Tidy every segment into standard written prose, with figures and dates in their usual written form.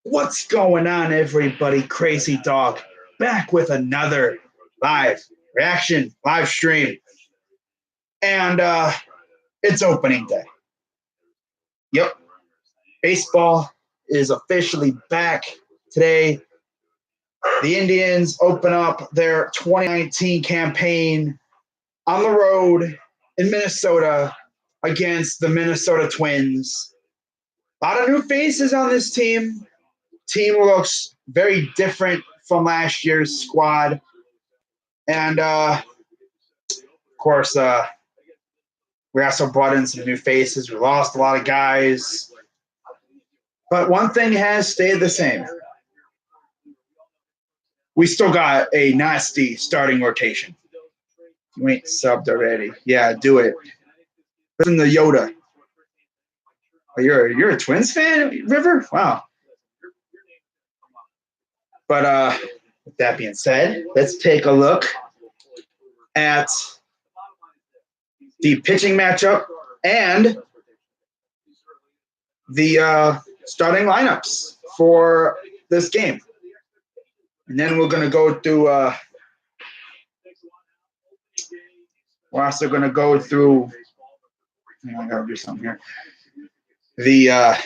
What's going on, everybody? Crazy Dog back with another live reaction, live stream. And it's opening day. Yep. Baseball is officially back today. The Indians open up their 2019 campaign on the road in Minnesota against the Minnesota Twins. A lot of new faces on this team. Team looks very different from last year's squad. And of course, we also brought in some new faces. We lost a lot of guys. But one thing has stayed the same. We still got a nasty starting rotation. You ain't subbed already. Yeah, do it. Listen to Yoda. Oh, you're a Twins fan, River? Wow. But with that being said, let's take a look at the pitching matchup and the starting lineups for this game. And then we're going to go through we're also going to go through I got to do something here. The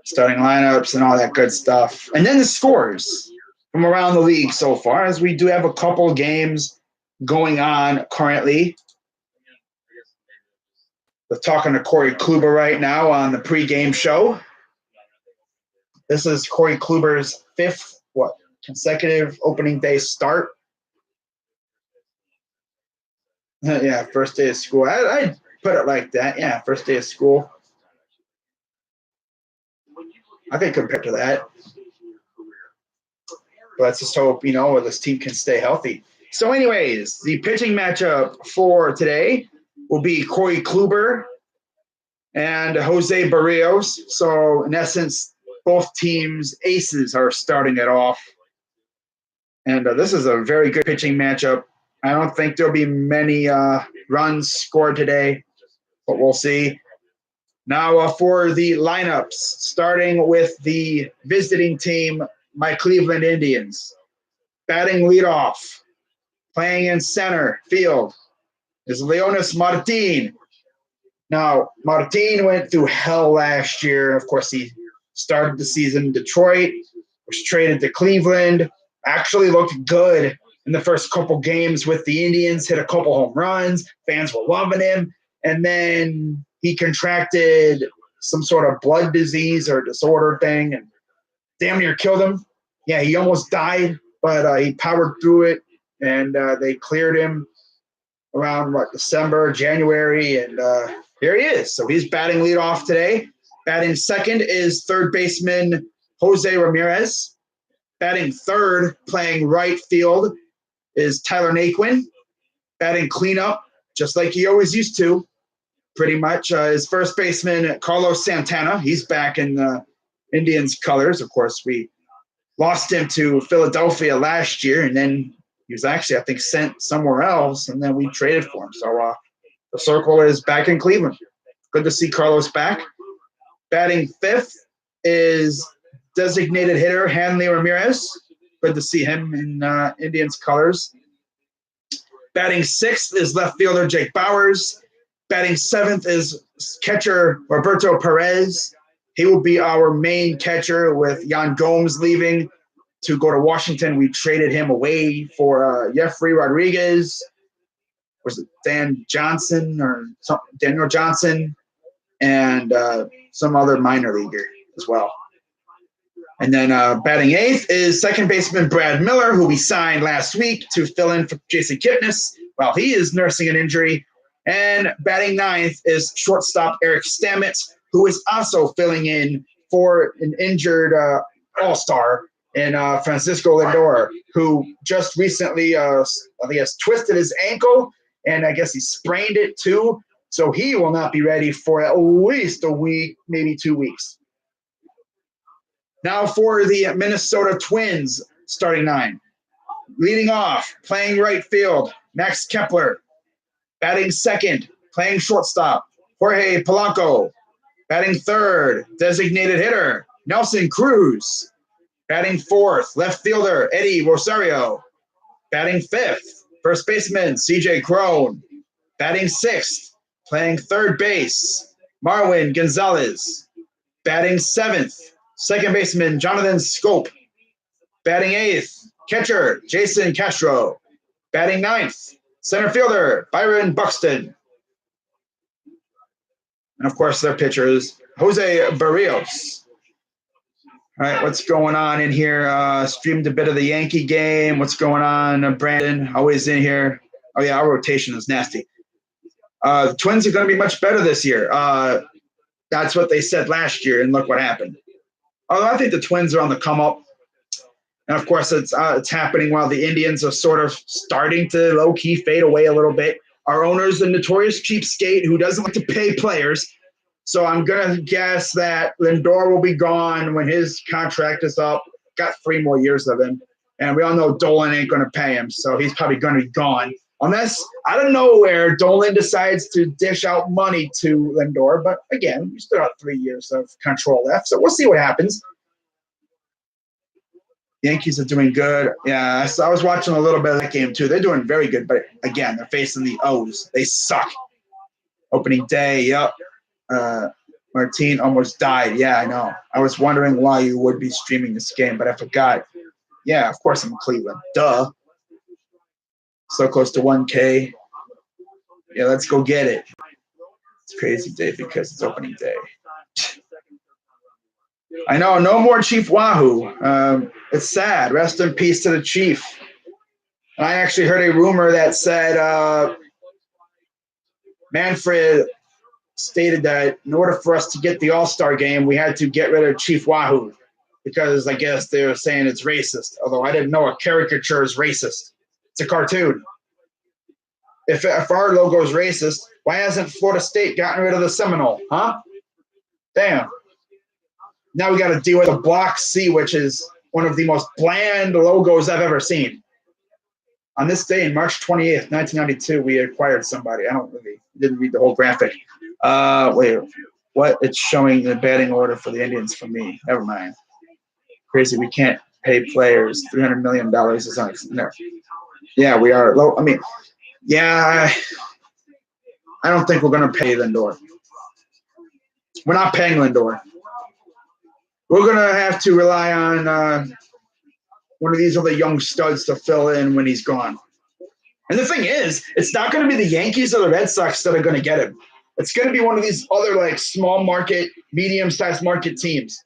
starting lineups and all that good stuff. And then the scores from around the league so far, as we do have a couple games going on currently. We're talking to Corey Kluber right now on the pregame show. This is Corey Kluber's fifth, consecutive opening day start. Yeah, first day of school. I'd put it like that. Yeah, first day of school. I think compared to that. But let's just hope, this team can stay healthy. So anyways, the pitching matchup for today will be Corey Kluber and Jose Barrios. So in essence, both teams' aces are starting it off. And this is a very good pitching matchup. I don't think there'll be many runs scored today, but we'll see. Now for the lineups, starting with the visiting team, my Cleveland Indians. Batting leadoff, playing in center field, is Leonys Martin. Now, Martin went through hell last year. Of course, he started the season in Detroit, was traded to Cleveland, actually looked good in the first couple games with the Indians, hit a couple home runs. Fans were loving him. And then he contracted some sort of blood disease or disorder thing and damn near killed him. Yeah, he almost died, but he powered through it, and they cleared him around, December, January, and here he is. So he's batting leadoff today. Batting second is third baseman Jose Ramirez. Batting third, playing right field, is Tyler Naquin. Batting cleanup, just like he always used to, pretty much, is first baseman Carlos Santana. He's back in the Indians' colors. Of course, we lost him to Philadelphia last year, and then he was actually, I think, sent somewhere else, and then we traded for him. So the circle is back in Cleveland. Good to see Carlos back. Batting fifth is designated hitter Hanley Ramirez. Good to see him in Indians colors. Batting sixth is left fielder Jake Bauers. Batting seventh is catcher Roberto Perez. He will be our main catcher with Yan Gomes leaving to go to Washington. We traded him away for Jeffrey Rodriguez. Was it Daniel Johnson, and some other minor leaguer as well. And then batting eighth is second baseman Brad Miller, who we signed last week to fill in for Jason Kipnis while he is nursing an injury. And batting ninth is shortstop Eric Stamets, who is also filling in for an injured all-star in Francisco Lindor, who just recently, I think, has twisted his ankle, and I guess he sprained it too. So he will not be ready for at least a week, maybe 2 weeks. Now for the Minnesota Twins starting nine. Leading off, playing right field, Max Kepler. Batting second, playing shortstop, Jorge Polanco. Batting third, designated hitter, Nelson Cruz. Batting fourth, left fielder Eddie Rosario. Batting fifth, first baseman CJ Cron. Batting sixth, playing third base, Marwin Gonzalez. Batting seventh, second baseman Jonathan Scope. Batting eighth, catcher Jason Castro. Batting ninth, center fielder Byron Buxton. And of course, their pitchers, Jose Barrios. All right, what's going on in here? Streamed a bit of the Yankee game. What's going on, Brandon? Always in here. Oh, yeah, our rotation is nasty. The Twins are going to be much better this year. That's what they said last year, and look what happened. Although I think the Twins are on the come up. And, of course, it's happening while the Indians are sort of starting to low-key fade away a little bit. Our owner's a notorious cheapskate who doesn't like to pay players. So I'm going to guess that Lindor will be gone when his contract is up. Got 3 more years of him. And we all know Dolan ain't going to pay him, so he's probably going to be gone. Unless, out of nowhere, Dolan decides to dish out money to Lindor. But, again, we still got 3 years of control left, so we'll see what happens. Yankees are doing good. Yeah, I was watching a little bit of that game, too. They're doing very good, but, again, they're facing the O's. They suck. Opening day, yep. Martine almost died. Yeah, I know. I was wondering why you would be streaming this game, but I forgot. Yeah, of course I'm in Cleveland. Duh. So close to 1K. Yeah, let's go get it. It's a crazy day because it's opening day. I know. No more Chief Wahoo. It's sad. Rest in peace to the Chief. I actually heard a rumor that said Manfred stated that in order for us to get the All-Star game, we had to get rid of Chief Wahoo because I guess they were saying it's racist, although I didn't know a caricature is racist. It's a cartoon. If our logo is racist, why hasn't Florida State gotten rid of the Seminole, huh? Damn. Now we got to deal with the Block C, which is one of the most bland logos I've ever seen. On this day, in March 28th, 1992, we acquired somebody. I didn't read the whole graphic. Wait, what? It's showing the batting order for the Indians for me. Never mind. Crazy, we can't pay players. $300 million is on. No. Yeah, we are low. I mean, yeah, I don't think we're going to pay Lindor. We're not paying Lindor. We're going to have to rely on one of these other young studs to fill in when he's gone. And the thing is, it's not going to be the Yankees or the Red Sox that are going to get him. It's going to be one of these other like small market, medium-sized market teams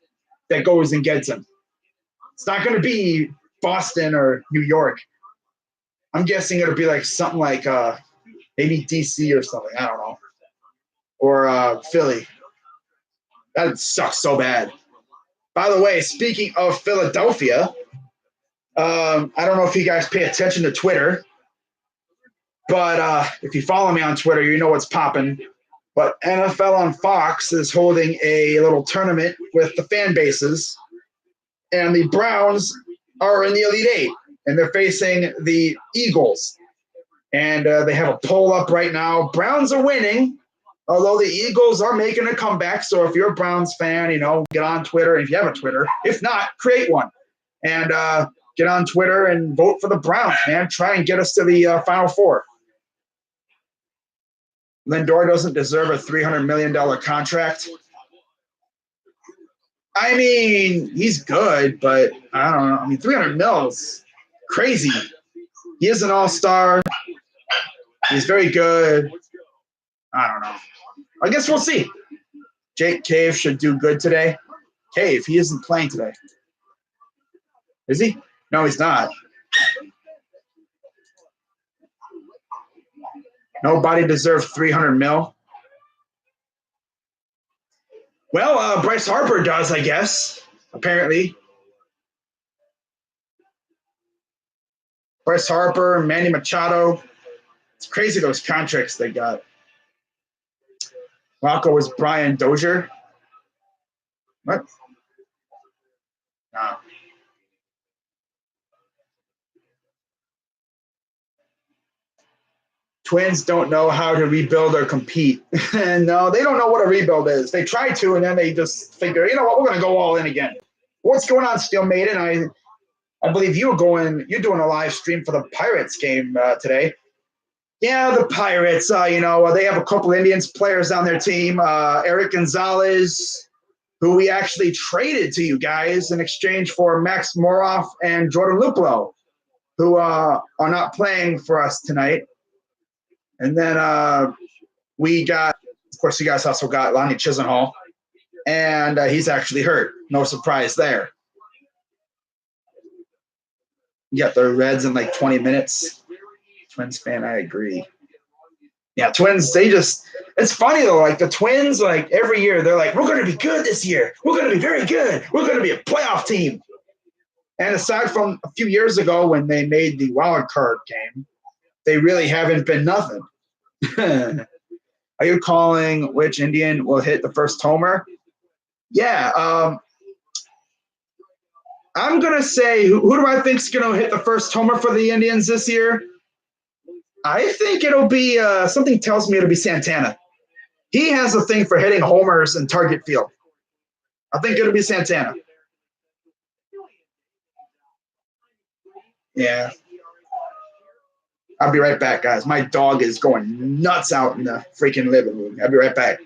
that goes and gets him. It's not going to be Boston or New York. I'm guessing it'll be like something like maybe DC or something. I don't know. Or Philly. That sucks so bad. By the way, speaking of Philadelphia, I don't know if you guys pay attention to Twitter, but if you follow me on Twitter, you know what's popping. But NFL on Fox is holding a little tournament with the fan bases, and the Browns are in the Elite Eight, and they're facing the Eagles. And they have a poll up right now. Browns are winning, although the Eagles are making a comeback. So if you're a Browns fan, get on Twitter. If you have a Twitter, if not, create one. And get on Twitter and vote for the Browns, man. Try and get us to the Final Four. Lindor doesn't deserve a $300 million contract. I mean, he's good, but I don't know. I mean, 300 mils, crazy. He is an all-star. He's very good. I don't know. I guess we'll see. Jake Cave should do good today. Cave, he isn't playing today. Is he? No, he's not. Nobody deserves 300 mil. Well, Bryce Harper does, I guess, apparently. Bryce Harper, Manny Machado. It's crazy those contracts they got. Rocco was Brian Dozier. What? No. Twins don't know how to rebuild or compete. And no, they don't know what a rebuild is. They try to, and then they just figure, you know what, we're going to go all in again. What's going on, Steel Maiden? I believe you're doing a live stream for the Pirates game today. Yeah, the Pirates, they have a couple Indians players on their team. Eric Gonzalez, who we actually traded to you guys in exchange for Max Moroff and Jordan Luplow, who are not playing for us tonight. And then we got, of course, you guys also got Lonnie Chisenhall, and he's actually hurt. No surprise there. You got the Reds in like 20 minutes. Twins fan, I agree. Yeah, Twins, it's funny though, like the Twins, like every year, they're like, we're going to be good this year. We're going to be very good. We're going to be a playoff team. And aside from a few years ago when they made the wild card game, they really haven't been nothing. Are you calling which Indian will hit the first homer? Yeah, I'm going to say, who do I think is going to hit the first homer for the Indians this year? I think it'll be, something tells me it'll be Santana. He has a thing for hitting homers in target field. I think it'll be Santana. Yeah. I'll be right back, guys. My dog is going nuts out in the freaking living room. I'll be right back.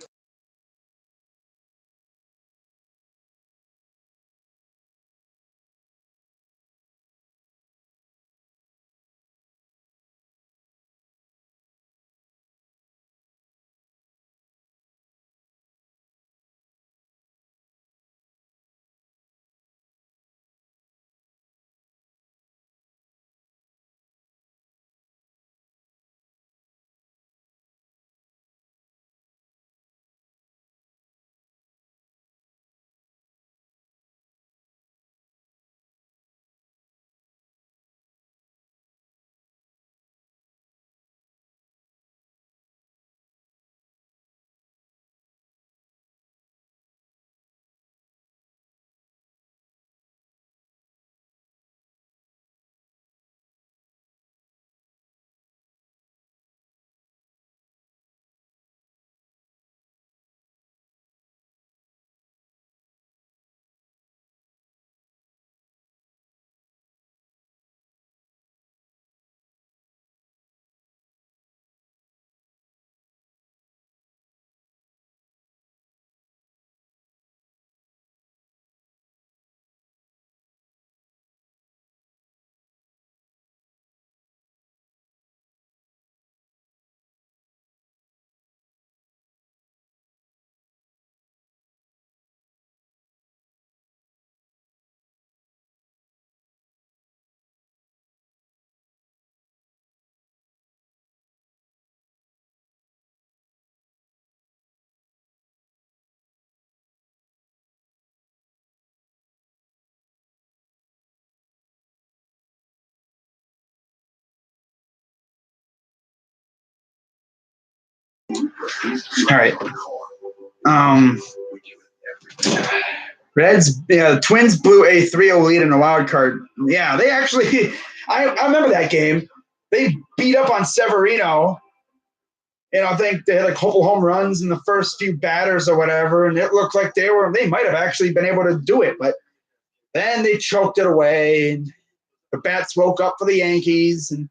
All right. Twins blew a 3-0 lead in a wild card. Yeah, they actually, I remember that game. They beat up on Severino. And I think they had like a couple home runs in the first few batters or whatever. And it looked like they might have actually been able to do it. But then they choked it away. And the bats woke up for the Yankees. And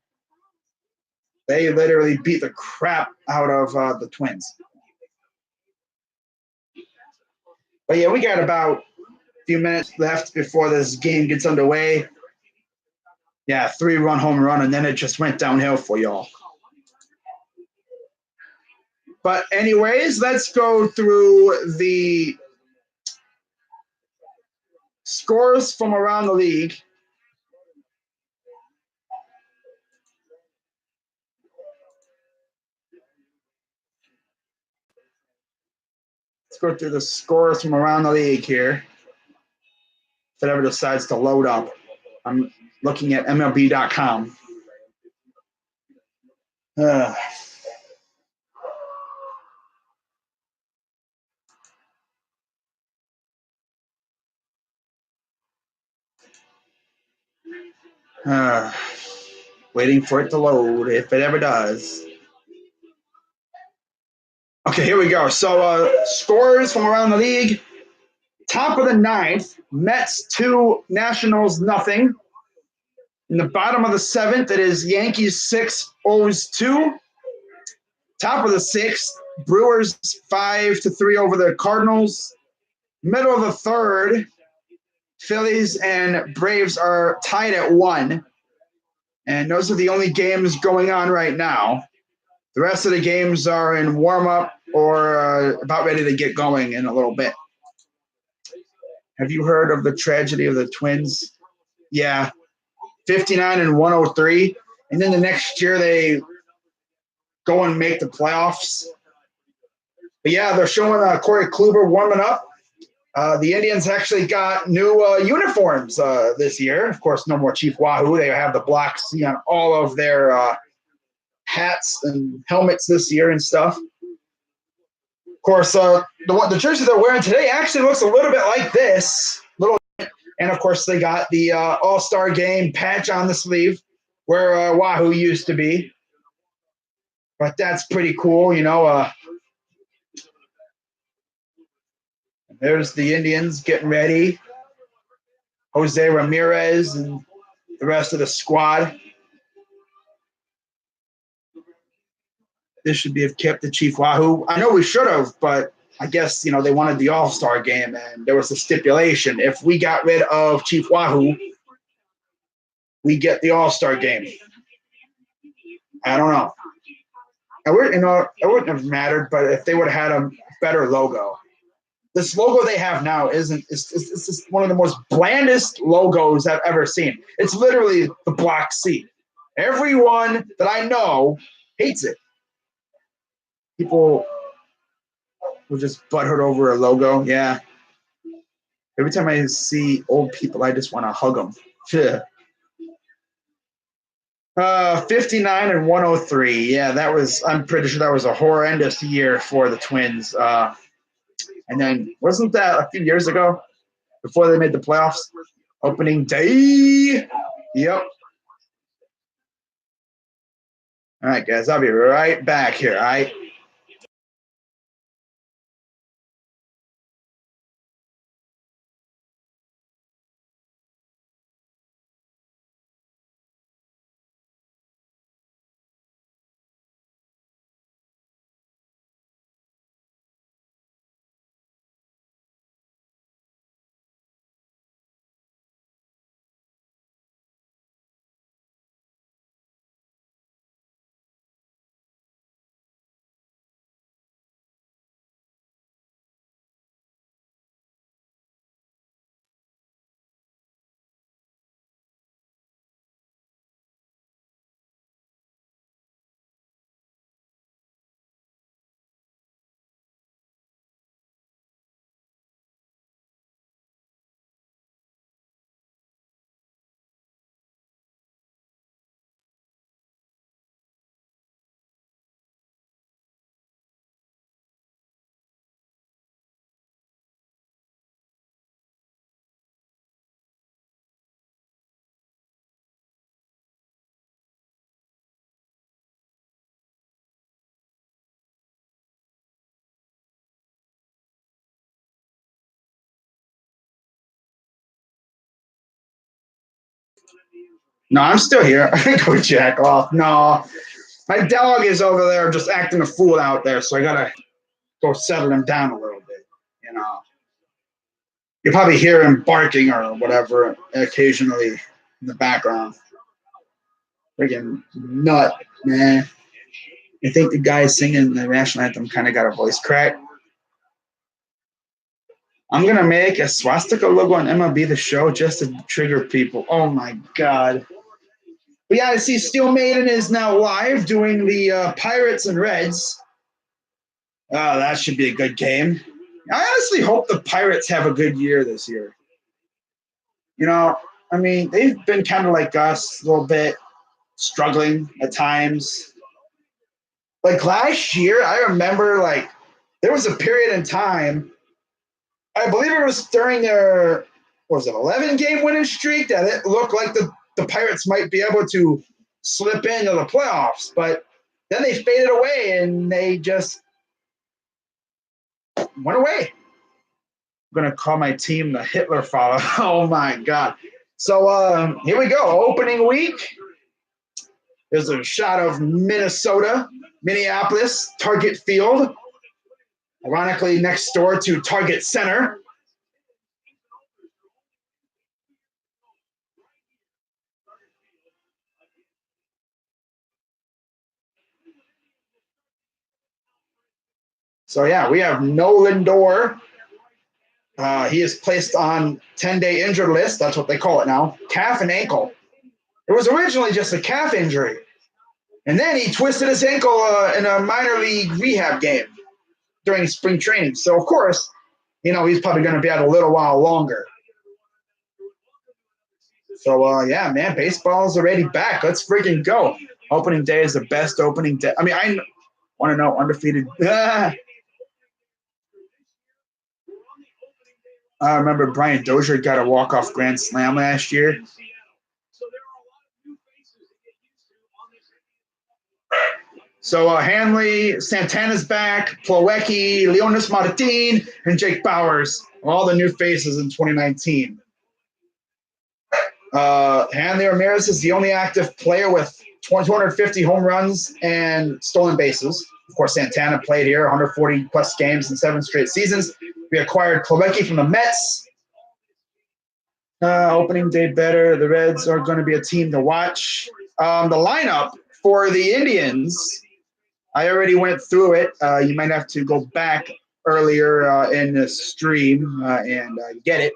they literally beat the crap out of the Twins. But yeah, we got about a few minutes left before this game gets underway. Yeah, 3-run home run, and then it just went downhill for y'all. But anyways, let's go through the scores from around the league. Let's go through the scores from around the league here. If it ever decides to load up. I'm looking at MLB.com. Waiting for it to load, if it ever does. Okay, here we go. So scores from around the league. Top of the ninth, Mets 2, Nationals nothing. In the bottom of the seventh, it is Yankees 6, O's 2. Top of the sixth, Brewers 5-3 over the Cardinals. Middle of the third, Phillies and Braves are tied at 1. And those are the only games going on right now. The rest of the games are in warm-up or about ready to get going in a little bit. Have you heard of the tragedy of the Twins? Yeah, 59 and 103. And then the next year they go and make the playoffs. But yeah, they're showing Corey Kluber warming up. The Indians actually got new uniforms this year. Of course, no more Chief Wahoo. They have the black C on all of their hats and helmets this year and stuff. Of course, the jersey they're wearing today actually looks a little bit like this. And of course, they got the All-Star Game patch on the sleeve where Wahoo used to be. But that's pretty cool, you know. There's the Indians getting ready. Jose Ramirez and the rest of the squad. This should be have kept the Chief Wahoo. I know we should have, but I guess, you know, they wanted the All-Star Game, and there was a stipulation. If we got rid of Chief Wahoo, we get the All-Star Game. I don't know. It wouldn't have mattered, but if they would have had a better logo. This logo they have now it's just one of the most blandest logos I've ever seen. It's literally the black C. Everyone that I know hates it. People will just butthurt over a logo. Yeah. Every time I see old people, I just want to hug them. Yeah. 59 and 103. Yeah, I'm pretty sure that was a horrendous year for the Twins. And then wasn't that a few years ago before they made the playoffs? Opening day. Yep. All right, guys, I'll be right back here. All right. No, I'm still here. Go jack off. No, my dog is over there just acting a fool out there, so I gotta go settle him down a little bit. You know, you probably hear him barking or whatever occasionally in the background. Freaking nut, man. I think the guy singing the national anthem kind of got a voice crack. I'm gonna make a swastika logo on MLB The Show just to trigger people. Oh my god. But yeah, I see Steel Maiden is now live doing the Pirates and Reds. Oh, that should be a good game. I honestly hope the Pirates have a good year this year. You know, I mean, they've been kind of like us, a little bit struggling at times. Like last year, I remember like there was a period in time, I believe it was during their, what was it, 11-game winning streak that it looked like the Pirates might be able to slip into the playoffs. But then they faded away and they just went away. I'm gonna call my team the Hitler Father. Oh my God. So here we go. Opening week. There's a shot of Minnesota, Minneapolis, Target Field. Ironically, next door to Target Center. So yeah, we have Nolan Dorr. He is placed on 10-day injured list. That's what they call it now. Calf and ankle. It was originally just a calf injury. And then he twisted his ankle in a minor league rehab game during spring training. So, of course, he's probably going to be out a little while longer. So, yeah, man, baseball's already back. Let's freaking go. Opening day is the best opening day. I mean, I want to know undefeated. I remember Brian Dozier got a walk-off grand slam last year. So Hanley, Santana's back, Plawecki, Leonis Martin, and Jake Bowers, all the new faces in 2019. Hanley Ramirez is the only active player with 250 home runs and stolen bases. Of course, Santana played here 140 plus games in 7 straight seasons. We acquired Plawecki from the Mets. Opening day better. The Reds are going to be a team to watch. The lineup for the Indians, I already went through it. You might have to go back earlier in the stream and get it.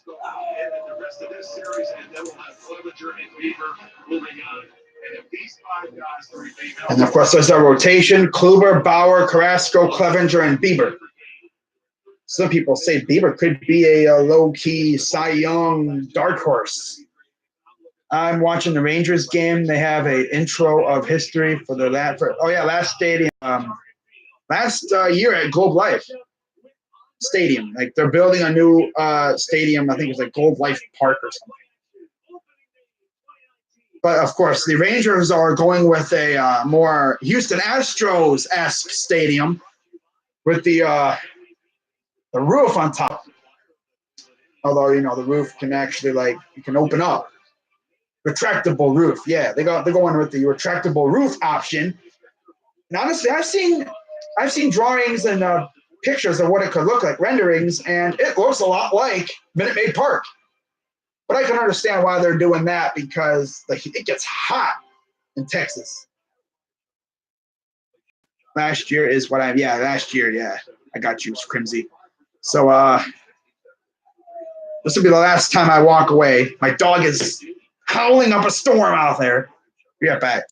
And then the rest of this series, and then we'll have Clevenger and Bieber moving on. And if these 5 guys remain healthy, and of course, there's our rotation: Kluber, Bauer, Carrasco, Clevenger, and Bieber. Some people say Bieber could be a low-key Cy Young dark horse. I'm watching the Rangers game. They have an intro of history for the last stadium, last year at Globe Life Stadium. Like they're building a new stadium. I think it's like Globe Life Park or something. But of course, the Rangers are going with a more Houston Astros-esque stadium with the roof on top. Although the roof can actually you can open up. Retractable roof, yeah. They're going with the retractable roof option. And honestly, I've seen drawings and pictures of what it could look like, renderings, and it looks a lot like Minute Maid Park. But I can understand why they're doing that because it gets hot in Texas. Last year, yeah. I got you, Crimsy. So this will be the last time I walk away. My dog is howling up a storm out there. Be right back.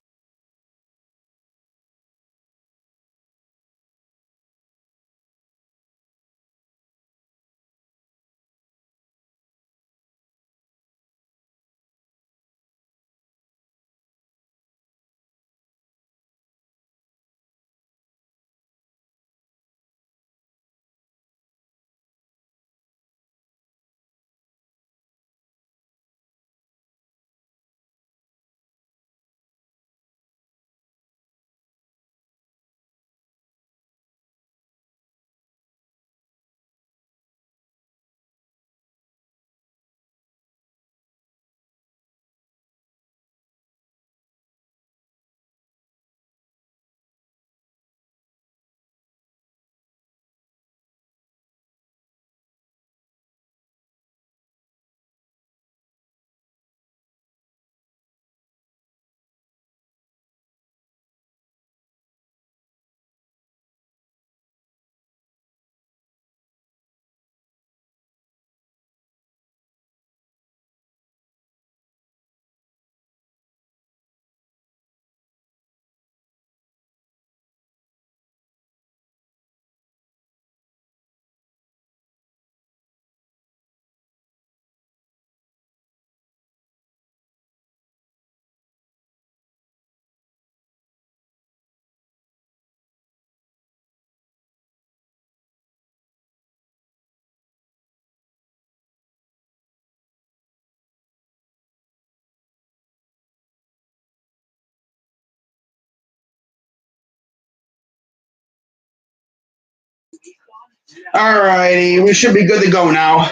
All righty, we should be good to go now.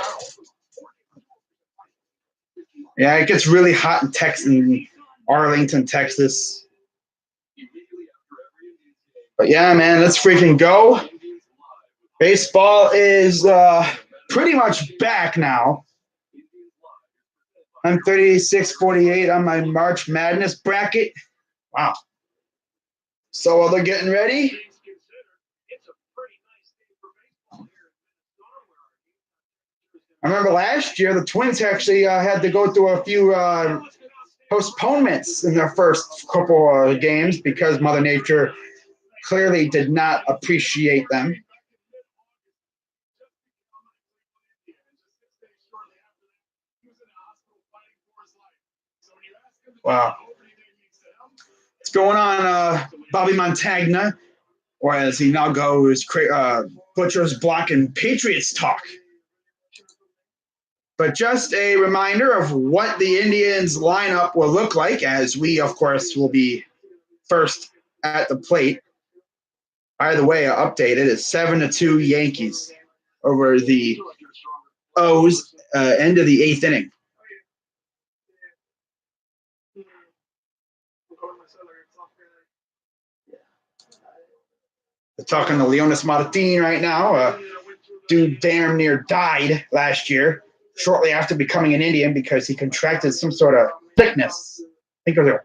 Yeah, it gets really hot in Texas, in Arlington, Texas. But yeah, man, let's freaking go. Baseball is pretty much back now. I'm 36-48 on my March Madness bracket. Wow. So while they're getting ready, I remember last year the Twins actually had to go through a few postponements in their first couple of games because Mother Nature clearly did not appreciate them. Wow. What's going on, Bobby Montagna, or as he now goes, Butcher's Block and Patriots Talk. But just a reminder of what the Indians lineup will look like, as we, of course, will be first at the plate. By the way, updated is 7-2 Yankees over the O's end of the eighth inning. They're talking to Leonis Martin right now. Dude damn near died last year, shortly after becoming an Indian because he contracted some sort of sickness. I think it was a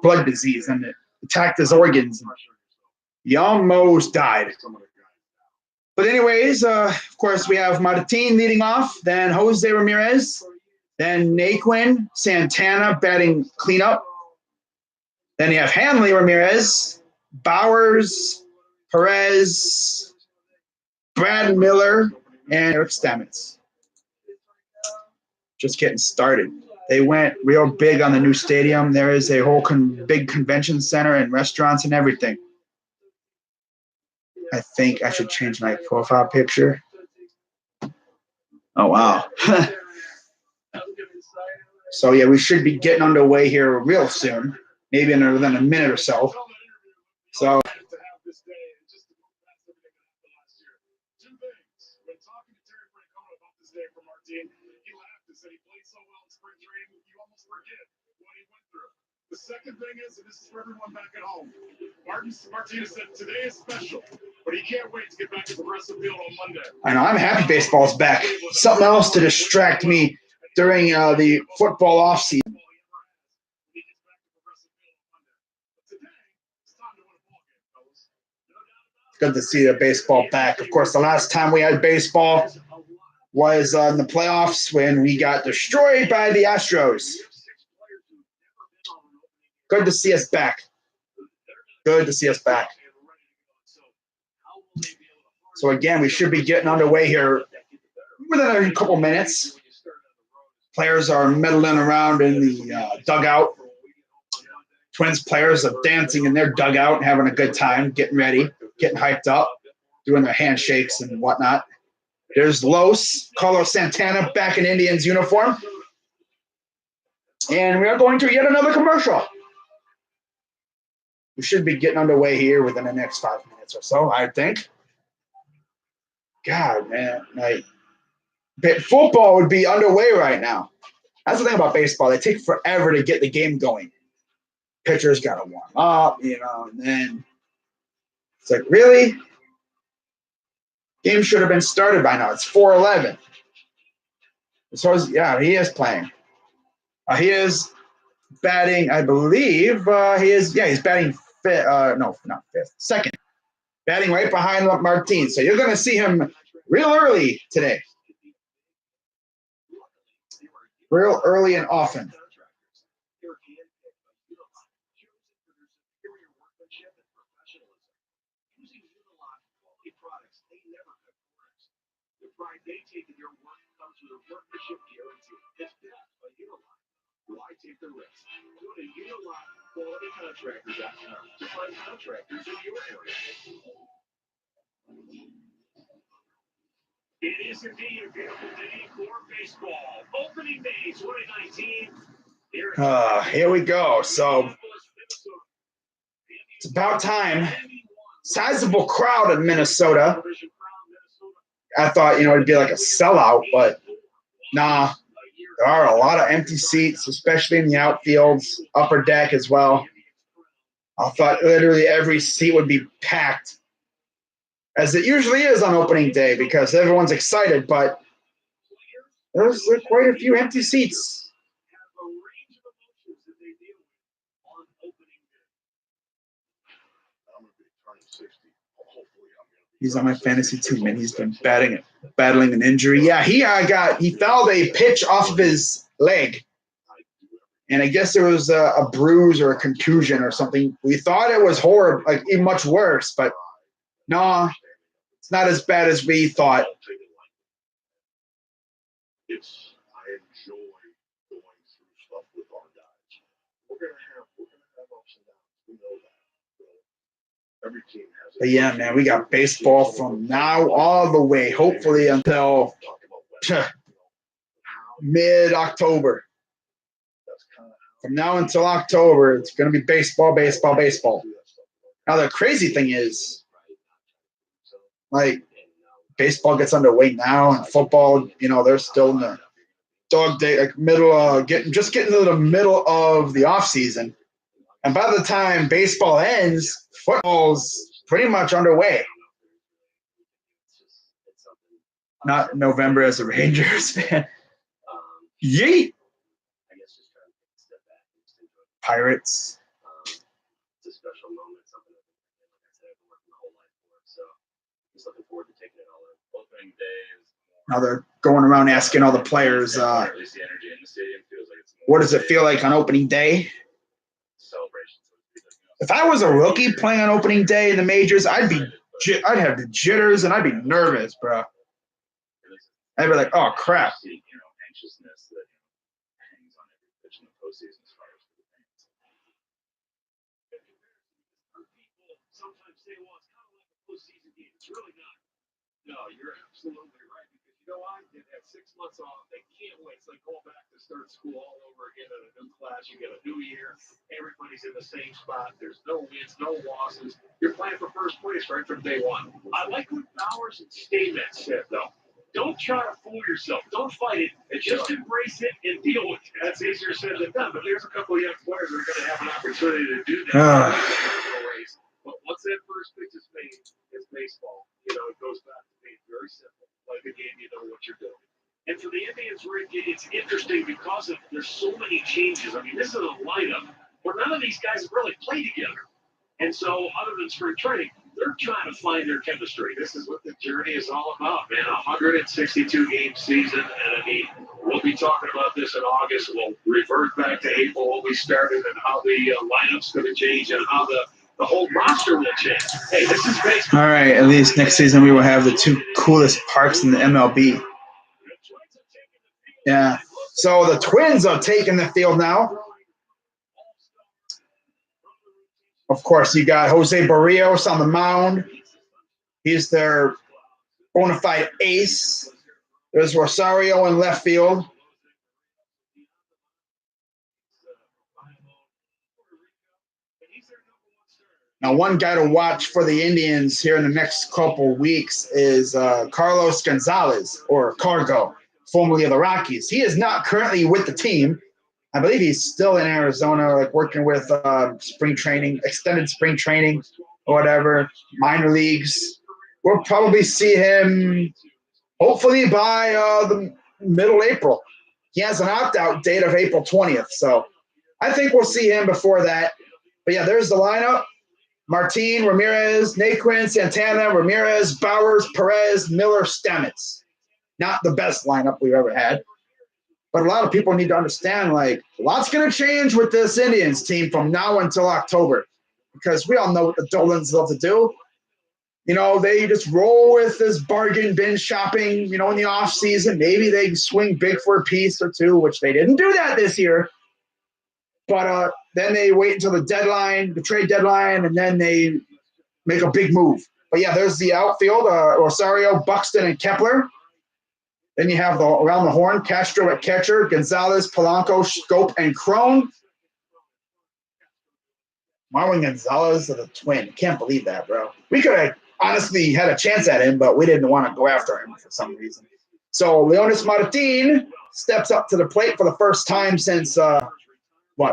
blood disease, and it attacked his organs. He almost died. But anyways, of course, we have Martin leading off, then Jose Ramirez, then Naquin, Santana batting cleanup. Then you have Hanley Ramirez, Bowers, Perez, Brad Miller, and Eric Stamets. Just getting started. They went real big on the new stadium. There is a whole big convention center and restaurants and everything. I think I should change my profile picture. Oh, wow. So, yeah, we should be getting underway here real soon, maybe within a minute or so. So, the second thing is, and this is for everyone back at home, Martinez said today is special, but he can't wait to get back to Progressive Field on Monday. I know, I'm happy baseball's back. Something else to distract me during the football offseason. Good to see the baseball back. Of course, the last time we had baseball was in the playoffs when we got destroyed by the Astros. Good to see us back. Good to see us back. So again, we should be getting underway here within a couple minutes. Players are meddling around in the dugout. Twins players are dancing in their dugout, having a good time, getting ready, getting hyped up, doing their handshakes and whatnot. There's Carlos Santana, back in Indians uniform. And we are going to yet another commercial. We should be getting underway here within the next 5 minutes or so, I think. God, man. Football would be underway right now. That's the thing about baseball. They take forever to get the game going. Pitchers got to warm up, and then it's like, really? Game should have been started by now. It's 4:11. So, yeah, he is playing. He is batting, I believe. He's batting fifth. No, not fifth. Second. Batting right behind Martin. So you're going to see him real early today. Real early and often. They take in your work comes with a workmanship guarantee. It's backed by Unilock. Why take the risk? Go to UnilockQualityContractor.com to find contractors in your area. It is indeed a beautiful day for baseball. Opening day 2019. Here we go. So it's about time. Sizable crowd in Minnesota. I thought, it'd be like a sellout, but nah, there are a lot of empty seats, especially in the outfields, upper deck as well. I thought literally every seat would be packed, as it usually is on opening day because everyone's excited, but there's quite a few empty seats. He's on my fantasy team, and he's been battling an injury. Yeah, he fouled a pitch off of his leg, and I guess there was a bruise or a contusion or something. We thought it was horrible, like even much worse, but no, it's not as bad as we thought. I enjoy going through stuff with our guys. We're gonna have ups and downs. We know that. Every team has. But yeah, man, we got baseball from now all the way, hopefully until mid-October. From now until October, it's going to be baseball, baseball, baseball. Now, the crazy thing is, like, baseball gets underway now, and football, they're still in the dog day, like getting into the middle of the off season. And by the time baseball ends, football's pretty much underway. Not November as a Rangers fan. Yeet. Pirates. It's a special moment, something that, like I said, I've been working my whole life for. So just looking forward to taking it all in. Opening day is now they're going around asking all the players, at least the energy in the stadium feels like it's what does it feel like on opening day? Celebration. If I was a rookie playing on opening day in the majors, I'd have the jitters and I'd be nervous, bro. I'd be like, oh crap. Anxiousness that hangs on every pitch in the postseason as far as the fans. People sometimes say, well, it's kind of like a postseason game. It's really not. No, you're absolutely right. Because you know what? They've had 6 months off. They can't wait. It's like going back to start school all over again in a new class. You get a new year. Everybody's in the same spot. There's no wins, no losses. You're playing for first place right from day one. I like what Bowers and Steinmetz said, though. Don't try to fool yourself. Don't fight it. And just embrace it and deal with it. That's easier said than done. But there's a couple of young players that are going to have an opportunity to do that. But once that first pitch is made, it's baseball. It goes back to being very simple. Like a game, you know what you're doing. And for the Indians, Rick, it's interesting because there's so many changes. I mean, this is a lineup where none of these guys have really played together. And so, other than spring training, they're trying to find their chemistry. This is what the journey is all about, man. 162-game season. And, I mean, we'll be talking about this in August. We'll revert back to April when we started and how the lineup's going to change and how the whole roster will change. Hey, this is baseball. All right, at least next season we will have the 2 coolest parks in the MLB. Yeah. So the Twins are taking the field now. Of course, you got Jose Barrios on the mound. He's their bona fide ace. There's Rosario in left field. Now, one guy to watch for the Indians here in the next couple weeks is Carlos Gonzalez, or Cargo, formerly of the Rockies. He is not currently with the team. I believe he's still in Arizona, like working with spring training, extended spring training, or whatever, minor leagues. We'll probably see him hopefully by the middle April. He has an opt-out date of April 20th, so I think we'll see him before that. But yeah, there's the lineup. Martin, Ramirez, Naquin, Santana, Ramirez, Bowers, Perez, Miller, Stamets. Not the best lineup we've ever had. But a lot of people need to understand, like, a lot's going to change with this Indians team from now until October. Because we all know what the Dolans love to do. They just roll with this bargain bin shopping, in the off season. Maybe they swing big for a piece or two, which they didn't do that this year. But then they wait until the deadline, the trade deadline, and then they make a big move. But yeah, there's the outfield, Rosario, Buxton, and Kepler. Then you have around the horn, Castro at catcher, Gonzalez, Polanco, Scope, and Crone. Marwin Gonzalez of the Twin. Can't believe that, bro. We could have honestly had a chance at him, but we didn't want to go after him for some reason. So Leonis Martin steps up to the plate for the first time since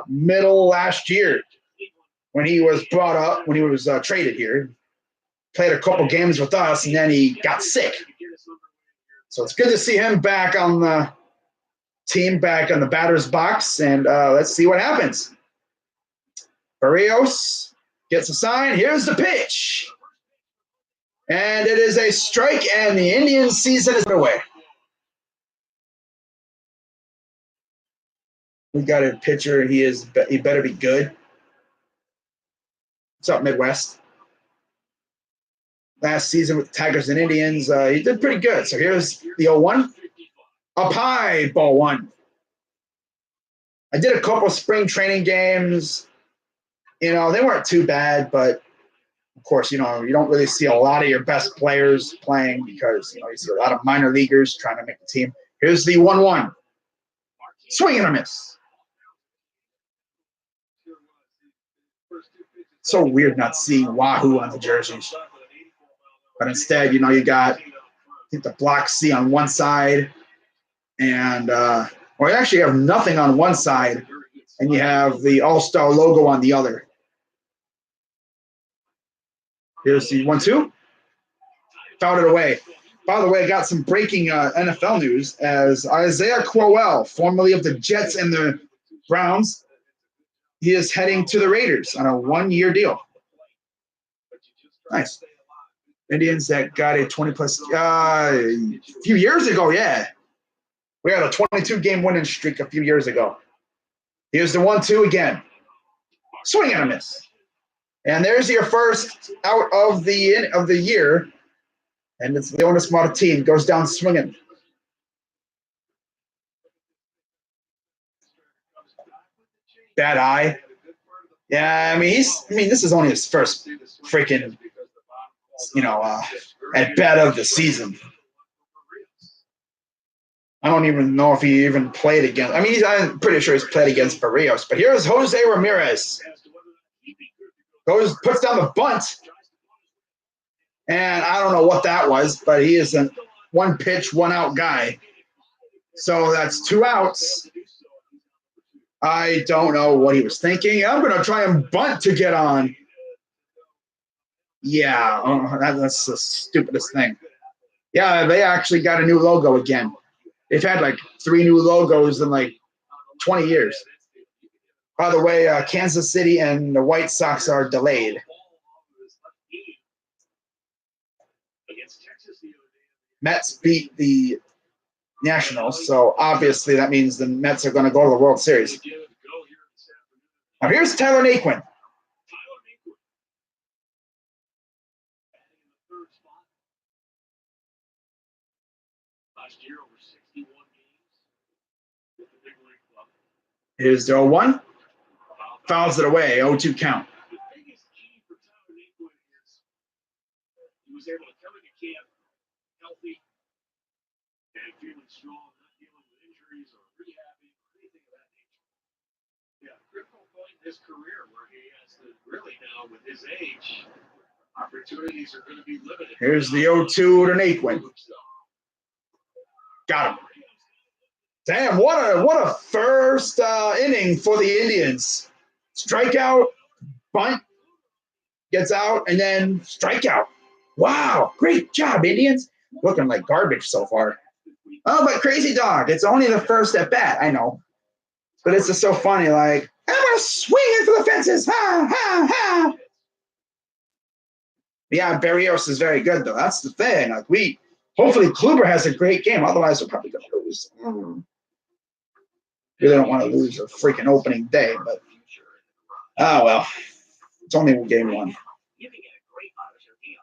middle last year when he was brought up, when he was traded here. Played a couple games with us, and then he got sick. So it's good to see him back on the team, back on the batter's box, and let's see what happens. Barrios gets a sign. Here's the pitch. And it is a strike, and the Indians season is underway. We got a pitcher. He better be good. What's up, Midwest? Last season with the Tigers and Indians, he did pretty good. So here's the 0-1. Up high, ball one. I did a couple spring training games. They weren't too bad, but of course, you don't really see a lot of your best players playing because, you see a lot of minor leaguers trying to make the team. Here's the 1-1. Swing and a miss. So weird not seeing Wahoo on the jerseys. But instead, you got, I think, the block C on one side, and you actually have nothing on one side, and you have the All-Star logo on the other. Here's the 1-2. Fouled it away. By the way, I got some breaking NFL news as Isaiah Crowell, formerly of the Jets and the Browns, he is heading to the Raiders on a 1-year deal. Nice. Indians that got a 20-plus a few years ago, yeah. We had a 22-game winning streak a few years ago. Here's the 1-2 again. Swing and a miss. And there's your first out of the year. And it's Leonis Martin goes down swinging. Bad eye. Yeah, this is only his first freaking at bat of the season. I don't even know if he even played against. I'm pretty sure he's played against Barrios. But here's Jose Ramirez. Puts down the bunt. And I don't know what that was, but he is a one pitch, one out guy. So that's 2 outs. I don't know what he was thinking. I'm going to try and bunt to get on. Yeah, that's the stupidest thing. Yeah, they actually got a new logo again. They've had like 3 new logos in like 20 years. By the way, Kansas City and the White Sox are delayed. Mets beat the Nationals, so obviously that means the Mets are going to go to the World Series. Now here's Tyler Naquin. Here's the 0-1. Fouls it away, 0-2 count. The biggest key for Tyler Naquin is he was able to come into camp healthy and feeling strong, not dealing with injuries or rehabbing or anything of that nature. Yeah, critical point in his career where he has to really now, with his age, opportunities are going to be limited. Here's the 0-2 to Naquin. Got him. Damn, what a first inning for the Indians. Strikeout, bunt, gets out, and then strikeout. Wow, great job, Indians. Looking like garbage so far. Oh, but Crazy Dog, it's only the first at bat, I know. But it's just so funny, like, I'm swinging for the fences. Ha, ha, ha. Yeah, Barrios is very good, though. That's the thing. Like, hopefully Kluber has a great game. Otherwise, we're probably going to lose. Really don't want to lose a freaking opening day, but well, it's only game 1. You can get a great auto show deal.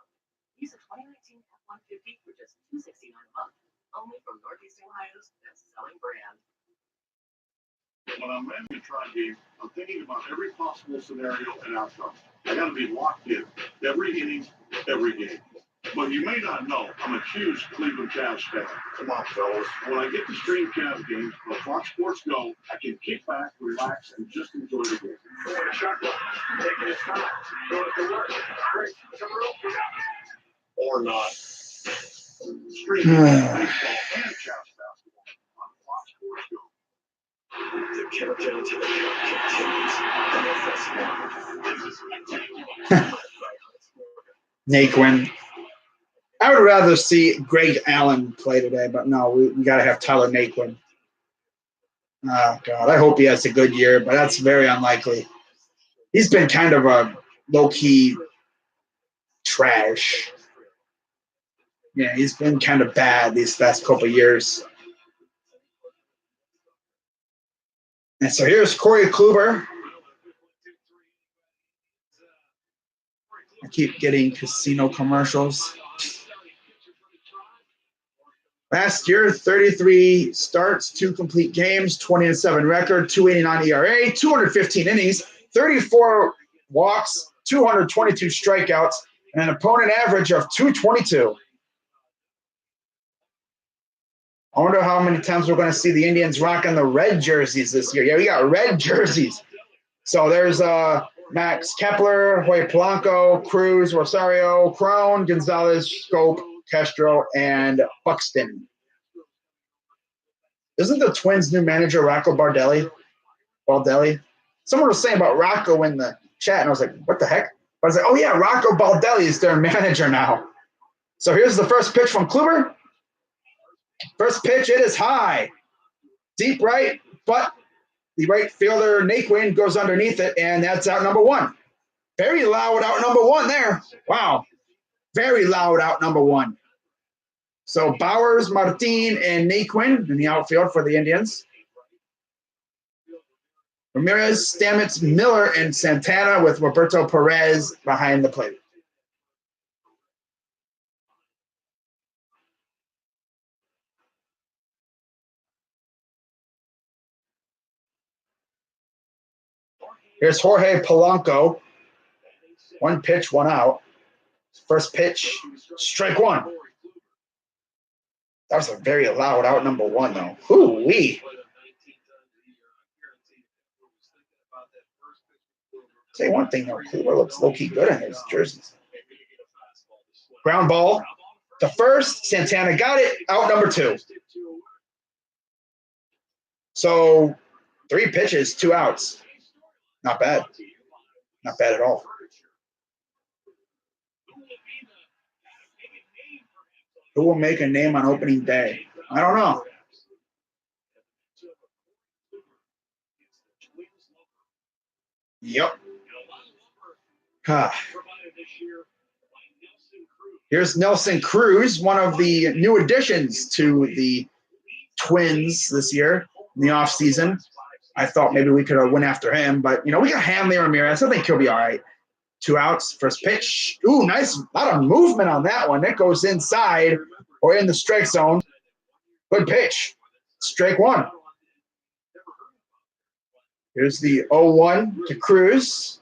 Use a 2019 F-150 for just $269 a month, only from Northeast Ohio's best-selling brand. When I'm in the tri-game, I'm thinking about every possible scenario and outcome. I got to be locked in every inning, every game. But you may not know, I'm a huge Cleveland Cavs fan. Come on, fellas. When I get to stream Cavs games on Fox Sports Go, I can kick back, relax, and just enjoy the game. Going to shotgun, taking his time, going to work. Great. or not. Streaming baseball and Chaps basketball on Fox Sports Go. The countdown to the cup continues. Naquin. I would rather see Greg Allen play today, but no, we got to have Tyler Naquin. Oh, God. I hope he has a good year, but that's very unlikely. He's been kind of a low-key trash. Yeah, he's been kind of bad these last couple of years. And so here's Corey Kluber. I keep getting casino commercials. Last year, 33 starts, 2 complete games, 20-7 record, 2.89 ERA, 215 innings, 34 walks, 222 strikeouts, and an opponent average of 222. I wonder how many times we're going to see the Indians rocking the red jerseys this year. Yeah, we got red jerseys. So there's Max Kepler, Jorge Polanco, Cruz, Rosario, Cron, Gonzalez, Scope, Castro, and Buxton. Isn't the Twins' new manager Rocco Baldelli? Someone was saying about Rocco in the chat, and I was like, what the heck? But I was like, oh, yeah, Rocco Baldelli is their manager now. So here's the first pitch from Kluber. First pitch, it is high. Deep right, but the right fielder, Naquin, goes underneath it, and that's out number 1. Very loud out number 1 there. Wow. Very loud out number 1. So Bowers, Martin, and Naquin in the outfield for the Indians. Ramirez, Stamets, Miller, and Santana with Roberto Perez behind the plate. Here's Jorge Polanco. 1 pitch, 1 out. First pitch, strike 1. That was a very loud out number 1, though. Hoo-wee. Say one thing, though. Kluber looks low-key good in his jerseys. Ground ball. The first, Santana got it. Out number 2. So 3 pitches, 2 outs. Not bad. Not bad at all. Who will make a name on opening day? I don't know. Yep. Here's Nelson Cruz, one of the new additions to the Twins this year in the offseason. I thought maybe we could have went after him, but, we got Hanley Ramirez. I think he'll be all right. 2 outs, first pitch. Ooh, nice. A lot of movement on that one. That goes inside or in the strike zone. Good pitch. Strike 1. Here's the 0-1 to Cruz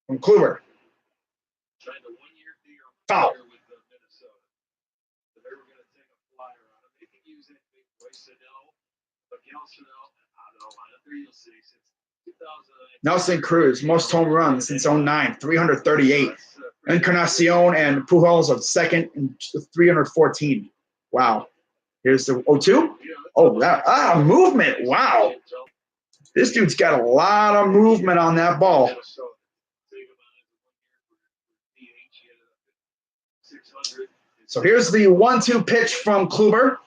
from Kluber. Foul. Nelson Cruz, most home runs since 09, 338. Encarnacion and Pujols of second and 314. Wow. Here's the 0-2. Oh, that movement. Wow. This dude's got a lot of movement on that ball. So here's the 1-2 pitch from Kluber.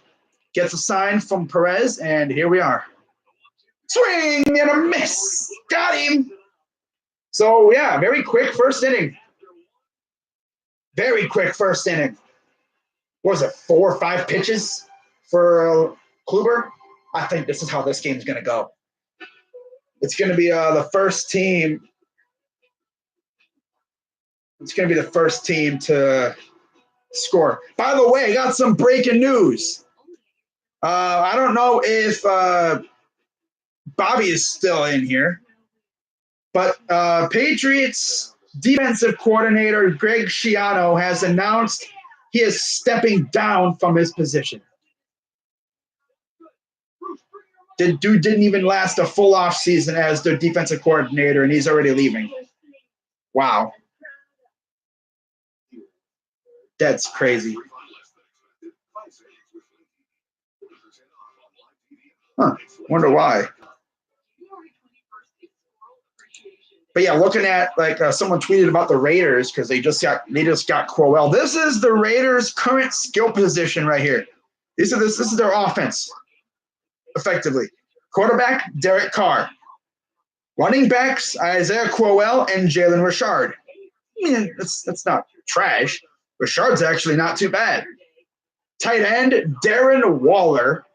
Gets a sign from Perez, and here we are. Swing and a miss. Got him. So, yeah, very quick first inning. Very quick first inning. What was it, 4 or 5 pitches for Kluber? I think this is how this game's going to go. It's going to be the first team. It's going to be the first team to score. By the way, I got some breaking news. I don't know if Bobby is still in here, but Patriots defensive coordinator Greg Schiano has announced he is stepping down from his position. The dude didn't even last a full off season as their defensive coordinator, and he's already leaving. Wow. That's crazy. Huh. Wonder why. But yeah, looking at like someone tweeted about the Raiders because they just got Crowell. This is the Raiders' current skill position right here. This is their offense, effectively. Quarterback Derek Carr, running backs Isaiah Crowell and Jalen Richard. I mean, that's not trash. Richard's actually not too bad. Tight end Darren Waller.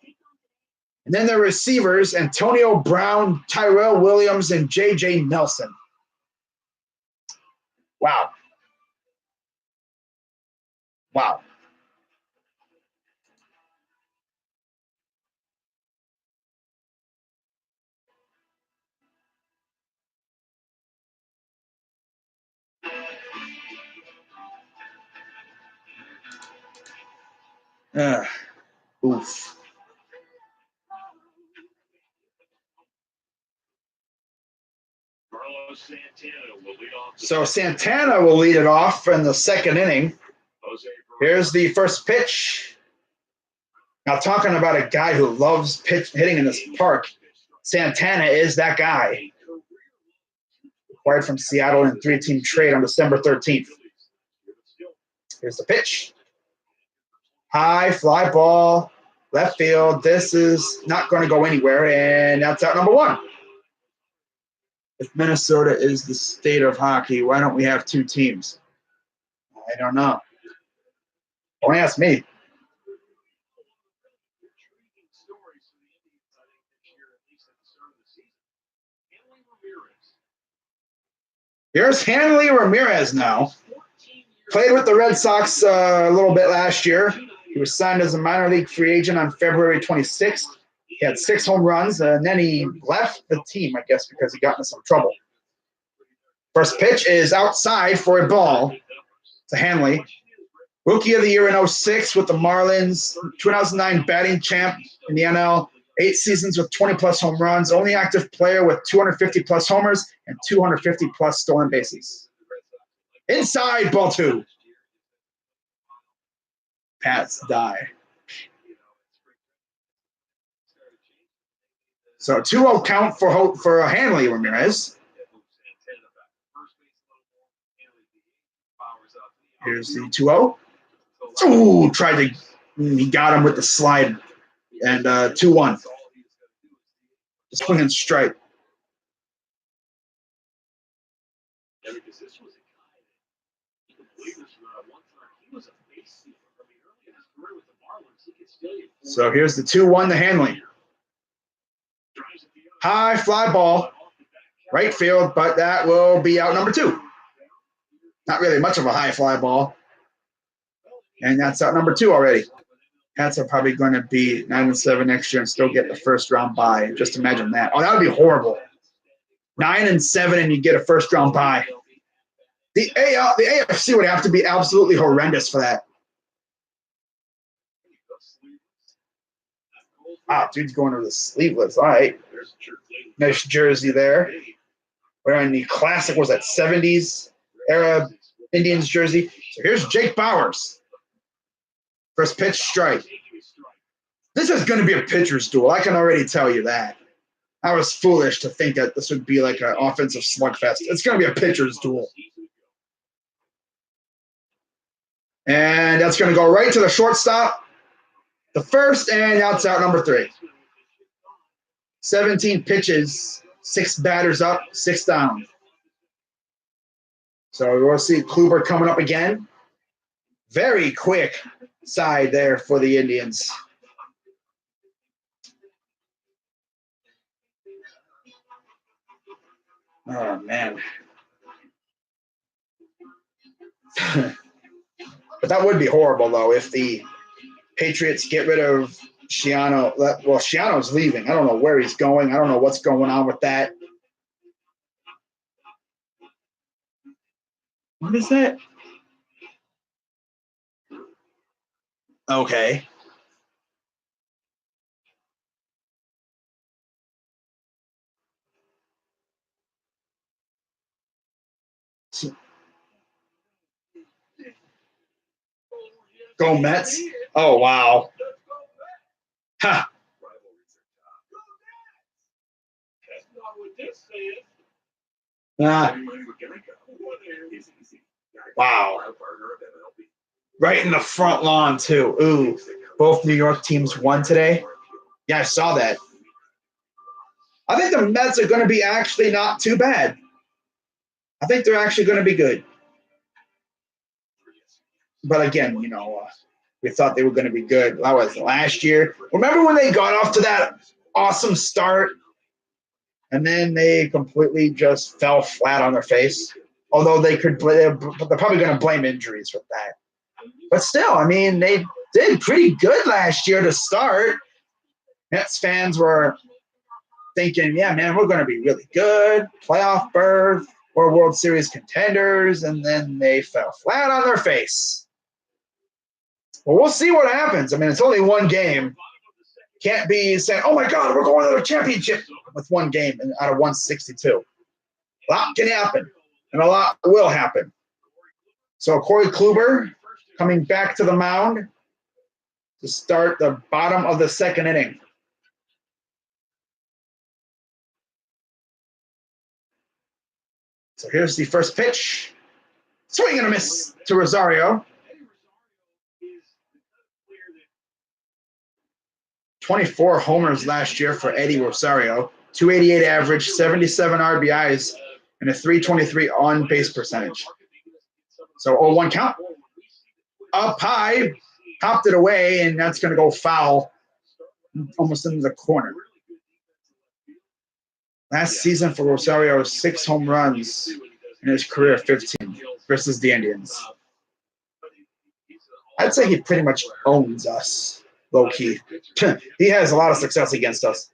And then the receivers, Antonio Brown, Tyrell Williams, and J.J. Nelson. Wow. Wow. Oof. So Santana will lead it off in the second inning. Here's the first pitch. Now, talking about a guy who loves hitting in this park, Santana is that guy. Acquired from Seattle in 3-team trade on December 13th. Here's the pitch. High fly ball, left field. This is not going to go anywhere, and that's out number one. If Minnesota is the state of hockey, why don't we have two teams? I don't know. Don't ask me. Here's Hanley Ramirez now. Played with the Red Sox a little bit last year. He was signed as a minor league free agent on February 26th. He had 6 home runs, and then he left the team, I guess, because he got into some trouble. First pitch is outside for a ball to Hanley. Rookie of the year in 06 with the Marlins. 2009 batting champ in the NL. 8 seasons with 20-plus home runs. Only active player with 250-plus homers and 250-plus stolen bases. Inside, ball 2. Pats die. So 2-0 count for Hanley Ramirez. Here's the 2-0. Ooh, he got him with the slide. And 2-1. Swing and strike. So here's the 2-1 to Hanley. High fly ball, right field, but that will be out number 2. Not really much of a high fly ball. And that's out number 2 already. Pats are probably going to be 9-7 next year and still get the first round bye. Just imagine that. Oh, that would be horrible. 9-7 and you get a first round bye. The AFC would have to be absolutely horrendous for that. Wow, dude's going to the sleeveless. All right. Nice jersey there. Wearing the classic, was that 70s era Indians jersey. So here's Jake Bauers. First pitch, strike. This is going to be a pitcher's duel. I can already tell you that. I was foolish to think that this would be like an offensive slugfest. It's going to be a pitcher's duel. And that's going to go right to the shortstop. The first, and that's out number 3. 17 pitches, 6 batters up, 6 down. So we'll see Kluber coming up again. Very quick side there for the Indians. Oh, man. But that would be horrible, though, if the Patriots get rid of Schiano. Well, Schiano's leaving. I don't know where he's going. I don't know what's going on with that. What is that? Okay. Go Mets. Oh, wow. Ha. Ah, wow. Right in the front lawn, too. Ooh. Both New York teams won today. Yeah, I saw that. I think the Mets are going to be actually not too bad. I think they're actually going to be good. But again, we thought they were going to be good. That was last year. Remember when they got off to that awesome start and then they completely just fell flat on their face? Although they're probably going to blame injuries for that. But still, I mean, they did pretty good last year to start. Mets fans were thinking, yeah, man, we're going to be really good. Playoff berth, we're World Series contenders. And then they fell flat on their face. Well, we'll see what happens. I mean, it's only one game. Can't be saying, oh, my God, we're going to the championship with one game out of 162. A lot can happen, and a lot will happen. So Corey Kluber coming back to the mound to start the bottom of the second inning. So here's the first pitch. Swing and a miss to Rosario. 24 homers last year for Eddie Rosario, 288 average, 77 RBIs, and a 323 on-base percentage. So 0-1 count. Up high, popped it away, and that's going to go foul almost into the corner. Last season for Rosario, 6 home runs in his career, 15 versus the Indians. I'd say he pretty much owns us. Low key. He has a lot of success against us.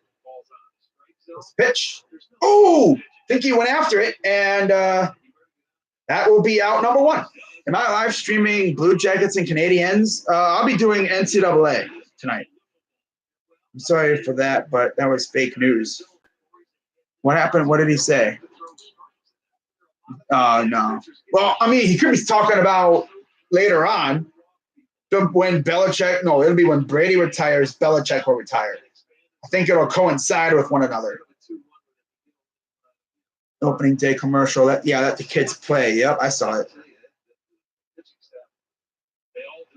Pitch. Oh, think he went after it, and that will be out number 1. Am I live streaming Blue Jackets and Canadiens? I'll be doing NCAA tonight. I'm sorry for that, but that was fake news. What happened? What did he say? No. Well, I mean, he could be talking about later on. When Belichick, no, it'll be when Brady retires, Belichick will retire. I think it'll coincide with one another. Opening day commercial. That the kids play. Yep, I saw it.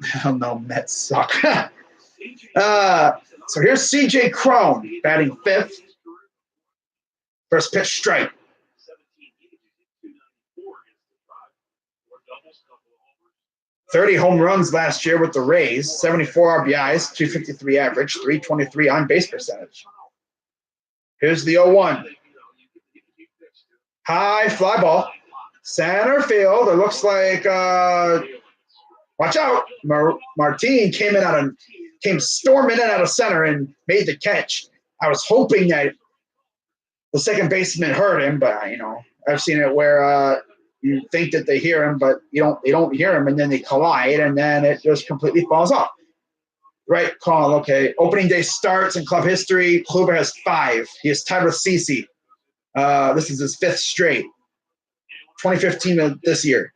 Hell no, Mets suck. So here's CJ Cron batting 5th. First pitch strike. 30 home runs last year with the Rays, 74 RBIs, 253 average, 323 on-base percentage. Here's the 0-1. High fly ball. Center field. It looks like, watch out. Martin came storming in out of center and made the catch. I was hoping that the second baseman heard him, but, I've seen it where you think that they hear him, but they don't hear him, and then they collide, and then it just completely falls off. Right call, okay. Opening day starts in club history. Kluber has 5. He is tied with CeCe. This is his 5th straight. 2015 of this year.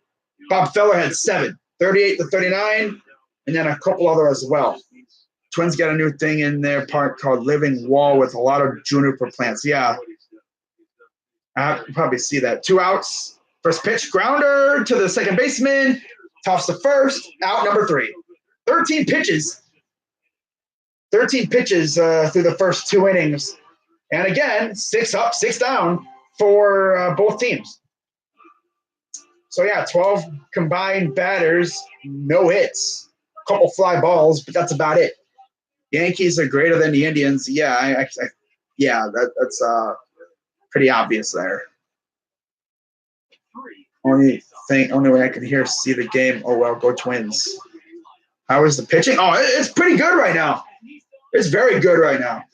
Bob Feller had 7, 38 to 39, and then a couple other as well. Twins got a new thing in their park called Living Wall with a lot of juniper plants. Yeah, I probably see that. 2 outs. First pitch, grounder to the second baseman. Toss to first. Out number 3. 13 pitches. 13 pitches through the first 2 innings. And again, 6 up, 6 down for both teams. So, 12 combined batters, no hits. A couple fly balls, but that's about it. Yankees are greater than the Indians. Yeah, that's pretty obvious there. Only way I can see the game. Oh, well, go Twins. How is the pitching? Oh, it's pretty good right now. It's very good right now.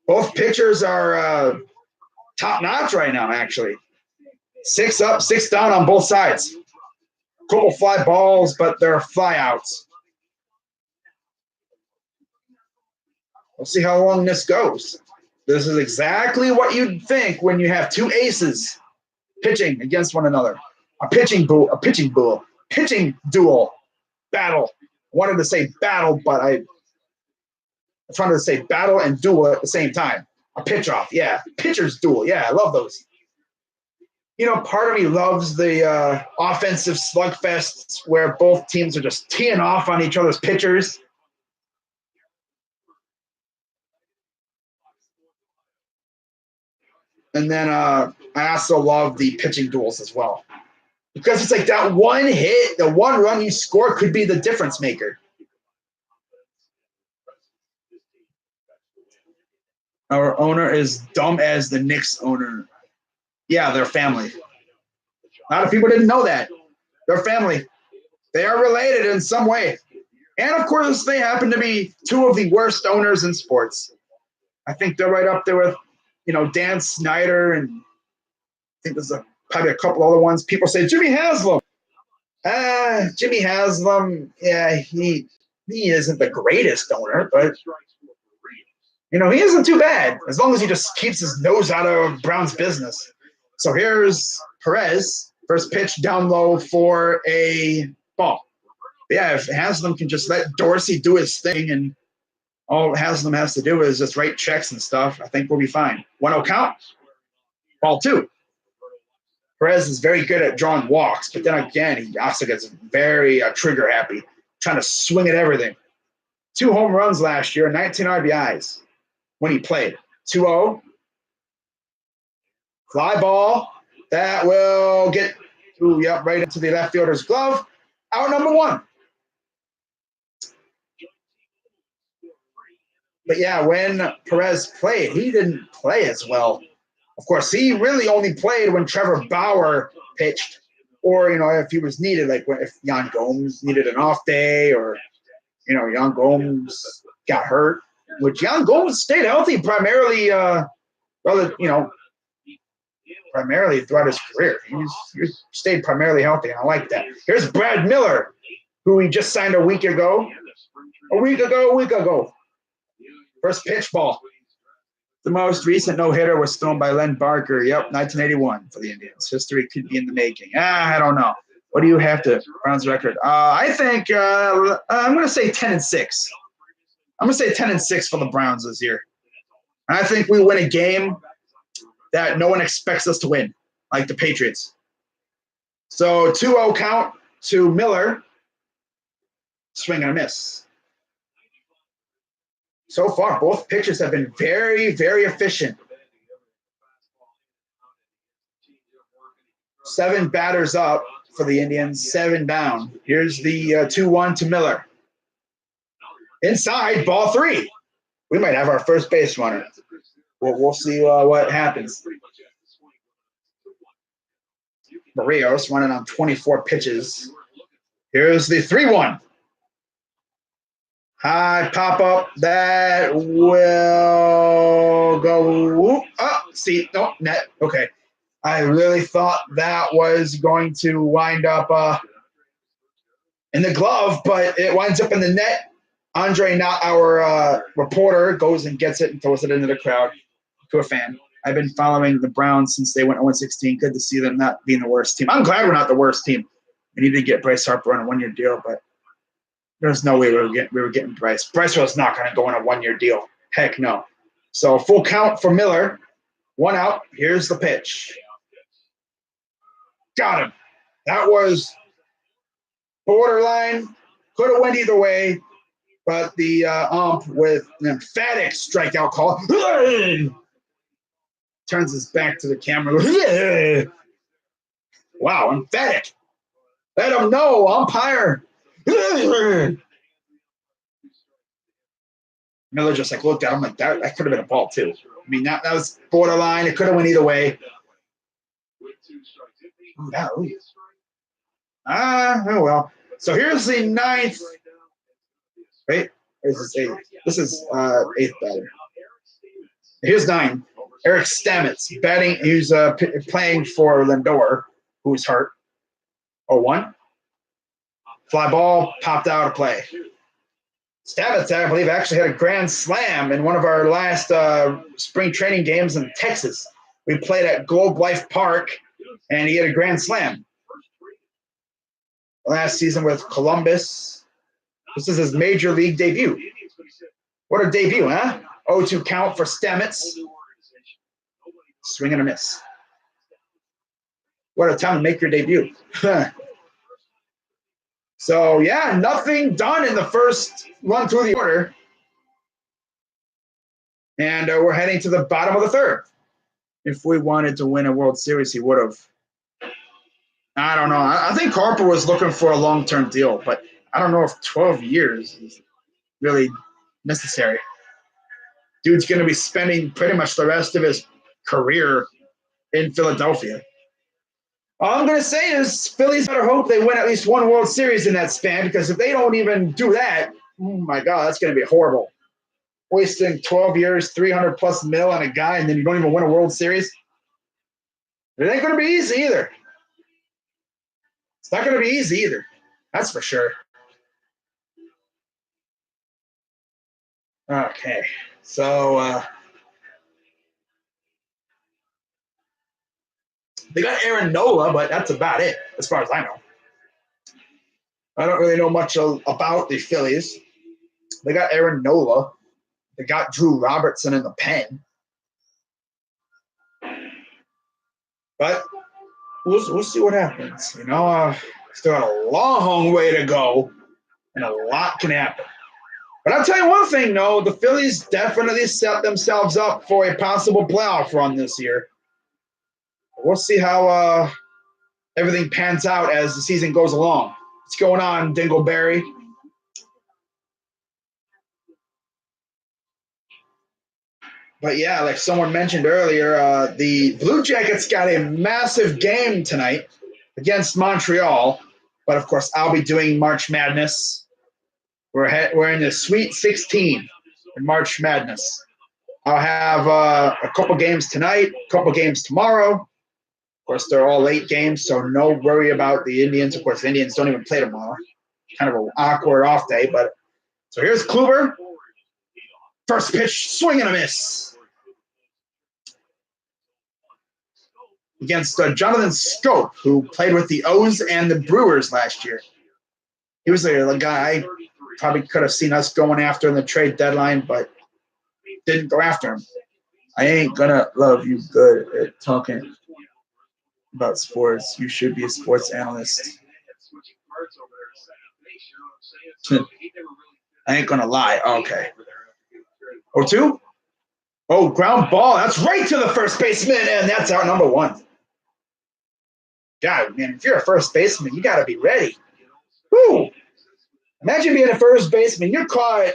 Both pitchers are top-notch right now, actually. 6 up, 6 down on both sides. Couple fly balls, but they're fly-outs. We'll see how long this goes. This is exactly what you'd think when you have 2 aces pitching against one another. A pitching duel battle. wanted to say battle, but I trying to say battle and duel at the same time. A pitch off, yeah. Pitcher's duel, yeah. I love those. You know, part of me loves the offensive slugfests where both teams are just teeing off on each other's pitchers. And then I also love the pitching duels as well. Because it's like that one hit, the one run you score could be the difference maker. Our owner is dumb as the Knicks owner. Yeah, they're family. A lot of people didn't know that. They're family. They are related in some way. And of course, they happen to be two of the worst owners in sports. I think they're right up there with, you know, Dan Snyder, and I think there's probably a couple other ones. People say Jimmy Haslam. Jimmy Haslam, yeah, he isn't the greatest owner, but you know, he isn't too bad as long as he just keeps his nose out of Brown's business. So here's Perez, first pitch down low for a ball. But yeah, if Haslam can just let Dorsey do his thing and all Haslam has to do is just write checks and stuff, I think we'll be fine. 1-0 count, ball 2. Perez is very good at drawing walks, but then again, he also gets very trigger happy, trying to swing at everything. 2 home runs last year, 19 RBIs when he played. 2-0. Fly ball. That will get right into the left fielder's glove. Out number 1. But yeah, when Perez played, he didn't play as well. Of course, he really only played when Trevor Bauer pitched, or, you know, if he was needed, like if Yan Gomes needed an off day, or, you know, Yan Gomes got hurt, which Yan Gomes stayed healthy primarily, primarily throughout his career. He stayed primarily healthy, and I like that. Here's Brad Miller, who he just signed a week ago. First pitch ball. The most recent no-hitter was thrown by Len Barker. Yep, 1981 for the Indians. History could be in the making. I don't know. What do you have to Browns record? I think I'm going to say 10-6. I'm going to say 10-6 for the Browns this year. And I think we win a game that no one expects us to win, like the Patriots. So 2-0 count to Miller. Swing and a miss. So far, both pitchers have been very, very efficient. 7 batters up for the Indians, 7 down. Here's the 2-1 to Miller. Inside, ball 3. We might have our first base runner. We'll see what happens. Barrios running on 24 pitches. Here's the 3-1. High pop up. That will go. Net. Okay. I really thought that was going to wind up in the glove, but it winds up in the net. Andre, not our reporter, goes and gets it and throws it into the crowd to a fan. I've been following the Browns since they went 0-16. Good to see them not being the worst team. I'm glad we're not the worst team. We need to get Bryce Harper on a 1-year deal, but there's no way we were getting Bryce. Bryce was not going to go on a 1-year deal. Heck no. So full count for Miller. 1 out. Here's the pitch. Got him. That was borderline. Could have went either way, but the ump with an emphatic strikeout call turns his back to the camera. Wow, emphatic. Let him know, umpire. Miller just looked at him like that could have been a ball too. I mean, that was borderline. It could have went either way. Oh well. So here's the 9th. Wait, this is 8th batter. Here's 9. Eric Stamets batting. He's playing for Lindor, who's hurt. 0-1. Fly ball popped out of play. Stamets, I believe, actually had a grand slam in one of our last spring training games in Texas. We played at Globe Life Park, and he had a grand slam. Last season with Columbus, This is his major league debut. What a debut, huh? 0-2 count for Stamets. Swing and a miss. What a time to make your debut. So, yeah, nothing done in the first run through the order. And we're heading to the bottom of the third. If we wanted to win a World Series, he would have. I don't know. I think Harper was looking for a long-term deal, but I don't know if 12 years is really necessary. Dude's going to be spending pretty much the rest of his career in Philadelphia. All I'm going to say is Phillies better hope they win at least one World Series in that span, because if they don't even do that, oh my God, that's going to be horrible. Wasting 12 years, 300+ mil on a guy, and then you don't even win a World Series. It ain't going to be easy either. It's not going to be easy either. That's for sure. Okay. So they got Aaron Nola, but that's about it as far as I know. I don't really know much about the Phillies. They got Aaron Nola. They got Drew Robertson in the pen. But we'll see what happens. You know, still got a long way to go, and a lot can happen. But I'll tell you one thing, though. The Phillies definitely set themselves up for a possible playoff run this year. We'll see how everything pans out as the season goes along. What's going on, Dingleberry? But yeah, like someone mentioned earlier, the Blue Jackets got a massive game tonight against Montreal. But of course, I'll be doing March Madness. We're in the Sweet 16 in March Madness. I'll have a couple games tonight, a couple games tomorrow. Of course, they're all late games, so no worry about the Indians. Of course, the Indians don't even play tomorrow. Kind of an awkward off day. But so here's Kluber. First pitch, swing and a miss. Against Jonathan Scope, who played with the O's and the Brewers last year. He was a guy I probably could have seen us going after in the trade deadline, but didn't go after him. I ain't gonna love you good at talking about sports. You should be a sports analyst. I ain't gonna lie. Okay. 0-2? Oh, ground ball. That's right to the first baseman, and that's our number one. God, man, if you're a first baseman, you got to be ready. Woo! Imagine being a first baseman. You're caught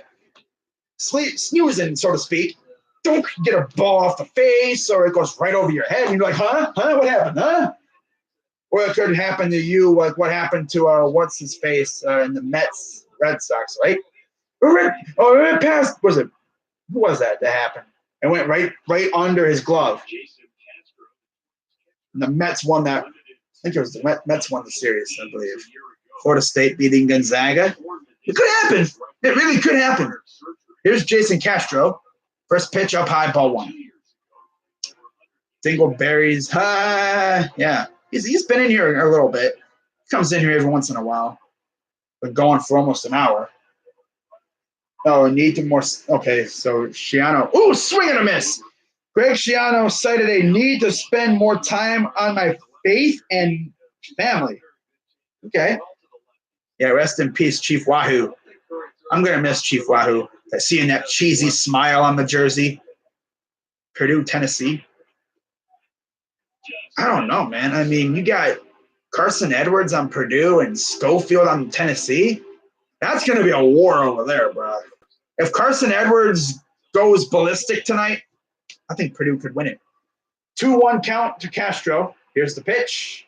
snoozing, so to speak. Don't get a ball off the face, or it goes right over your head, and you're like, huh? What happened, huh? Or it could happen to you, like what happened to what's-his-face in the Mets, Red Sox, right? It passed, who was that happened? It went right under his glove. And the Mets won that. I think it was the Mets won the series, I believe. Florida State beating Gonzaga. It could happen. It really could happen. Here's Jason Castro. First pitch up high, ball one. Dingleberry's high. Yeah. He's been in here a little bit. He comes in here every once in a while. Been going for almost an hour. Oh, need to more. Okay, so Schiano. Ooh, swing and a miss. Greg Schiano cited a need to spend more time on my faith and family. Okay. Yeah, rest in peace, Chief Wahoo. I'm going to miss Chief Wahoo. Seeing that cheesy smile on the jersey. Purdue, Tennessee. I don't know, man. I mean, you got Carson Edwards on Purdue and Schofield on Tennessee. That's going to be a war over there, bro. If Carson Edwards goes ballistic tonight, I think Purdue could win it. 2-1 count to Castro. Here's the pitch.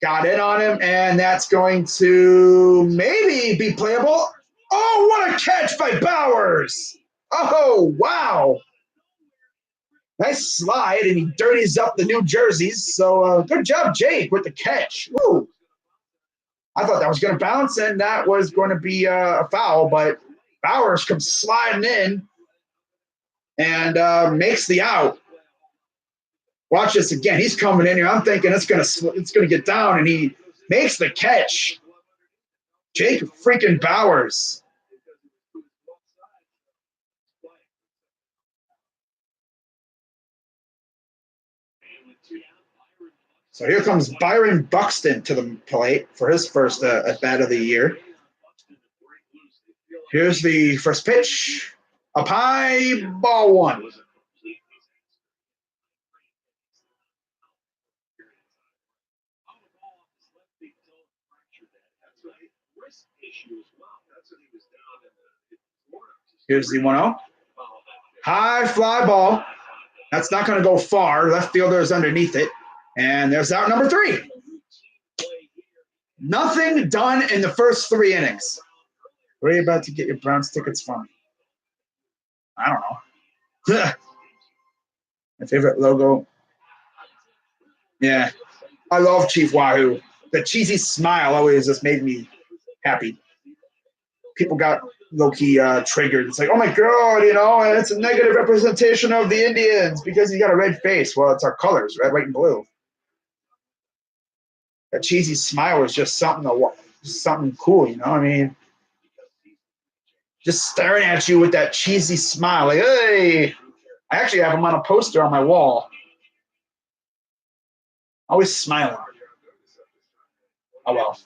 Got in on him, and that's going to maybe be playable. Oh, what a catch by Bowers. Oh, wow. Nice slide, and he dirties up the New Jerseys. So good job, Jake, with the catch. Woo. I thought that was going to bounce, and that was going to be a foul, but Bowers comes sliding in and makes the out. Watch this again. He's coming in here. I'm thinking it's gonna get down, and he makes the catch. Jake freaking Bowers. So here comes Byron Buxton to the plate for his first at-bat of the year. Here's the first pitch. Up high, ball one. Here's the 1-0. High fly ball. That's not going to go far. Left fielder is underneath it. And there's out number 3. Nothing done in the first 3 innings. Where are you about to get your Browns tickets from? I don't know. My favorite logo. Yeah. I love Chief Wahoo. The cheesy smile always just made me happy. People got low-key triggered. It's like, oh my God, and it's a negative representation of the Indians because he's got a red face. Well, it's our colors, red, white, and blue. That cheesy smile is just something cool, I mean, just staring at you with that cheesy smile, like, hey. I actually have him on a poster on my wall. Always smiling. Oh well.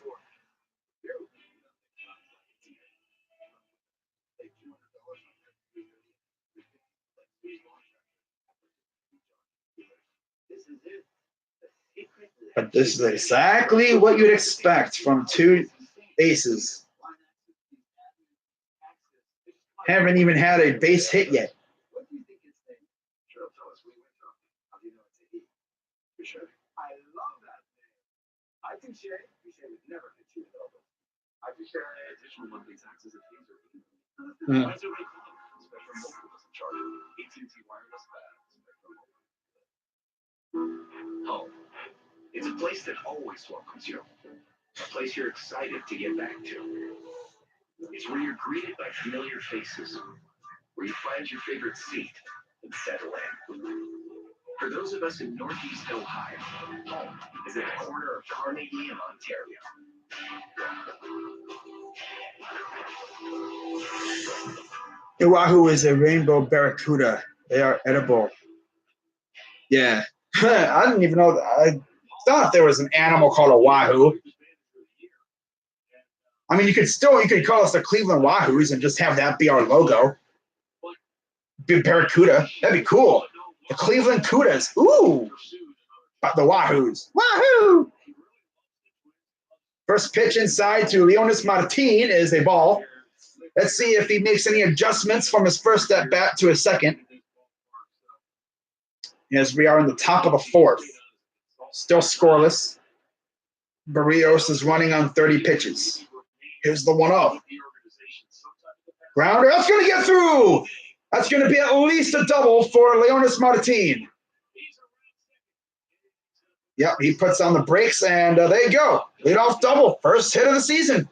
But this is exactly what you'd expect from 2 aces. Haven't even had a base hit yet. I love that name. I think Shay would never hit you with elbow. I think Shay additional monthly taxes if things are Why is it right now? Spectrum Mobile doesn't charge AT&T wireless Home. It's a place that always welcomes you. A place you're excited to get back to. It's where you're greeted by familiar faces. Where you find your favorite seat and settle in. For those of us in Northeast Ohio, home is at the corner of Carnegie and Ontario. The Wahoo is a rainbow barracuda. They are edible. Yeah. I didn't even know. I thought there was an animal called a Wahoo. I mean, you could call us the Cleveland Wahoos and just have that be our logo. Big barracuda. That'd be cool. The Cleveland Cudas. Ooh. The Wahoos. Wahoo! First pitch inside to Leonis Martin is a ball. Let's see if he makes any adjustments from his first at-bat to his second. As we are in the top of the 4th. Still scoreless. Barrios is running on 30 pitches. Here's the 1-0. Grounder. That's going to get through. That's going to be at least a double for Leonis Martin. Yep, he puts on the brakes, and there you go. Leadoff double. First hit of the season.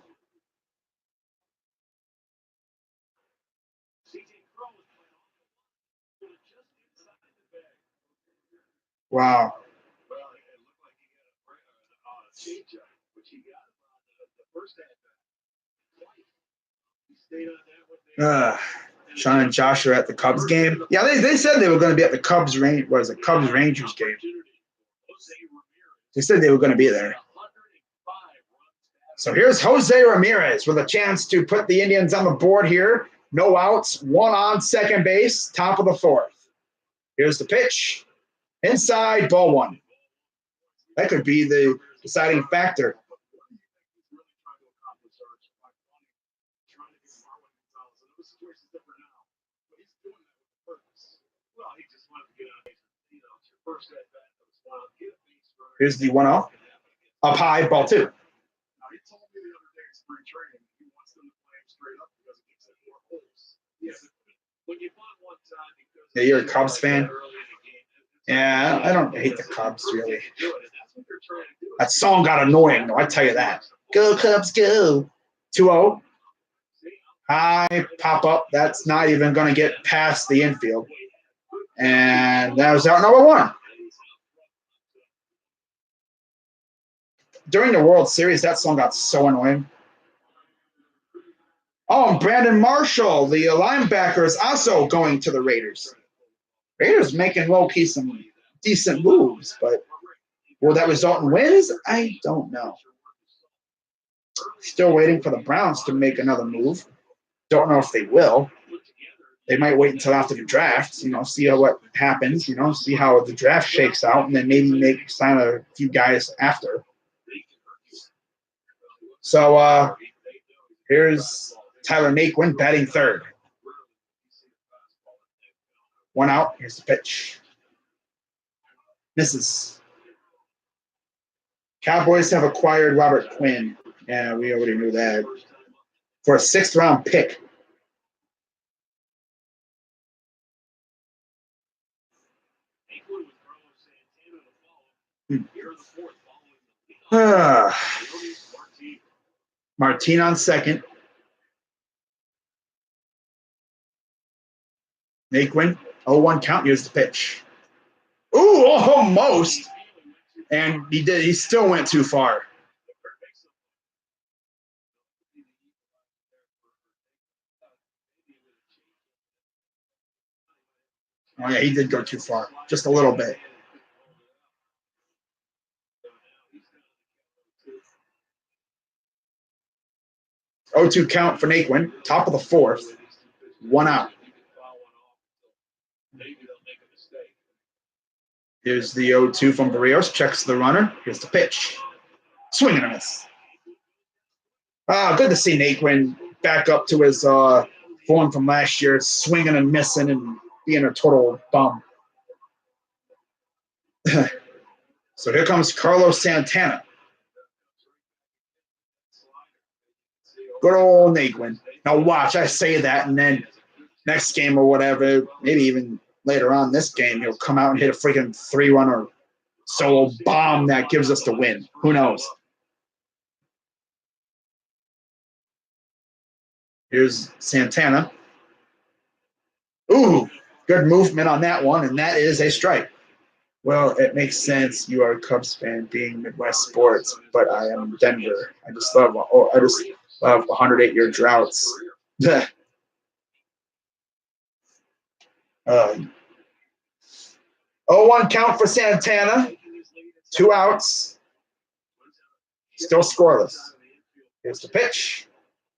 Wow. Sean and Josh are at the Cubs game. Yeah, they said they were going to be at the Cubs Rangers game. They said they were going to be there. So here's Jose Ramirez with a chance to put the Indians on the board here. No outs, 1 on second base, top of the 4th. Here's the pitch. Inside, ball 1. That could be the deciding factor. Here's the 1-0. Up high, ball 2. Yeah, you're a Cubs fan? Yeah, I don't hate the Cubs, really. That song got annoying, though, I tell you that. Go, Cubs, go. 2-0. High, pop up. That's not even going to get past the infield. And that was out number 1. During the World Series, that song got so annoying. Oh, and Brandon Marshall, the linebacker, is also going to the Raiders. Raiders making low-key some decent moves, but will that result in wins? I don't know. Still waiting for the Browns to make another move. Don't know if they will. They might wait until after the draft, see what happens, see how the draft shakes out, and then maybe sign a few guys after. So here's Tyler Naquin batting third. 1 out. Here's the pitch. Misses. Cowboys have acquired Robert Quinn. Yeah, we already knew that. For a 6th-round pick. Martin on second. Naquin, 0-1 count. Here's the pitch. Ooh, almost. And he still went too far. Oh, yeah, he did go too far. Just a little bit. Oh-2 count for Naquin. Top of the 4th. 1 out. Here's the 0-2 from Barrios. Checks the runner. Here's the pitch. Swing and a miss. Good to see Naquin back up to his form from last year, swinging and missing and being a total bum. So here comes Carlos Santana. Good old Naquin. Now watch, I say that, and then next game or whatever, maybe even later on this game, he'll come out and hit a freaking 3-run or solo bomb that gives us the win. Who knows? Here's Santana. Ooh, good movement on that one, and that is a strike. Well, it makes sense. You are a Cubs fan, being Midwest sports, but I am Denver. I just love 108-year droughts. 0-1 count for Santana. 2 outs. Still scoreless. Here's the pitch.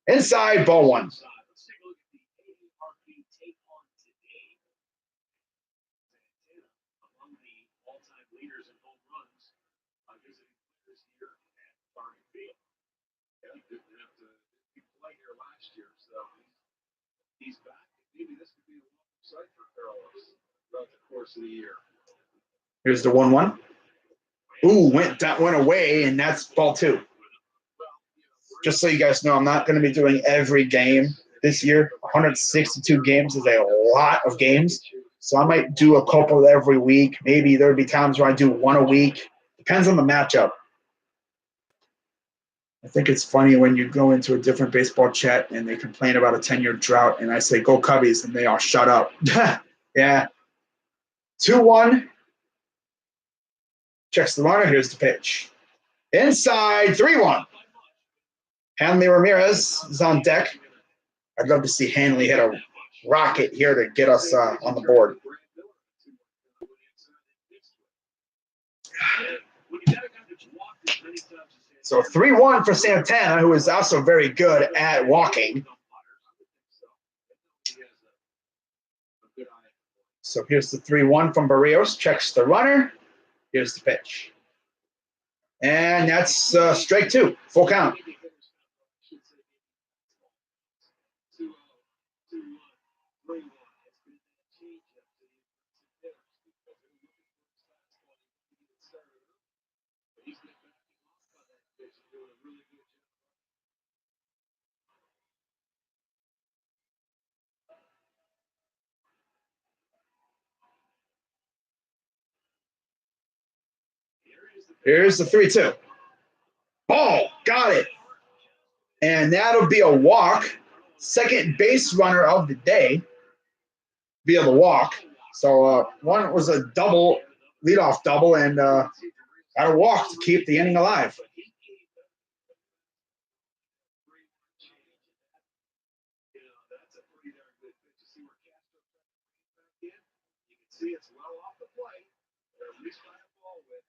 Inside, ball 1. He's back. Maybe this could be a sight for Carlos throughout the course of the year. Here's the 1-1. Ooh, went away, and that's ball 2. Just so you guys know, I'm not going to be doing every game this year. 162 games is a lot of games. So I might do a couple every week. Maybe there'll be times where I do 1 a week. Depends on the matchup. I think it's funny when you go into a different baseball chat and they complain about a 10-year drought, and I say, go Cubbies, and they all shut up. Yeah. 2-1. Checks the runner. Here's the pitch. Inside, 3-1. Hanley Ramirez is on deck. I'd love to see Hanley hit a rocket here to get us on the board. So 3-1 for Santana, who is also very good at walking. So here's the 3-1 from Barrios. Checks the runner. Here's the pitch. And that's strike 2. Full count. Here's the 3-2. Ball. Got it. And that'll be a walk. Second base runner of the day via the walk. So one was a double, leadoff double, and got a walk to keep the inning alive. see it's well off the plate. They're at least trying to ball with,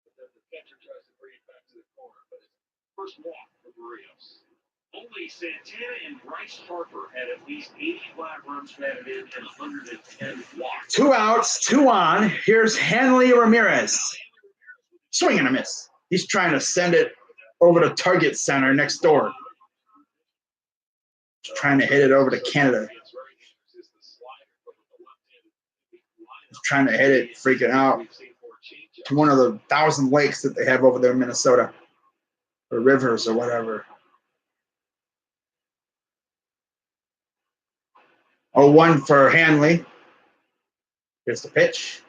but then the catcher tries to bring it back to the corner. But it's first walk for Barrios. Only Santana and Bryce Harper had at least 85 runs batted in and 110 walks. 2 outs, 2 on. Here's Hanley Ramirez. Swing and a miss. He's trying to send it over to Target Center next door. He's trying to hit it over to Canada. He's trying to hit it, freaking out, to one of the 1,000 lakes that they have over there in Minnesota, or rivers or whatever. 0-1 for Hanley. Here's the pitch.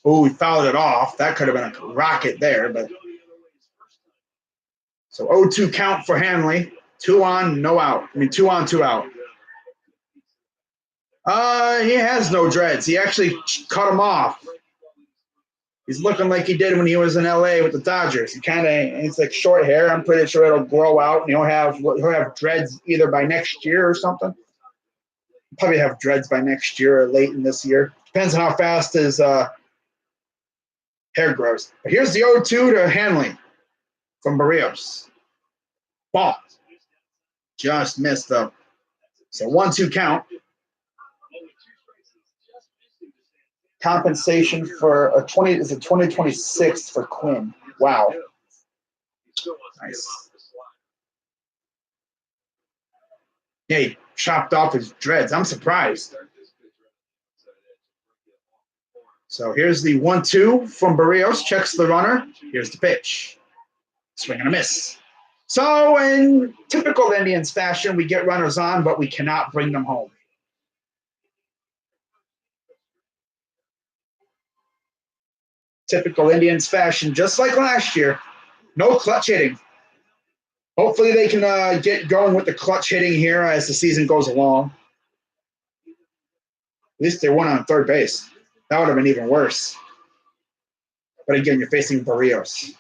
Oh, he fouled it off. That could have been a rocket there, but so 0-2 count for Hanley. 2 on, no out. 2 on, 2 out. He has no dreads. He actually cut them off. He's looking like he did when he was in LA with the Dodgers. It's like short hair. I'm pretty sure it'll grow out, and he'll have dreads either by next year or something. Probably have dreads by next year or late in this year. Depends on how fast his hair grows. But here's the 0-2 to Hanley from Barrios. Ball. Just missed though. So 1-2 count. Compensation for a 2026 for Quinn. Wow. Nice. Yeah, he chopped off his dreads. I'm surprised. So here's the 1-2 from Barrios. Checks the runner. Here's the pitch. Swing and a miss. So in typical Indians fashion, we get runners on, but we cannot bring them home. Typical Indians fashion, just like last year. No clutch hitting. Hopefully they can get going with the clutch hitting here as the season goes along. At least they won on third base. That would have been even worse. But again, you're facing Barrios.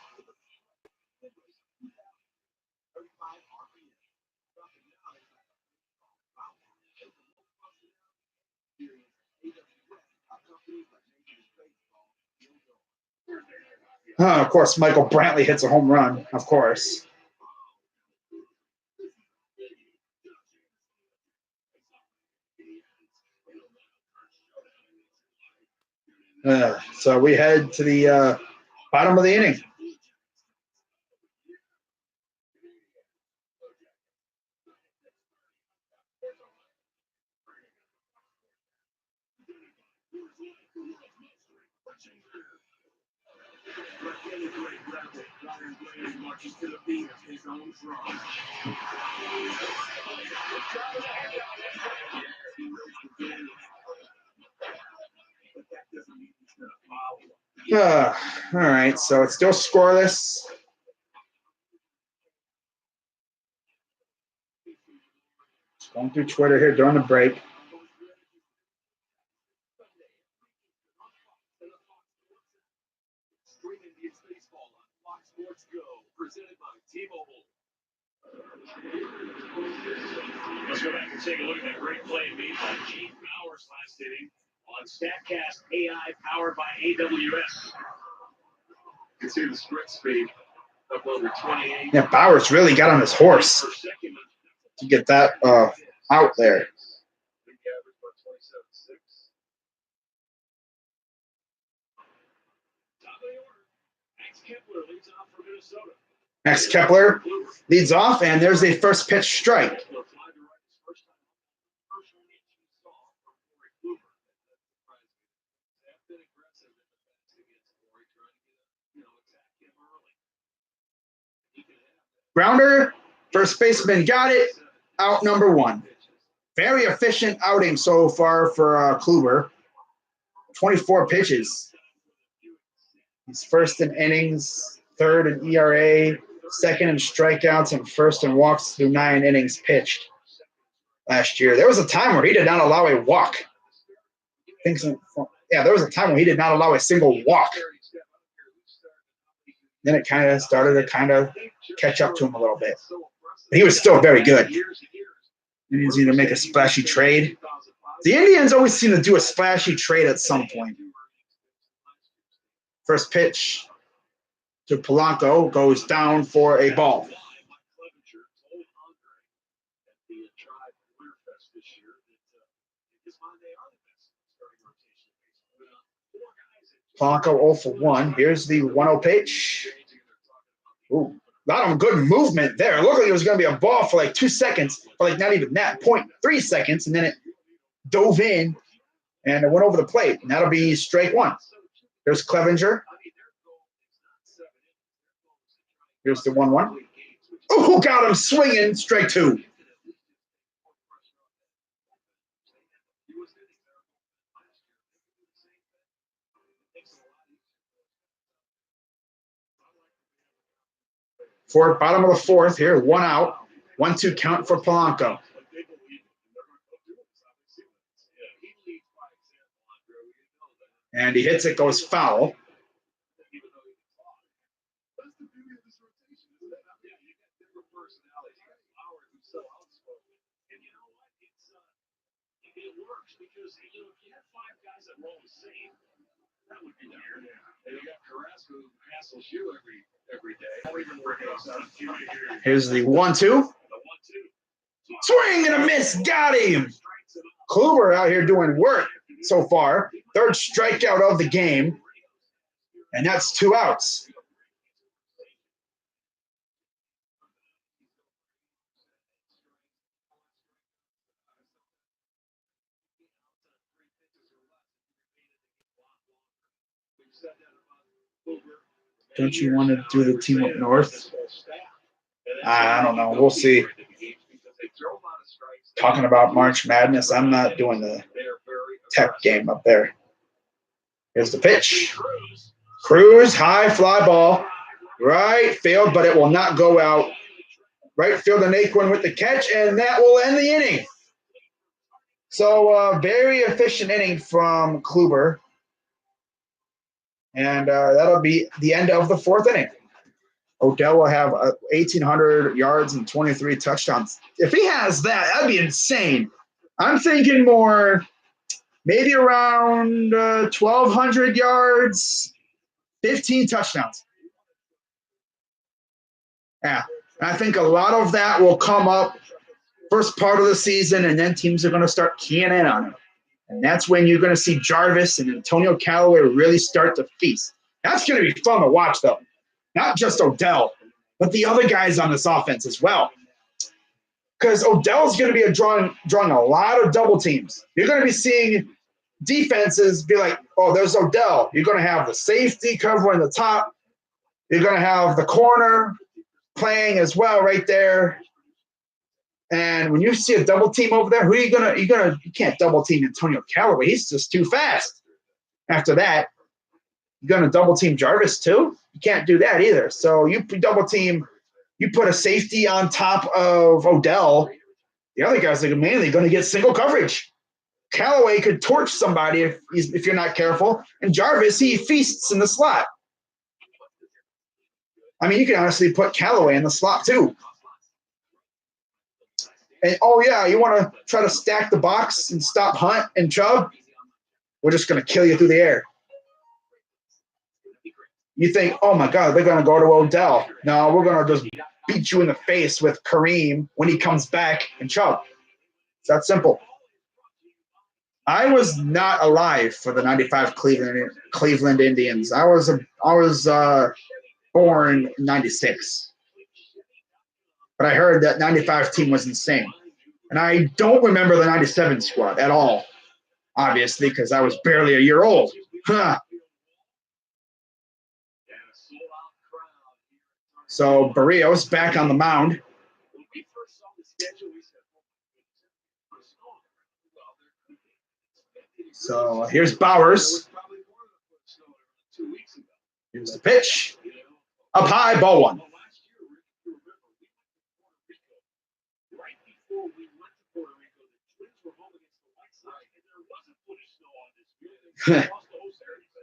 Of course, Michael Brantley hits a home run, of course. So we head to the bottom of the inning. All right, so it's still scoreless. Just going through Twitter here during the break. Let's go back and take a look at that great play made by Gene Bowers last inning on StatCast AI powered by AWS. You can see the sprint speed up over 28. Yeah, Bowers really got on his horse to get that out there. Max Kepler leads off, and there's a first pitch strike. Grounder, first baseman got it, out number 1. Very efficient outing so far for Kluber. 24 pitches. He's first in innings, third in ERA, second in strikeouts, and first in walks through 9 innings pitched last year. There was a time where he did not allow a walk. There was a time when he did not allow a single walk. Then it kind of started to catch up to him a little bit. But he was still very good. He needs to make a splashy trade. The Indians always seem to do a splashy trade at some point. First pitch to Polanco goes down for a ball. Polanco 0 for 1. Here's the 1-0 pitch. Ooh, a lot of good movement there. It looked like it was going to be a ball for like 2 seconds, but like not even that, 0.3 seconds, and then it dove in and it went over the plate. And that'll be strike one. Here's Clevenger. Here's the 1-1. Oh, got him swinging. Strike two. Bottom of the fourth here, 1 out, 1-2 count for Polanco. And he hits it, goes foul. Here's the 1-2. Swing and a miss. Got him. Kluber out here doing work so far. Third strikeout of the game. And that's 2 outs. Don't you want to do the team up north? I don't know. We'll see. Talking about March Madness, I'm not doing the tech game up there. Here's the pitch. Cruz, high fly ball. Right field, but it will not go out. Right field and Naquin with the catch, and that will end the inning. So very efficient inning from Kluber. And that'll be the end of the 4th inning. Odell will have 1,800 yards and 23 touchdowns. If he has that, that'd be insane. I'm thinking more, maybe around 1,200 yards, 15 touchdowns. Yeah, I think a lot of that will come up first part of the season, and then teams are going to start keying in on him. And that's when you're going to see Jarvis and Antonio Callaway really start to feast. That's going to be fun to watch, though. Not just Odell, but the other guys on this offense as well. Because Odell's going to be drawing a lot of double teams. You're going to be seeing defenses be like, oh, there's Odell. You're going to have the safety covering the top. You're going to have the corner playing as well right there. And when you see a double team over there, you can't double team Antonio Callaway. He's just too fast. After that, you're going to double team Jarvis too? You can't do that either. So you double team, you put a safety on top of Odell. The other guys are mainly going to get single coverage. Callaway could torch somebody if you're not careful. And Jarvis, he feasts in the slot. I mean, you can honestly put Callaway in the slot too. And, oh, yeah, you want to try to stack the box and stop Hunt and Chubb? We're just going to kill you through the air. You think, oh, my God, they're going to go to Odell. No, we're going to just beat you in the face with Kareem when he comes back and Chubb. It's that simple. I was not alive for the 95 Cleveland Indians. I was born in 96. But I heard that 95 team was insane. And I don't remember the 97 squad at all, obviously, because I was barely a year old. Huh. So Barrios back on the mound. So here's Bowers. Here's the pitch. Up high, ball one.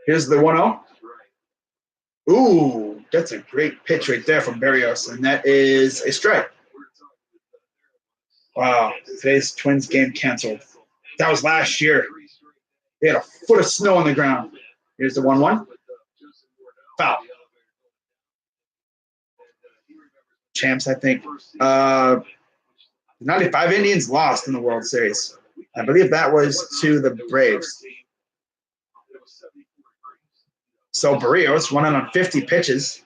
Here's the 1-0. Ooh, that's a great pitch right there from Barrios, and that is a strike. Wow, today's Twins game canceled. That was last year. They had a foot of snow on the ground. Here's the 1-1. Foul. Champs, I think. 95 Indians lost in the World Series. I believe that was to the Braves. So Barrios went on 50 pitches.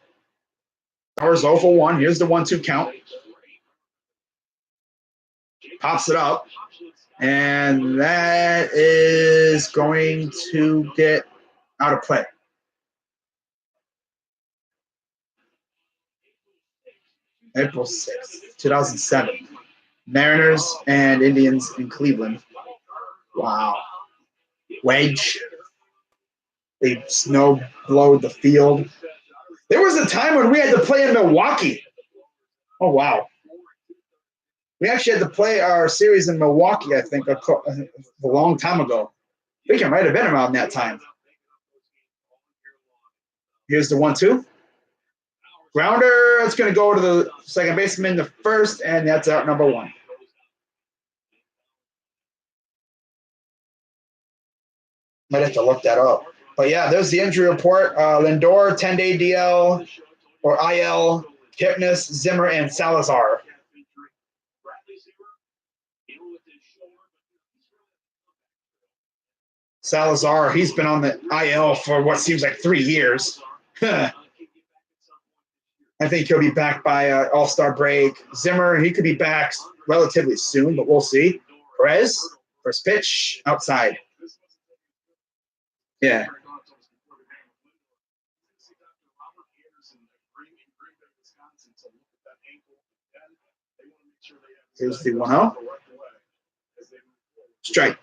Powers 0 for 1. Here's the 1-2 count. Pops it up. And that is going to get out of play. April 6th, 2007. Mariners and Indians in Cleveland. Wow. Wedge. They snow blowed the field. There was a time when we had to play in Milwaukee. Oh, wow. We actually had to play our series in Milwaukee, I think, a long time ago. I think it might have been around that time. Here's the 1-2. Grounder, it's going to go to the second baseman, the first, and that's out number 1. Might have to look that up. But yeah, there's the injury report. Lindor, 10-day DL or IL, Kipnis, Zimmer, and Salazar. Salazar, he's been on the IL for what seems like 3 years. I think he'll be back by All-Star break. Zimmer, he could be back relatively soon, but we'll see. Perez, first pitch, outside. Yeah. Here's the 1-0. Strike.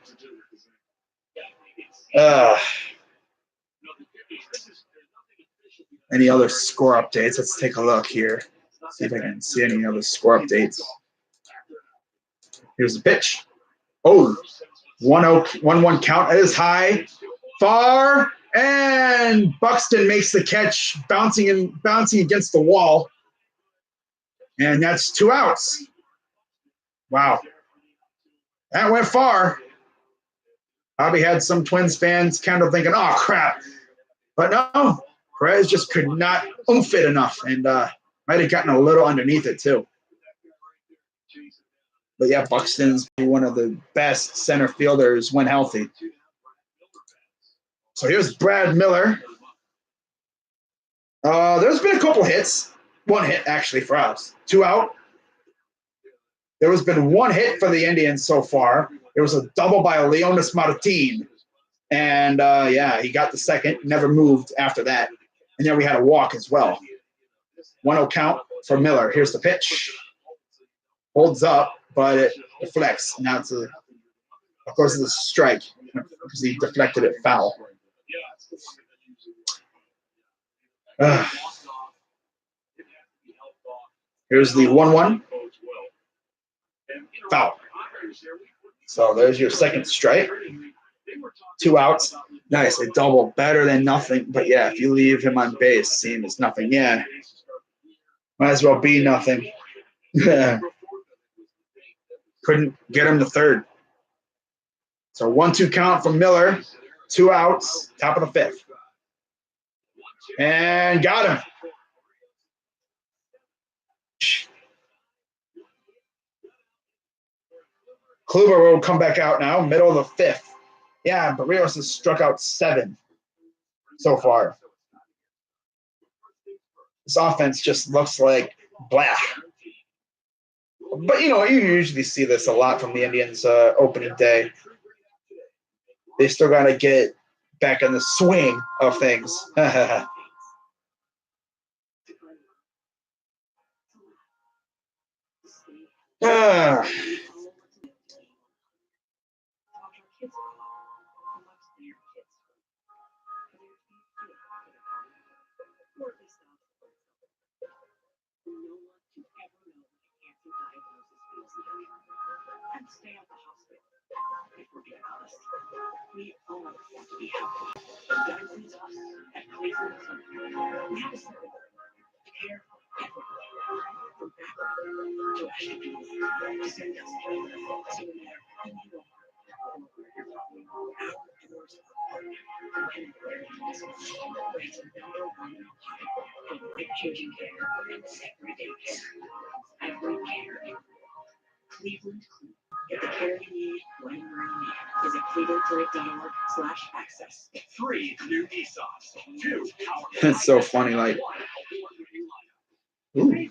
Any other score updates? Let's take a look here. See if I can see any other score updates. Here's the pitch. Oh, 1-1 count. It is high, far, and Buxton makes the catch, bouncing against the wall. And that's 2 outs. Wow. That went far. Probably had some Twins fans kind of thinking, oh, crap. But no, Perez just could not oomph it enough and might have gotten a little underneath it, too. But yeah, Buxton's one of the best center fielders when healthy. So here's Brad Miller. There's been a couple hits. 1 hit, actually, for us. 2 out. There has been 1 hit for the Indians so far. There was a double by Leonis Martin. And, yeah, he got the second, never moved after that. And then we had a walk as well. 1-0 count for Miller. Here's the pitch. Holds up, but it deflects. Now it's of course, it's a strike because he deflected it foul. Here's the 1-1. Foul. So there's your second strike. 2 outs. Nice. A double. Better than nothing. But yeah, if you leave him on base, same as nothing. Yeah. Might as well be nothing. Couldn't get him to third. So 1-2 count from Miller. 2 outs. Top of the 5th. And got him. Kluber will come back out now, middle of the 5th. Yeah, Barrios has struck out 7 so far. This offense just looks like blah. But, you usually see this a lot from the Indians opening day. They still got to get back in the swing of things. And stay at the hospital. If we're being honest, we all want to be helpful. And that includes us at Cleveland. We have a service to care for everyone. From background to Ashton. Send us to there. And you And ranked #1 for life-changing care and everyday care. Every care. Cleveland Clinic. Get the care you need when you're in need. Visit clevelandclinic.org/access. 3 new ESOPs. 2 It's so funny, like, ooh.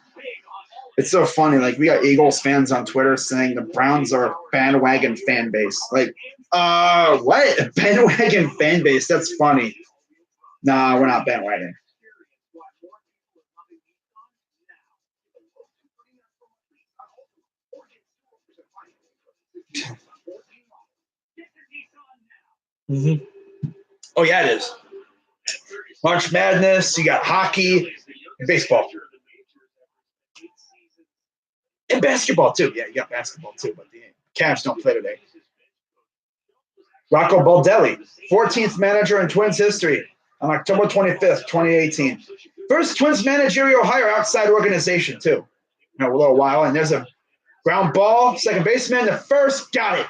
It's so funny, like, we got Eagles fans on Twitter saying the Browns are a bandwagon fan base. Like, what? A bandwagon fan base? That's funny. Nah, we're not bandwagon. Oh, yeah, it is. March Madness, you got hockey, baseball. And basketball, too. Yeah, you got basketball, too, but the Cavs don't play today. Rocco Baldelli, 14th manager in Twins history on October 25th, 2018. First Twins managerial hire outside organization, too. A little while, and there's a ground ball, second baseman, the first, got it.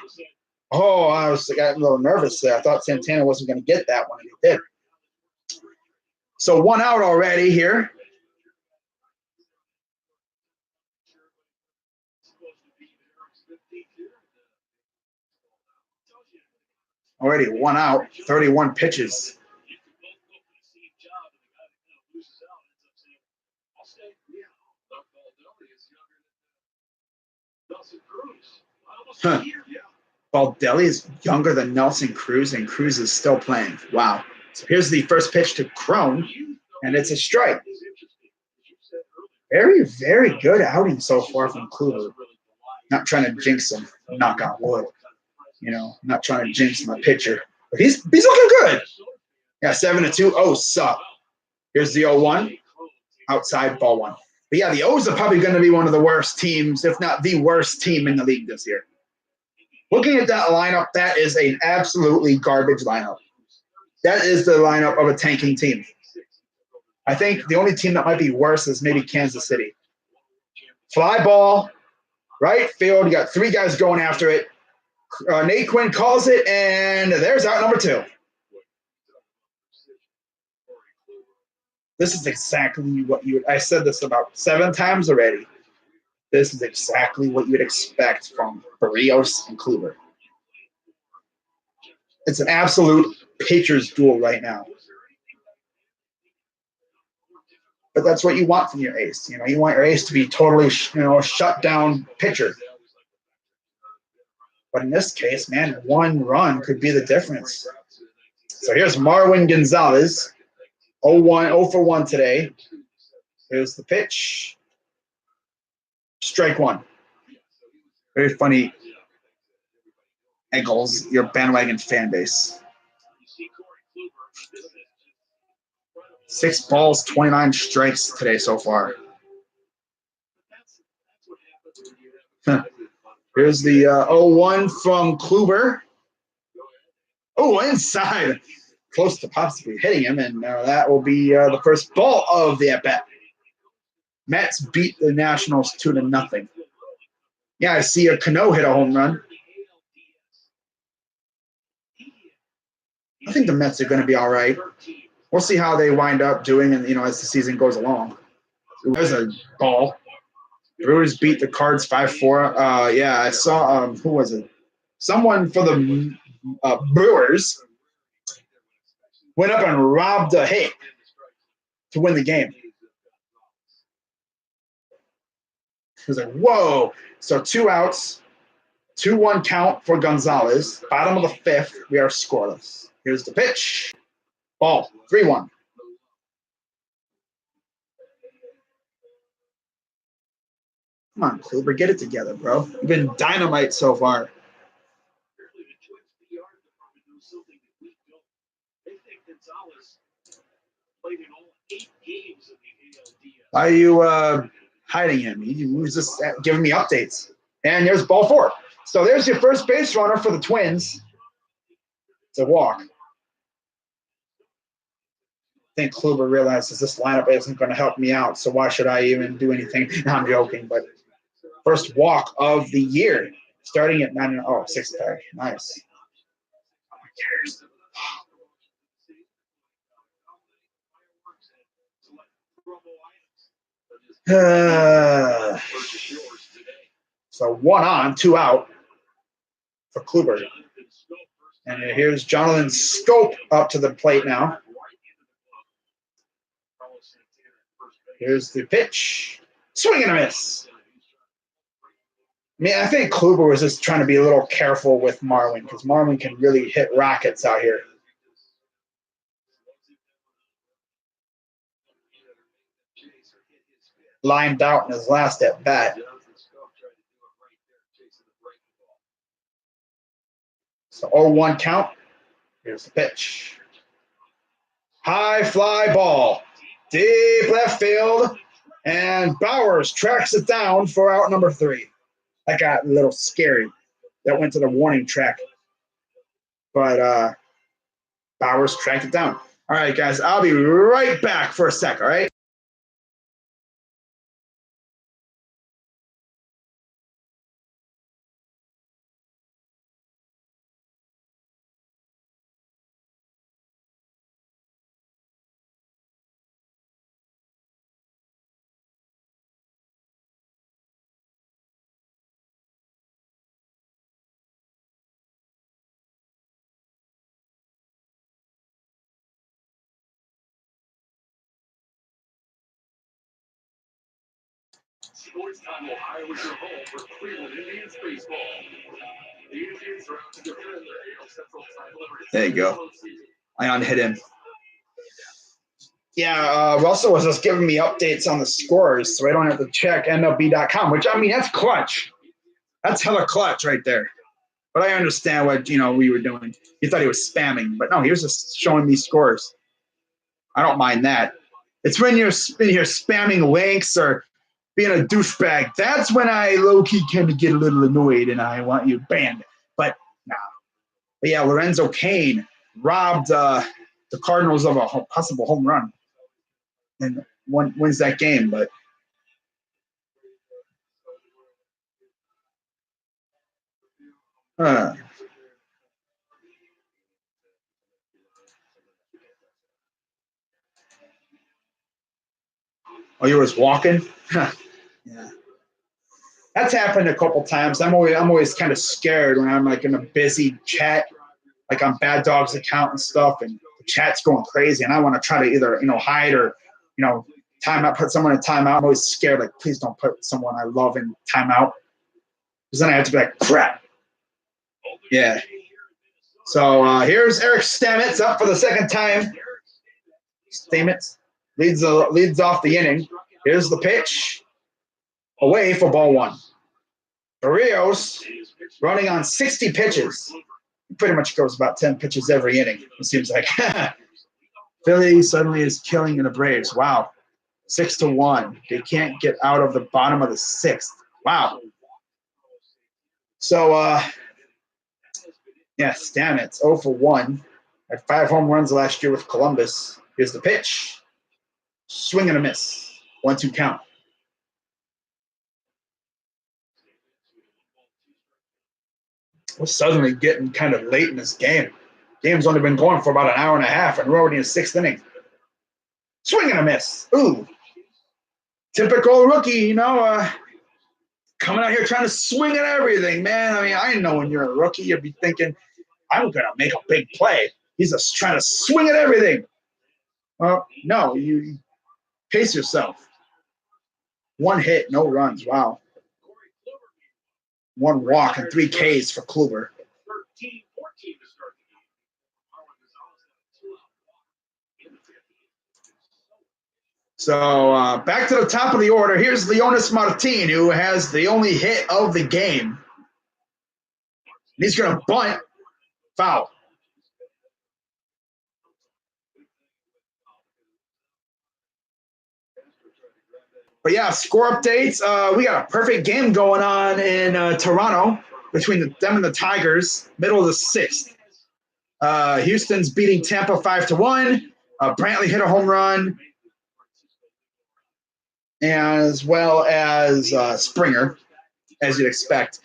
Oh, I got a little nervous there. I thought Santana wasn't going to get that one, and he did. So 1 out already here. Already 1 out, 31 pitches. Huh. Baldelli is younger than Nelson Cruz, and Cruz is still playing. Wow. So here's the first pitch to Crone, and it's a strike. Very, very good outing so far from Kluber. Not trying to jinx him, knock on wood. You know, not trying to jinx my pitcher. But he's looking good. Yeah, 7-2. O's suck. Here's the 0-1. Outside, ball one. But yeah, the O's are probably going to be one of the worst teams, if not the worst team in the league this year. Looking at that lineup, that is an absolutely garbage lineup. That is the lineup of a tanking team. I think the only team that might be worse is maybe Kansas City. Fly ball, right field. You got 3 guys going after it. Nate Quinn calls it, and there's out number 2. This is exactly what you would – I said this about 7 times already. This is exactly what you would expect from Barrios and Kluber. It's an absolute pitcher's duel right now. But that's what you want from your ace. You know, you want your ace to be totally, shut down pitcher. But in this case, man, 1 run could be the difference. So here's Marwin Gonzalez, 0 for 1 today. Here's the pitch. Strike 1. Very funny, Eagles, your bandwagon fan base. 6 balls, 29 strikes today so far. Here's the 0-1 from Kluber. Oh, inside. Close to possibly hitting him, and that will be the first ball of the at-bat. Mets beat the Nationals 2-0. Yeah, I see a Cano hit a home run. I think the Mets are going to be all right. We'll see how they wind up doing, and as the season goes along. There's a ball. Brewers beat the Cards 5-4. Yeah, I saw who was it? Someone for the Brewers went up and robbed a hit to win the game. It was like, whoa. So 2 outs, 2-1 count for Gonzalez. Bottom of the 5th, we are scoreless. Here's the pitch. Ball, 3-1. Come on, Kluber, get it together, bro. You've been dynamite so far. Why are you hiding him? He was just giving me updates. And there's ball 4. So there's your first base runner for the Twins. It's a walk. I think Kluber realizes this lineup isn't going to help me out, so why should I even do anything? No, I'm joking, but first walk of the year, starting at 6th pack. Nice. Purchase yours today. So 1 on, 2 out for Kluber. And here's Jonathan Scope up to the plate now. Here's the pitch. Swing and a miss. I mean, I think Kluber was just trying to be a little careful with Marwin because Marwin can really hit rockets out here. Lined out in his last at bat. So 0-1 count. Here's the pitch. High fly ball. Deep left field. And Bowers tracks it down for out number 3. That got a little scary. That went to the warning track. But Bowers tracked it down. All right, guys, I'll be right back for a sec, all right? Sports Time Ohio is your home for Cleveland Indians baseball. The Indians are out to defend their AL Central title. There you go. I unhit him. Yeah, Russell was just giving me updates on the scores, so I don't have to check MLB.com, which, I mean, that's clutch. That's hella clutch right there. But I understand what, we were doing. You thought he was spamming, but no, he was just showing me scores. I don't mind that. It's when you're in here spamming links or being a douchebag. That's when I low-key kind of get a little annoyed and I want you banned. But, nah. But, yeah, Lorenzo Cain robbed the Cardinals of a possible home run and wins that game. But oh, you was walking? Yeah. That's happened a couple times. I'm always kind of scared when I'm like in a busy chat, like on Bad Dog's account and stuff, and the chat's going crazy, and I want to try to either hide or timeout, put someone in timeout. I'm always scared, like, please don't put someone I love in timeout, because then I have to be like, crap. Yeah. So here's Eric Stamets up for the second time. Stamets leads off the inning. Here's the pitch. Away for ball 1. Barrios running on 60 pitches. He pretty much goes about 10 pitches every inning, it seems like. Philly suddenly is killing the Braves. Wow. 6-1. They can't get out of the bottom of the 6th. Wow. So, Stamets, 0-for-1. Had 5 home runs last year with Columbus. Here's the pitch. Swing and a miss. 1-2 count. We're suddenly getting kind of late in this game. Game's only been going for about an hour and a half, and we're already in the 6th inning. Swing and a miss. Ooh. Typical rookie, coming out here trying to swing at everything, man. I mean, I know when you're a rookie, you'd be thinking, I'm going to make a big play. He's just trying to swing at everything. Well, no, you pace yourself. 1 hit, no runs. Wow. 1 walk and 3 Ks for Kluber. 13-14 to start the game. So back to the top of the order. Here's Leonys Martin, who has the only hit of the game. He's going to bunt. Foul. But yeah, score updates. We got a perfect game going on in Toronto between them and the Tigers, middle of the 6th. Houston's beating Tampa 5-1. Brantley hit a home run, as well as Springer, as you'd expect.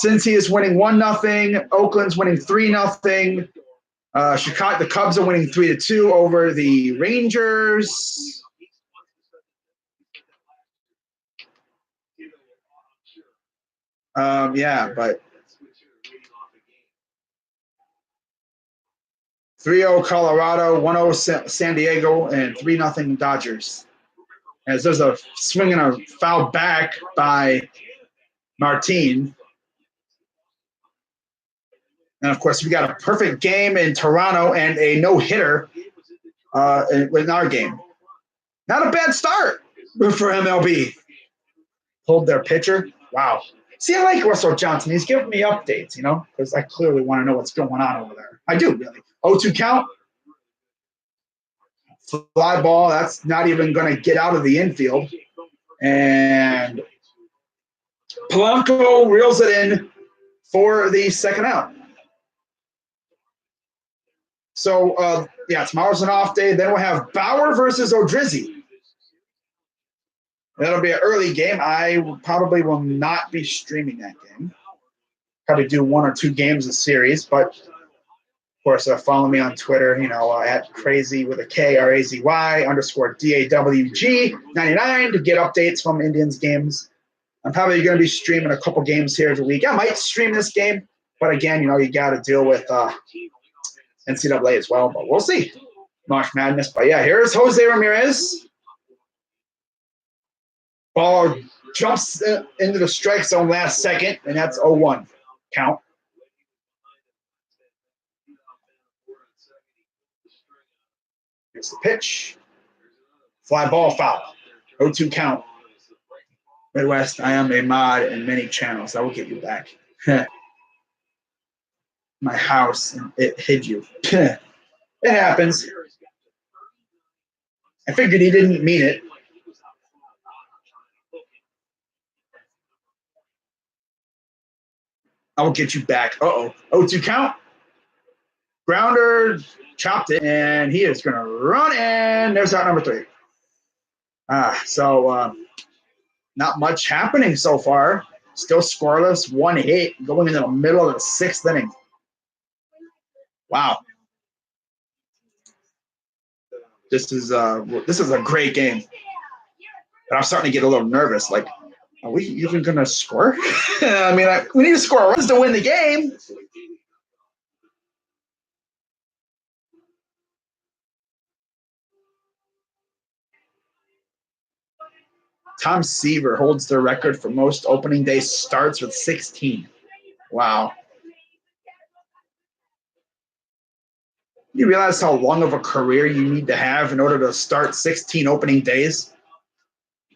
Cincy is winning 1-0. Oakland's winning 3-0. Chicago, the Cubs are winning 3-2 over the Rangers. Yeah, but 3-0 Colorado, 1-0 San Diego, and 3-0 Dodgers. As there's a swing and a foul back by Martin. And, of course, we got a perfect game in Toronto and a no-hitter in our game. Not a bad start for MLB. Hold their pitcher. Wow. See, I like Russell Johnson. He's giving me updates, you know, because I clearly want to know what's going on over there. I do, really. 0-2 count. Fly ball. That's not even going to get out of the infield. And Polanco reels it in for the second out. So, yeah, tomorrow's an off day. Then we'll have Bauer versus Odorizzi. That'll be an early game. I probably will not be streaming that game. Probably do 1 or 2 games a series, but of course, follow me on Twitter, you know, at crazy with a KRAZY _DAWG99 to get updates from Indians games. I'm probably going to be streaming a couple games here every week. I might stream this game, but again, you know, you got to deal with NCAA as well, but we'll see. March Madness. But yeah, here's Jose Ramirez. Ball jumps into the strike zone last second, and that's 0-1 count. Here's the pitch. Fly ball foul. 0-2 count. Midwest, I am a mod in many channels. I will get you back. My house, and it hid you. It happens. I figured he didn't mean it. I will get you back. Uh-oh. 0-2 count. Grounder chopped it, and he is going to run, and there's out number 3. So not much happening so far. Still scoreless, 1 hit going into the middle of the 6th inning. Wow. This is a great game. But I'm starting to get a little nervous. Like, are we even going to score? I mean, we need to score runs to win the game. Tom Seaver holds the record for most opening day starts with 16. Wow. You realize how long of a career you need to have in order to start 16 opening days?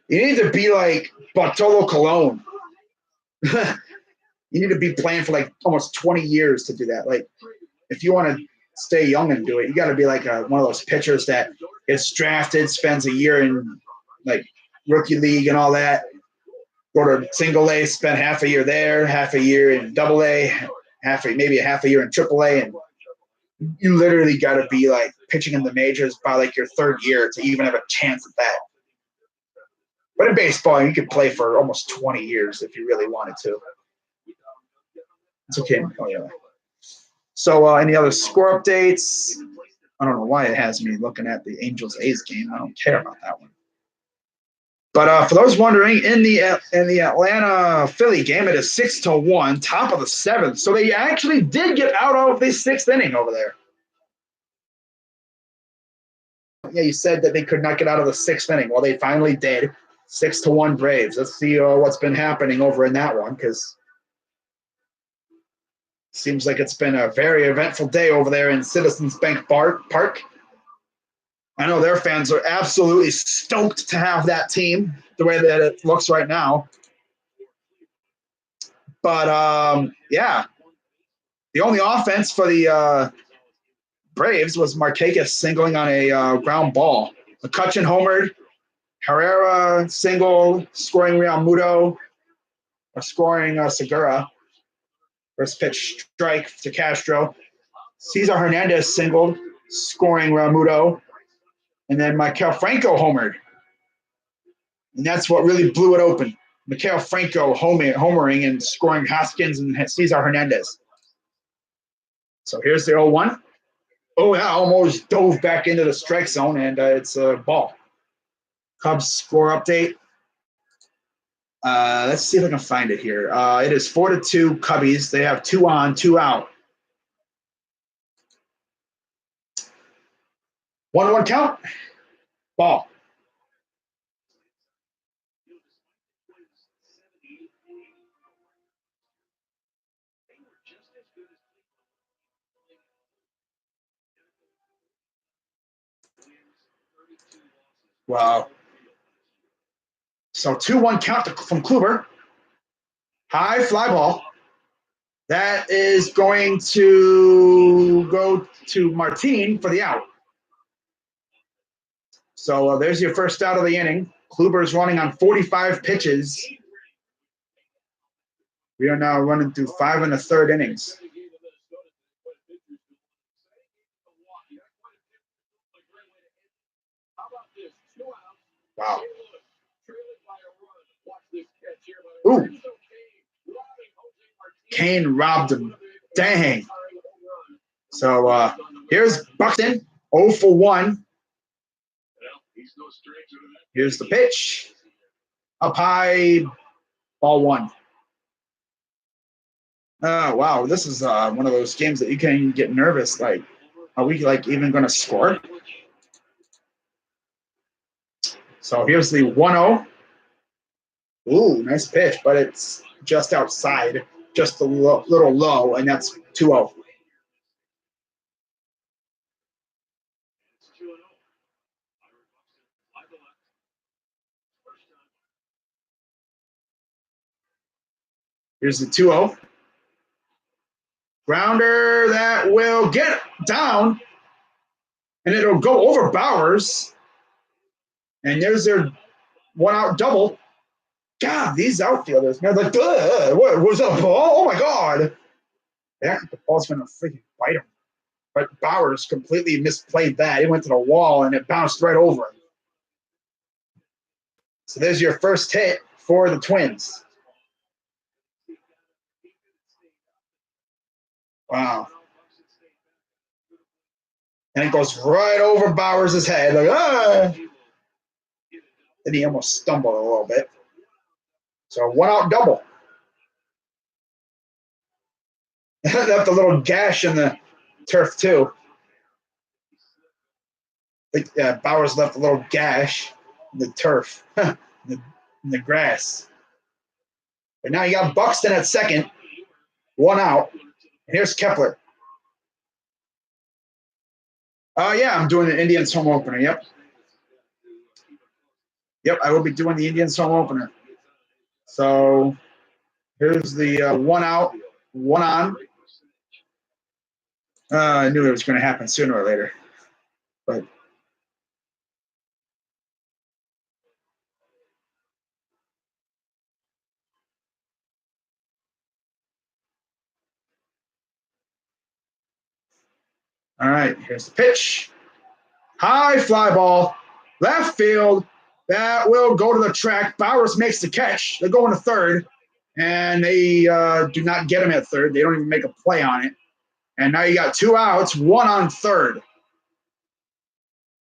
You need to be like Bartolo Colon. You need to be playing for like almost 20 years to do that. Like, if you want to stay young and do it, you got to be like one of those pitchers that gets drafted, spends a year in like rookie league and all that, go to single A, spend half a year there, half a year in double A, maybe a half a year in triple A, and you literally got to be like pitching in the majors by like your 3rd year to even have a chance at that. But in baseball, you could play for almost 20 years if you really wanted to. It's okay. Oh, yeah. So any other score updates? I don't know why it has me looking at the Angels-A's game. I don't care about that one. But for those wondering, in the Atlanta-Philly game, it is 6-1, top of the 7th. So they actually did get out of the 6th inning over there. Yeah, you said that they could not get out of the 6th inning. Well, they finally did. 6-1 Braves. Let's see what's been happening over in that one, because seems like it's been a very eventful day over there in Citizens Bank Park. I know their fans are absolutely stoked to have that team the way that it looks right now. But, yeah, the only offense for the Braves was Markakis singling on a ground ball. McCutchen homered, Herrera single, scoring Realmuto, or scoring Segura. First pitch strike to Castro. Cesar Hernandez singled, scoring Realmuto. And then Maikel Franco homered. And that's what really blew it open. Maikel Franco homering and scoring Hoskins and Cesar Hernandez. So here's the 0-1. Oh, yeah, almost dove back into the strike zone, and it's a ball. Cubs score update. Let's see if I can find it here. It is 4-2 Cubbies. They have 2 on, 2 out. 1-1 count. Ball. Wow. So 2-1 count from Kluber. High fly ball. That is going to go to Martin for the out. So there's your first out of the inning. Kluber's running on 45 pitches. We are now running through 5 1/3 innings. Wow. Ooh. Kane robbed him. Dang. So here's Buxton, 0 for 1. Here's the pitch. Up high, ball 1. Wow, this is one of those games that you can get nervous. Like, are we like even going to score? So here's the 1-0. Ooh, nice pitch, but it's just outside, just a little low, and that's 2-0. Here's the 2-0. Grounder that will get down, and it'll go over Bowers. And there's their 1-out double. God, these outfielders, man, like, what was that ball? Oh my God. Yeah, the ball's going to freaking bite him. But Bowers completely misplayed that. It went to the wall, and it bounced right over him. So there's your first hit for the Twins. Wow. And it goes right over Bowers' head. Like, ah. Then he almost stumbled a little bit. So 1-out double. Left a little gash in the turf, too. Bowers left a little gash in the turf, in the grass. But now you got Buxton at second, 1 out. And here's Kepler. Yeah, I'm doing the Indians home opener. Yep, I will be doing the Indians home opener. So here's the 1 out, 1 on. I knew it was going to happen sooner or later. But all right, here's the pitch. High fly ball, left field. That will go to the track. Bowers makes the catch. They're going to third, and they do not get him at third. They don't even make a play on it. And now you got 2 outs, 1 on third.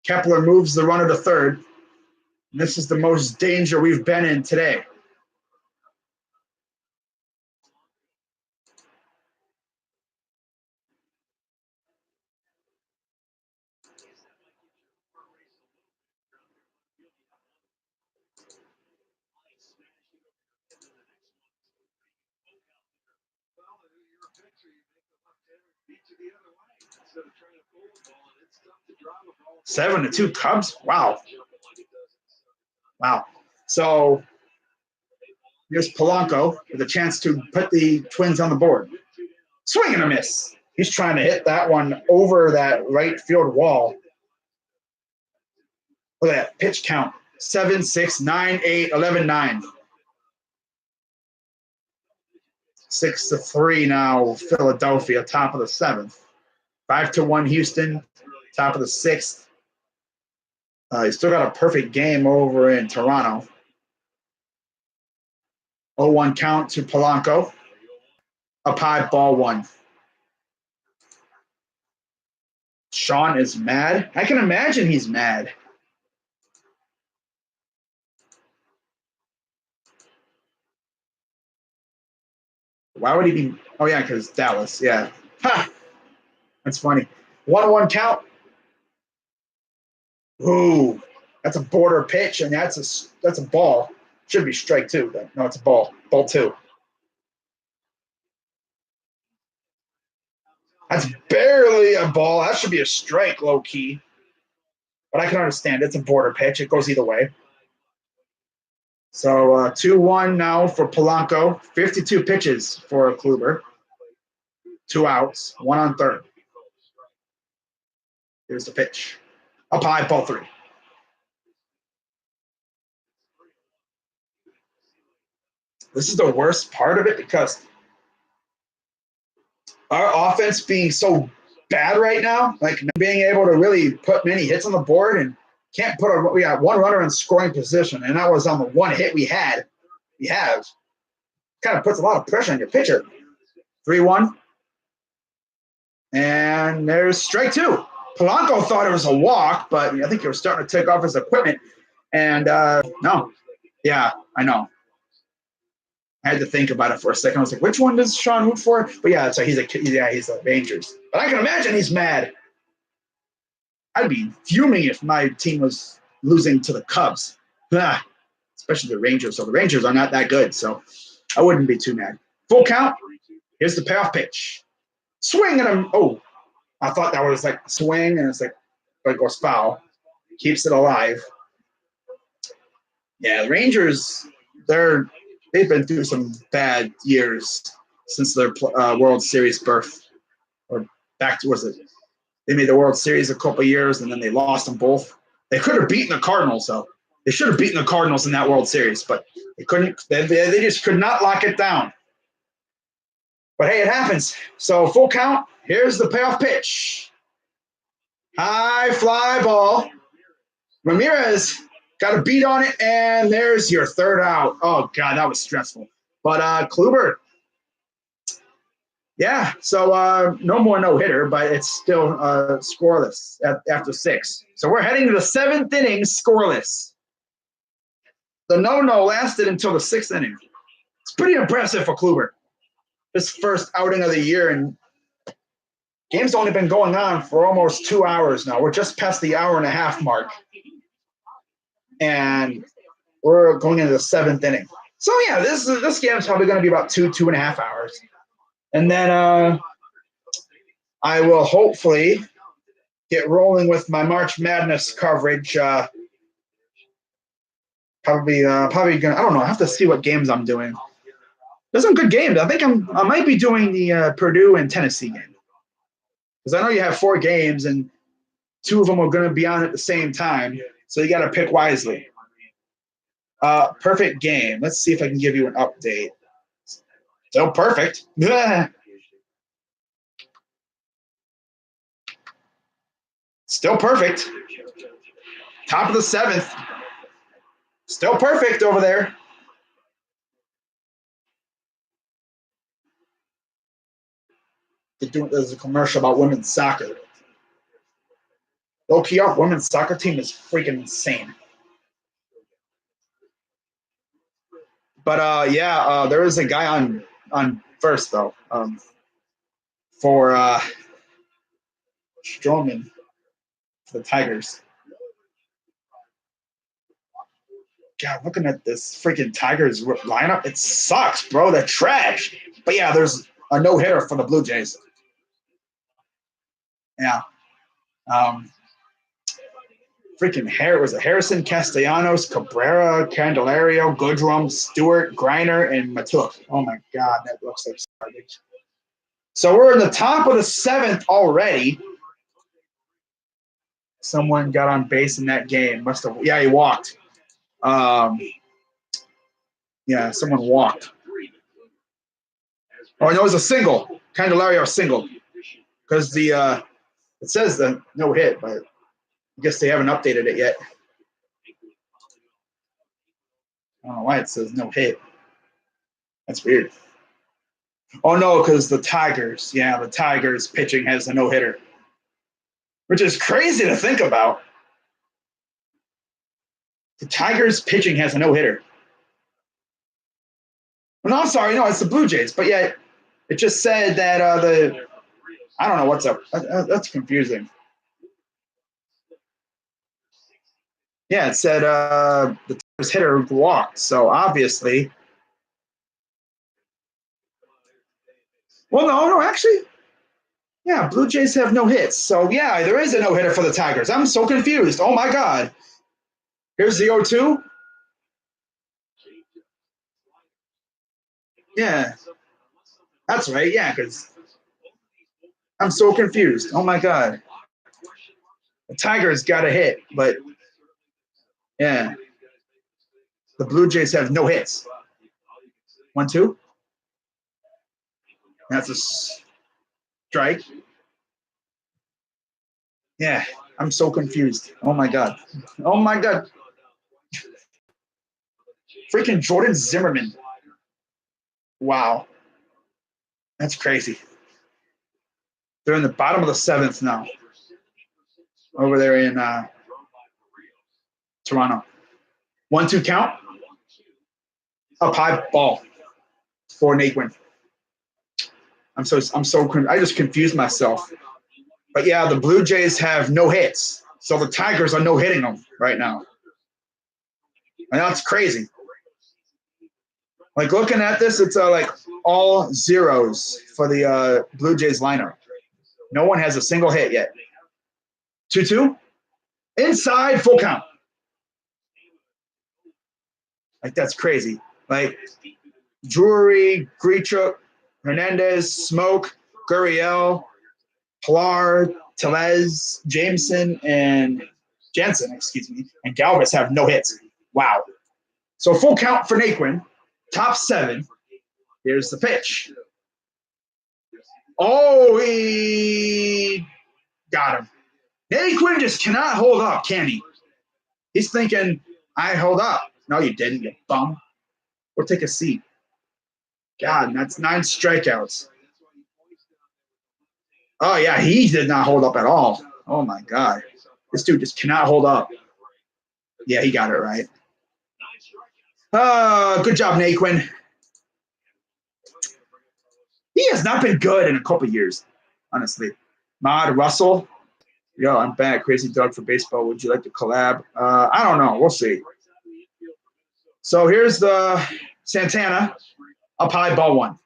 Kepler moves the runner to third. And this is the most danger we've been in today. Seven to 2 Cubs. Wow. So here's Polanco with a chance to put the Twins on the board. Swing and a miss. He's trying to hit that one over that right field wall. Look at that pitch count. 7, 6, 9, 8, 11, 9. 6-3 now, Philadelphia, top of the 7th. 5-1 Houston, top of the 6th. He still got a perfect game over in Toronto. 0-1 count to Polanco. Up high, ball 1. Sean is mad. I can imagine he's mad. Why would he be? Oh, yeah, because Dallas. Yeah. Ha! That's funny. 1-1 count. Ooh, that's a border pitch, and that's a ball. Should be strike two, but no, it's a ball. Ball two. That's barely a ball. That should be a strike, low key. But I can understand it's a border pitch. It goes either way. So 2-1 now for Polanco. 52 pitches for Kluber. 2 outs, 1 on third. Here's the pitch. Up high, ball 3. This is the worst part of it because our offense being so bad right now, like being able to really put many hits on the board and can't put we got 1 runner in scoring position, and that was on the 1 hit we have. Kind of puts a lot of pressure on your pitcher. 3-1. And there's strike 2. Polanco thought it was a walk, but I think he was starting to take off his equipment. And no. Yeah, I know. I had to think about it for a second. I was like, which one does Sean root for? But yeah, so he's the Rangers. But I can imagine he's mad. I'd be fuming if my team was losing to the Cubs. Especially the Rangers. So the Rangers are not that good, so I wouldn't be too mad. Full count. Here's the payoff pitch. Swing and him. Oh, I thought that was like swing, and it's like, but it goes foul. Keeps it alive. Yeah, the Rangers, they've been through some bad years since their World Series birth. Or back to, they made the World Series a couple of years, and then they lost them both. They could have beaten the Cardinals, though. They should have beaten the Cardinals in that World Series, but they couldn't. They just could not lock it down. But hey, it happens. So full count. Here's the payoff pitch. High fly ball. Ramirez got a beat on it, and there's your 3rd out. Oh, God, that was stressful. But Kluber, yeah, so no more no-hitter, but it's still scoreless after 6. So we're heading to the 7th inning scoreless. The no-no lasted until the 6th inning. It's pretty impressive for Kluber. His first outing of the year, and game's only been going on for almost 2 hours now. We're just past the hour-and-a-half mark. And we're going into the 7th inning. So, yeah, this game is probably going to be about 2.5 hours. And then I will hopefully get rolling with my March Madness coverage. Probably gonna. I don't know. I have to see what games I'm doing. There's some good games. I think I might be doing the Purdue and Tennessee game, because I know you have 4 games and 2 of them are going to be on at the same time. So you got to pick wisely. Perfect game. Let's see if I can give you an update. Still perfect. Still perfect. Top of the 7th. Still perfect over there. There's a commercial about women's soccer. Low key, our women's soccer team is freaking insane. But there is a guy on first though. For Stroman for the Tigers. God, looking at this freaking Tigers lineup, it sucks, bro. They're trash. But yeah, there's a no-hitter for the Blue Jays. Yeah. Freaking Harrison, Castellanos, Cabrera, Candelario, Goodrum, Stewart, Griner, and Matuk. Oh my God, that looks like garbage. So we're in the top of the 7th already. Someone got on base in that game. Yeah, he walked. Yeah, someone walked. Oh, no, it was a single. Candelario single. Because it says the no hit, but I guess they haven't updated it yet. I don't know why it says no hit. That's weird. Oh, no, because the Tigers. Yeah, the Tigers pitching has a no-hitter. Which is crazy to think about. The Tigers pitching has a no-hitter. Well, no, I'm sorry. No, it's the Blue Jays. But yeah, It just said that I don't know what's up. That's confusing. Yeah, it said the Tigers hitter walked. So obviously, well, no, actually, yeah, Blue Jays have no hits. So yeah, there is a no hitter for the Tigers. I'm so confused. Oh my God. Here's the 0-2. Yeah, that's right. Yeah, because I'm so confused. Oh my God. The Tigers got a hit, but yeah, the Blue Jays have no hits. 1-2. That's a strike. Yeah, I'm so confused. Oh my God. Oh my God. Freaking Jordan Zimmerman. Wow. That's crazy. They're in the bottom of the 7th now. Over there in Toronto. 1-2 count. Up high ball for Naquin. I just confused myself. But yeah, the Blue Jays have no hits. So the Tigers are no hitting them right now. And that's crazy. Like looking at this, it's like all zeros for the Blue Jays lineup. No one has a single hit yet. 2-2. Inside, full count. Like that's crazy. Like Drury, Grichuk, Hernandez, Smoke, Gurriel, Pilar, Tellez, Jameson, and Jansen, and Galvis have no hits. Wow. So full count for Naquin. Top 7. Here's the pitch. Oh, he got him. Naquin just cannot hold up, can he? He's thinking, I hold up. No, you didn't, you bum. Or take a seat. God, that's 9 strikeouts. Oh, yeah, he did not hold up at all. Oh, my God. This dude just cannot hold up. Yeah, he got it right. Good job, Naquin. He has not been good in a couple years, honestly. Mod Russell. Yo, I'm back. Crazy Dog for baseball. Would you like to collab? I don't know. We'll see. So here's the Santana. Up high, ball 1.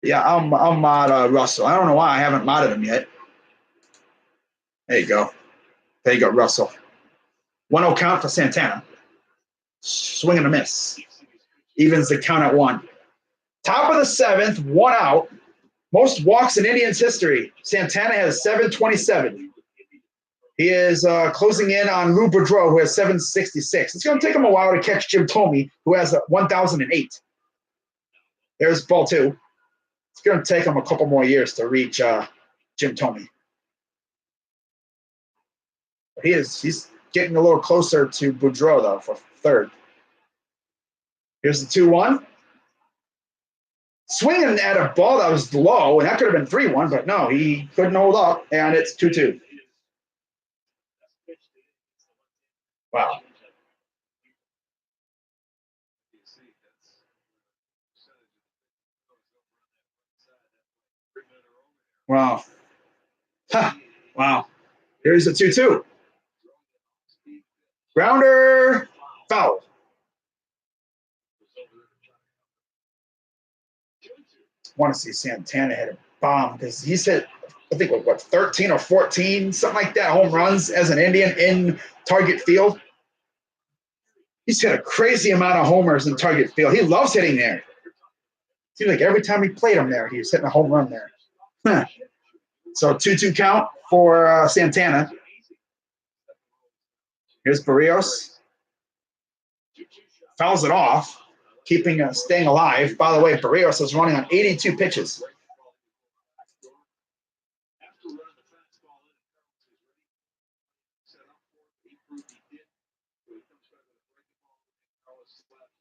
Yeah, I'm mod Russell. I don't know why I haven't modded him yet. There you go. There you go, Russell. 1-0 count for Santana. Swing and a miss. Evens the count at 1. Top of the 7th, 1 out. Most walks in Indians history. Santana has 727. He is closing in on Lou Boudreau, who has 766. It's going to take him a while to catch Jim Thome, who has 1,008. There's ball 2. It's going to take him a couple more years to reach Jim Thome. He's getting a little closer to Boudreau, though, for 3rd. Here's the 2-1. Swinging at a ball that was low, and that could have been 3-1, but no, he couldn't hold up, and it's 2-2. Wow. Wow. Ha. Wow. Here's the 2-2. Grounder, foul. Want to see Santana hit a bomb because he's hit, I think, what 13 or 14, something like that, home runs as an Indian in Target Field. He's hit a crazy amount of homers in Target Field. He loves hitting there. Seems like every time he played him there, he was hitting a home run there. Huh. So 2-2 count for Santana. Here's Barrios. Fouls it off, staying alive. By the way, Barrios is running on 82 pitches.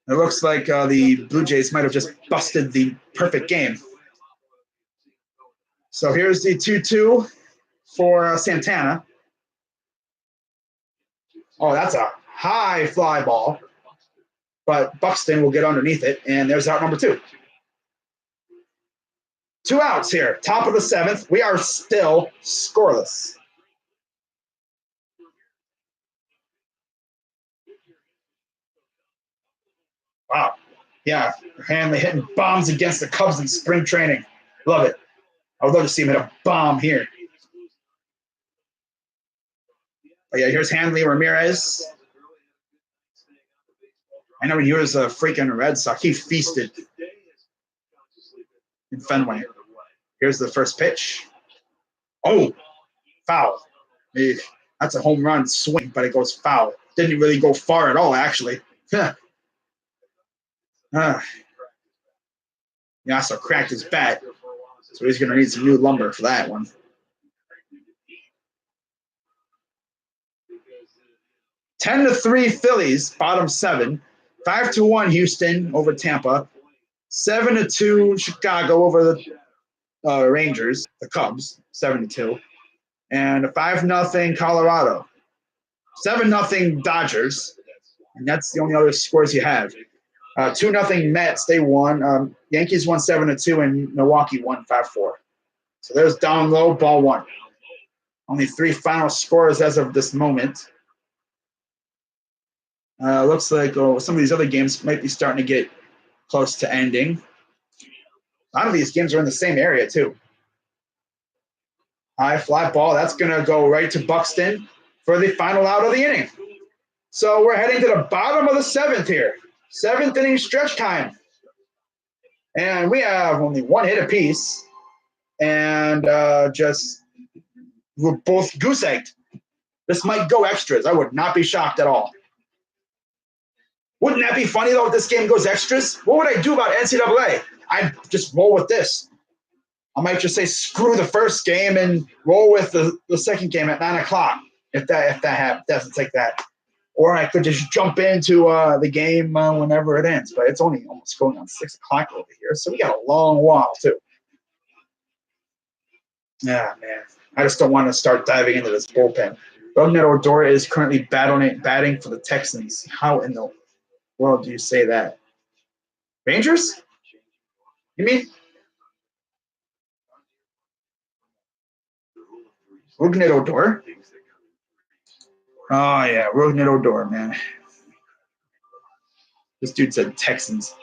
It looks like the Blue Jays might have just busted the perfect game. So here's the 2-2 for Santana. Oh, that's a high fly ball. but Buxton will get underneath it, and there's out number 2. 2 outs here. Top of the 7th. We are still scoreless. Wow. Yeah, Hanley hitting bombs against the Cubs in spring training. Love it. I would love to see him hit a bomb here. But yeah, here's Hanley Ramirez. I know when he was a freaking Red Sox, he feasted in Fenway. Here's the first pitch. Oh, foul. That's a home run swing, but it goes foul. Didn't really go far at all, actually. He also cracked his bat, so he's going to need some new lumber for that one. 10-3 Phillies, bottom 7. 5-1 Houston over Tampa. 7-2 Chicago over the Rangers, the Cubs, 7-2. And a 5-0 Colorado. 7-0 Dodgers. And that's the only other scores you have. 2-0 Mets, they won. Yankees won 7-2, and Milwaukee won 5-4. So there's down low, ball 1. Only 3 final scores as of this moment. Looks like some of these other games might be starting to get close to ending. A lot of these games are in the same area, too. High fly ball. That's going to go right to Buxton for the final out of the inning. So we're heading to the bottom of the 7th here. 7th inning stretch time. And we have only 1 hit apiece. And we're both goose-egged. This might go extras. I would not be shocked at all. Wouldn't that be funny, though, if this game goes extras? What would I do about NCAA? I'd just roll with this. I might just say screw the first game and roll with the second game at 9 o'clock if that doesn't take that. Or I could just jump into the game whenever it ends. But it's only almost going on 6 o'clock over here, so we got a long while, too. Yeah, man. I just don't want to start diving into this bullpen. Rougned Odor is currently batting for the Texans. How in the world do you say that? Rangers? You mean? Rougned Odor? Oh, yeah, Rougned Odor, man. This dude said Texans.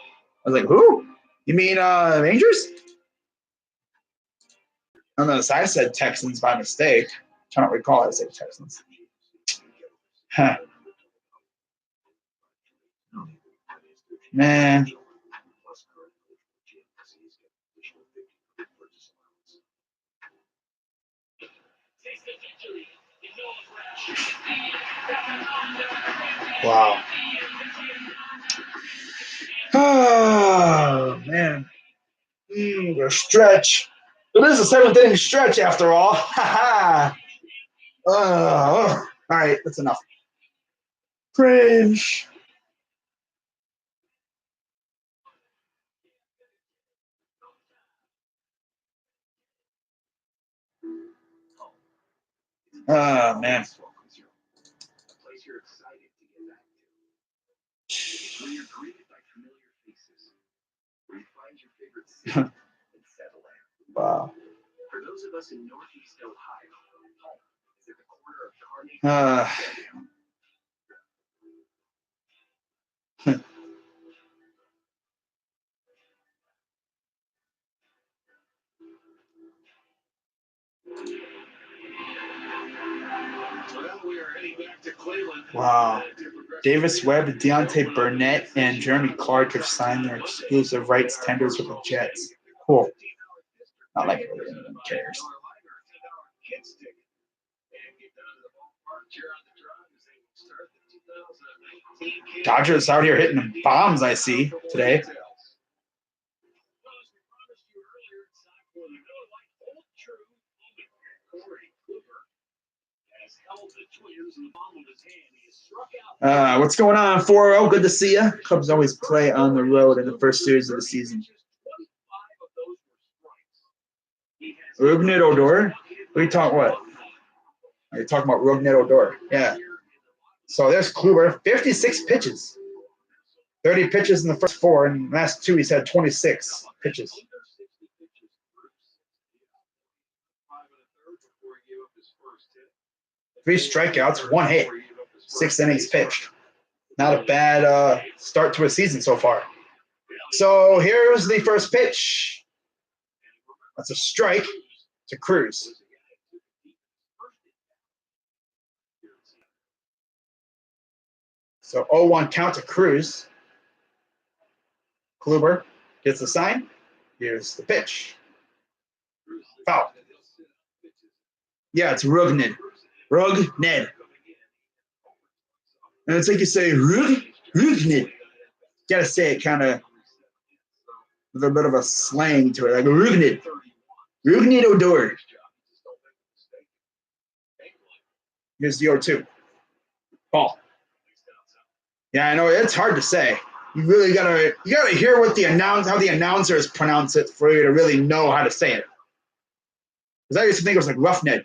I was like, who? You mean Rangers? Oh, no, I said Texans by mistake. I don't recall I said Texans. Huh. Man. Wow. Oh, man. The stretch. It is a 7th inning stretch after all. Ha ha. All right, that's enough. Cringe. Oh, man. Wow. For those of us in Northeast Ohio, is at the corner of Wow. Davis Webb, Deontay Burnett, and Jeremy Clark have signed their exclusive rights tenders with the Jets. Cool. Not like anyone cares. Dodgers out here hitting bombs, I see, today. What's going on, 4-0? Good to see you. Cubs always play on the road in the first series of the season. Rougned Odor? What are you talking what? Are you talking about Rougned Odor? Yeah. So there's Kluber, 56 pitches. 30 pitches in the first 4, and last 2 he's had 26 pitches. Three strikeouts, 1 hit, 6 innings pitched. Not a bad start to a season so far. So here's the first pitch. That's a strike to Cruz. So 0-1 count to Cruz. Kluber gets the sign. Here's the pitch. Foul. Yeah, it's Rugned. Rugned. And it's like you say, Rugned. Gotta say it kind of with a bit of a slang to it, like Rugned. Rugned Odor. Here's the 0-2. Ball. Yeah, I know it's hard to say. You really gotta hear what how the announcers pronounce it for you to really know how to say it. Because I used to think it was like Roughneck.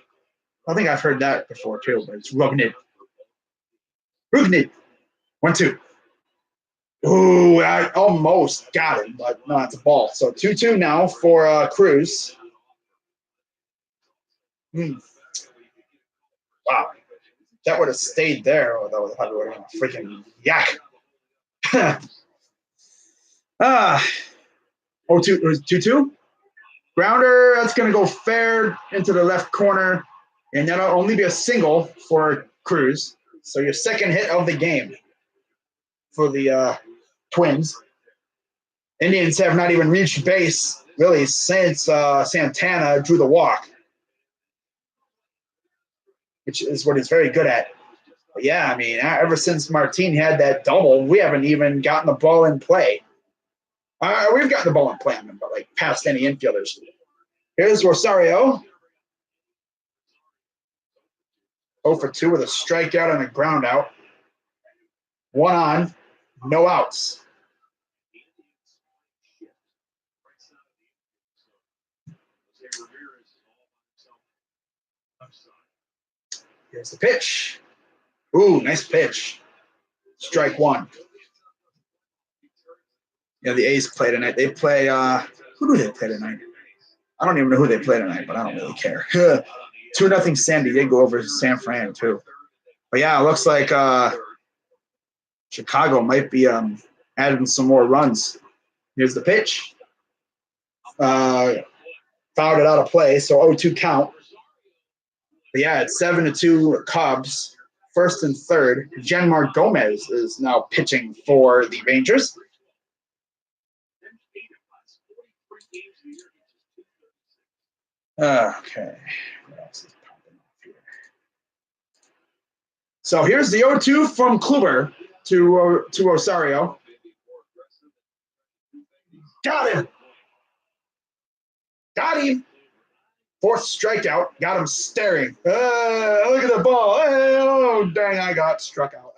I think I've heard that before too, but it's Rugned. Rugned. 1-2. Ooh, I almost got him, but no, it's a ball. So 2-2 now for Cruz. Wow. That would have stayed there, or that would have been a freaking yak. 2-2. Grounder, that's going to go fair into the left corner, and that'll only be a single for Cruz. So your second hit of the game for the Twins. Indians have not even reached base, really, since Santana drew the walk, which is what he's very good at. But yeah, I mean, ever since Martin had that double, we haven't even gotten the ball in play. We've gotten the ball in play, but like past any infielders. Here's Rosario. 0 for 2 with a strikeout and a ground out. 1 on, no outs. Here's the pitch. Ooh, nice pitch. Strike 1. Yeah, the A's play tonight. They play, who do they play tonight? I don't even know who they play tonight, but I don't really care. 2-0 San Diego over San Fran, too. But yeah, it looks like Chicago might be adding some more runs. Here's the pitch. Fouled it out of play, so 0-2 count. But yeah, it's 7-2 Cubs. First and third. Janmar Gomez is now pitching for the Rangers. Okay. What else is popping off here? So here's the 0-2 from Kluber to Rosario. Got him. Got him. Fourth strikeout. Got him staring. Look at the ball. Oh, dang, I got struck out.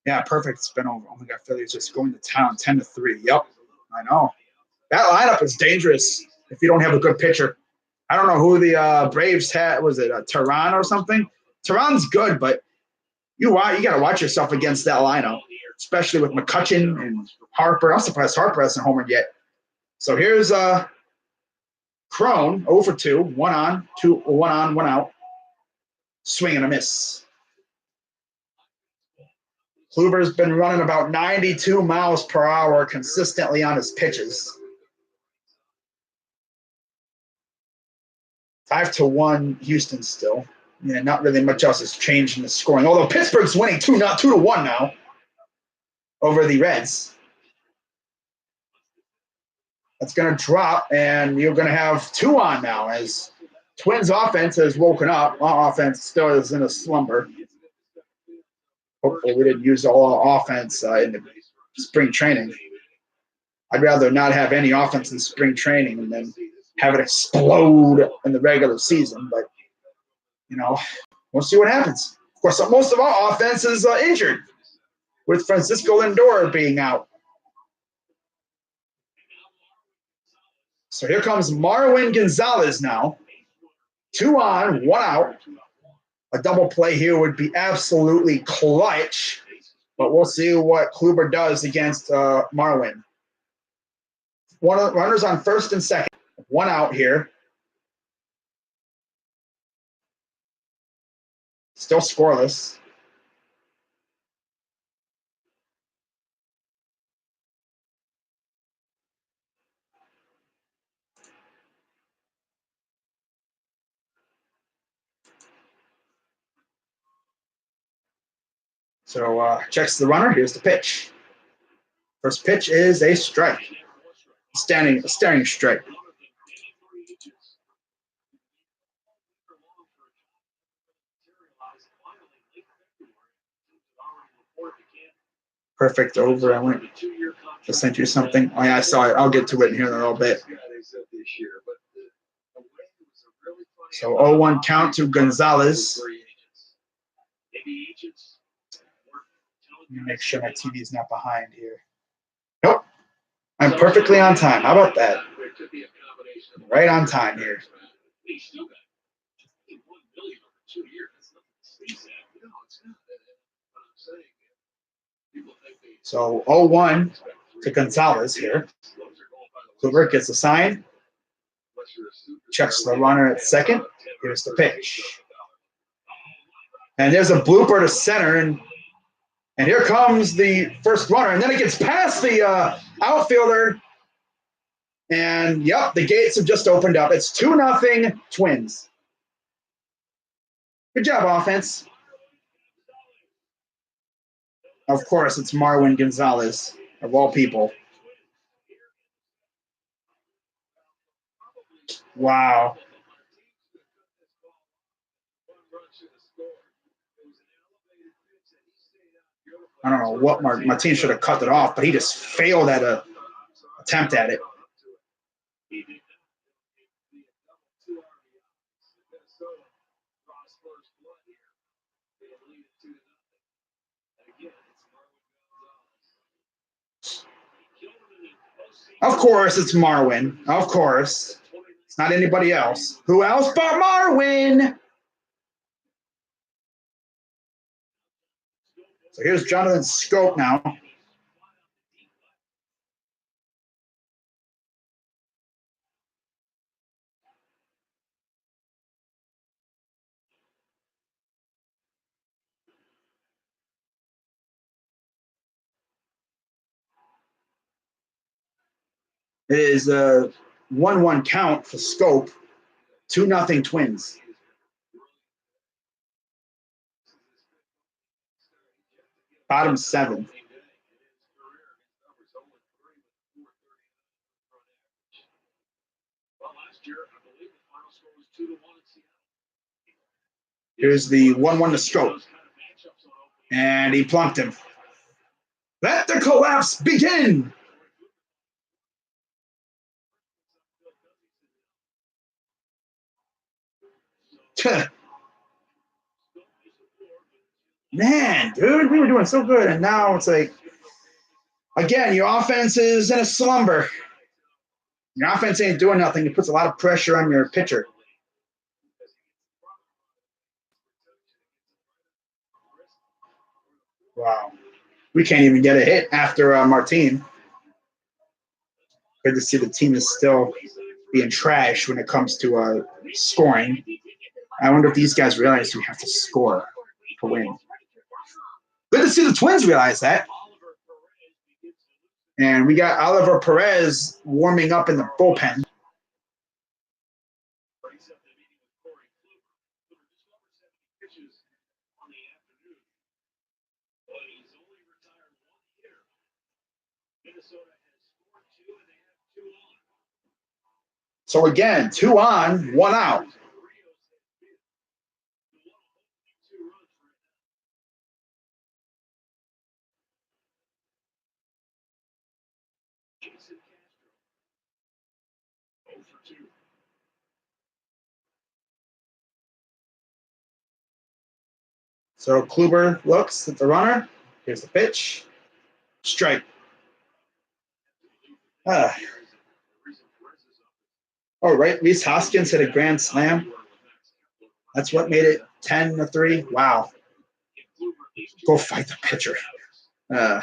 Yeah, perfect spin over. Oh my God, Philly's just going to town 10-3. Yep, I know. That lineup is dangerous if you don't have a good pitcher. I don't know who the Braves had. Was it Tehran or something? Tehran's good, but you got to watch yourself against that lineup, especially with McCutchen and Harper. I'm surprised Harper hasn't homered yet. So here's Crone, 0 for 2, 1 on, 1 out. Swing and a miss. Kluber's been running about 92 miles per hour consistently on his pitches. 5-1 Houston still. Yeah, not really much else has changed in the scoring. Although Pittsburgh's winning 2-1 now over the Reds. That's going to drop, and you're going to have 2 on now as Twins offense has woken up. Our offense still is in a slumber. Hopefully we didn't use all our offense in the spring training. I'd rather not have any offense in spring training and then have it explode in the regular season. But, we'll see what happens. Of course, most of our offense is injured, with Francisco Lindor being out. So here comes Marwin Gonzalez now. 2 on, 1 out. A double play here would be absolutely clutch. But we'll see what Kluber does against Marwin. Runners on first and second. One out here. Still scoreless. So checks the runner. Here's the pitch. First pitch is a strike. Staring strike. Perfect over. I went to send you something. Oh yeah, I saw it. I'll get to it here in a little bit. So 0-1 count to Gonzalez. Let me make sure my TV is not behind here. Nope. I'm perfectly on time. How about that? Right on time here. So 0-1 to Gonzalez here. Kluber gets a sign. Checks the runner at second. Here's the pitch. And there's a blooper to center. And here comes the first runner. And then it gets past the outfielder. And, yep, the gates have just opened up. It's 2-0 Twins. Good job, offense. Of course, it's Marwin Gonzalez, of all people. Wow. I don't know what Martin should have cut it off, but he just failed at an attempt at it. Of course, it's Marwin. Of course. It's not anybody else. Who else but Marwin? So here's Jonathan Schoop now. It is a 1-1 count for Schoop. 2-0 Twins. Bottom 7. Here's the 1-1 to Schoop. And he plunked him. Let the collapse begin. Man, dude, we were doing so good. And now it's like, again, your offense is in a slumber. Your offense ain't doing nothing. It puts a lot of pressure on your pitcher. Wow. We can't even get a hit after Martin. Good to see the team is still being trash when it comes to scoring. I wonder if these guys realize we have to score to win. Good to see the Twins realize that. And we got Oliver Perez warming up in the bullpen. So again, 2 on, 1 out. So Kluber looks at the runner. Here's the pitch. Strike. Oh, right. Rhys Hoskins hit a grand slam. That's what made it 10-3. Wow. Go fight the pitcher. Uh,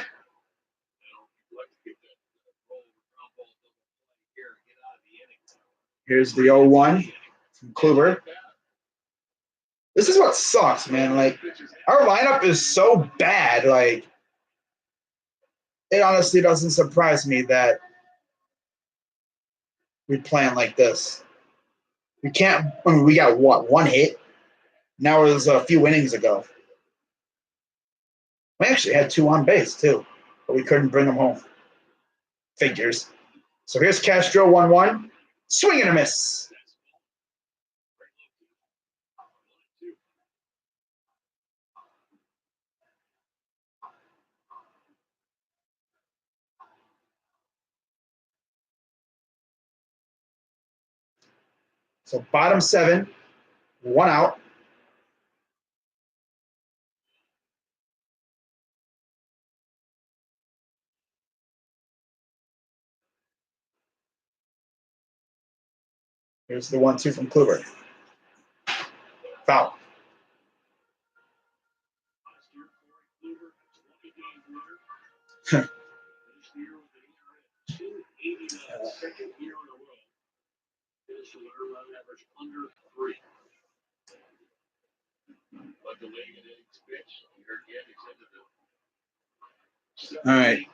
here's the 0-1 from Kluber. This is what sucks, man. Like, our lineup is so bad. Like, it honestly doesn't surprise me that we plan like this. We can't. I mean, we got what, one hit? Now it was a few innings ago. We actually had 2 on base too, but we couldn't bring them home. Figures. So here's Castro 1-1. Swing and a miss. So bottom 7, 1 out. Here's the 1-2 from Kluber. Foul. Second year in a row. Finished with an run average under 3. But delaying an innings pitch, here again, extended the. All right.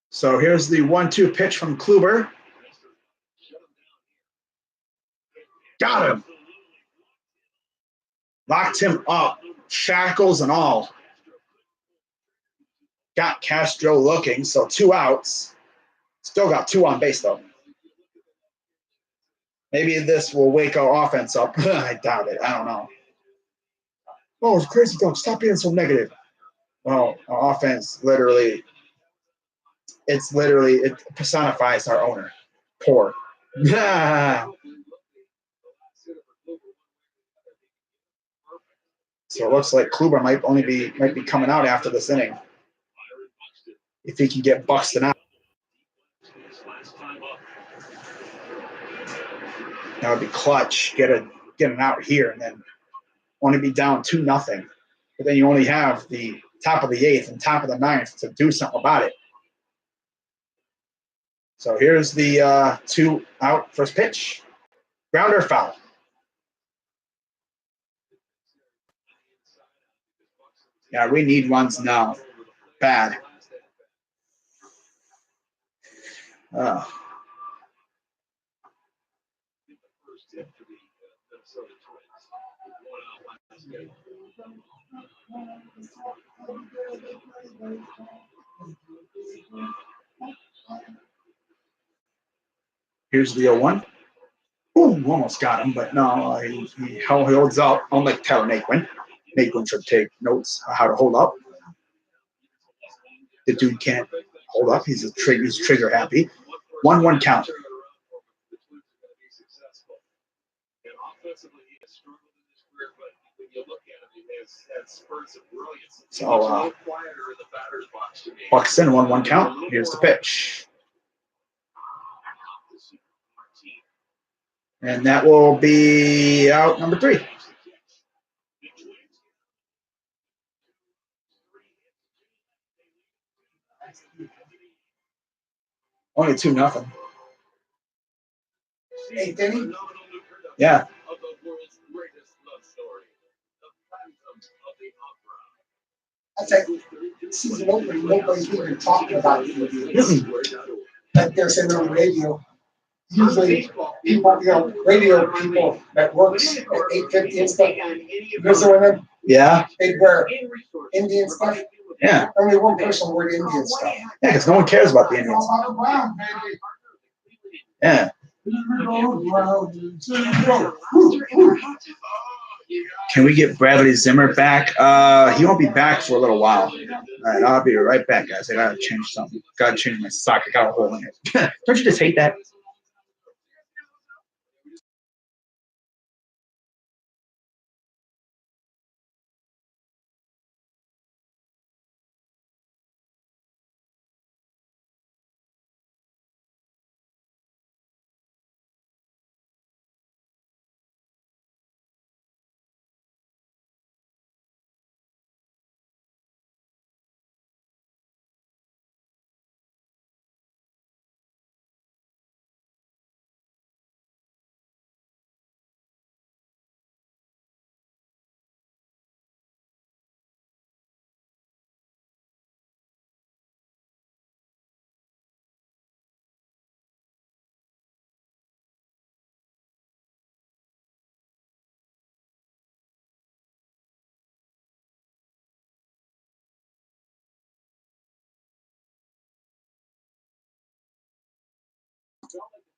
So here's the 1-2 pitch from Kluber. Got him. Locked him up. Shackles and all. Got Castro looking, so 2 outs. Still got 2 on base, though. Maybe this will wake our offense up. I doubt it. I don't know. Oh, it's crazy, don't stop being so negative. Well, our offense it personifies our owner. Poor. So it looks like Kluber might be coming out after this inning. If he can get Buxton out. That would be clutch. Get an out here and then only be down 2-0. But then you only have the top of the 8th and top of the 9th to do something about it. So here's the 2 out first pitch. Grounder, foul. Yeah, we need runs now. Bad. Here's the 0-1. Ooh, almost got him, but no, he holds up. Unlike Tyler Naquin. Naquin should take notes on how to hold up. The dude can't hold up. He's trigger happy. 1-1 count. So Buxton 1-1 count. Here's the pitch. And that will be out number 3. Only 2-0. 8th inning? Yeah. That's like season opening. Nobody's even talking about it. Like they're saying on the radio. Usually, people, radio people that works at 8:50 and stuff. Because of them, Yeah. they wear Indian stuff. Yeah. Only one person wear Indian stuff. Yeah, because no one cares about the Indians. Yeah. Can we get Bradley Zimmer back? He won't be back for a little while. All right, I'll be right back, guys. I gotta change something. Gotta change my sock. I got a hole in it. Don't you just hate that?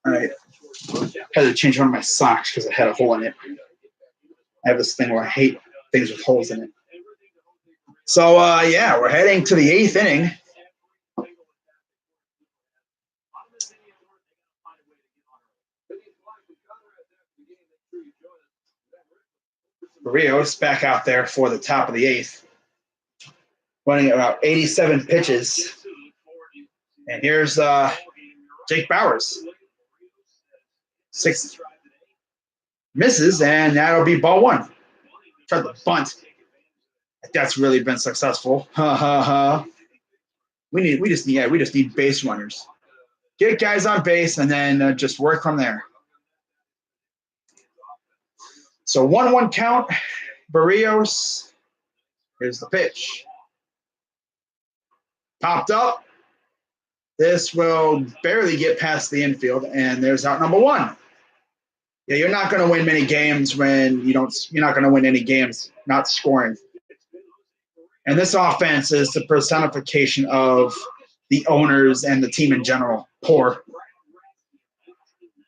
All right. Had to change one of my socks because it had a hole in it. I have this thing where I hate things with holes in it. So, yeah, we're heading to the 8th inning. Barrios back out there for the top of the 8th. Running about 87 pitches. And here's Jake Bauers. 6 misses, and that'll be ball 1. Tried the bunt. That's really been successful. Ha ha ha. We just need base runners. Get guys on base and then just work from there. So 1-1 count. Barrios. Here's the pitch. Popped up. This will barely get past the infield, and there's out number 1. Yeah, you're not going to win many games when you're not going to win any games not scoring. And this offense is the personification of the owners and the team in general. Poor.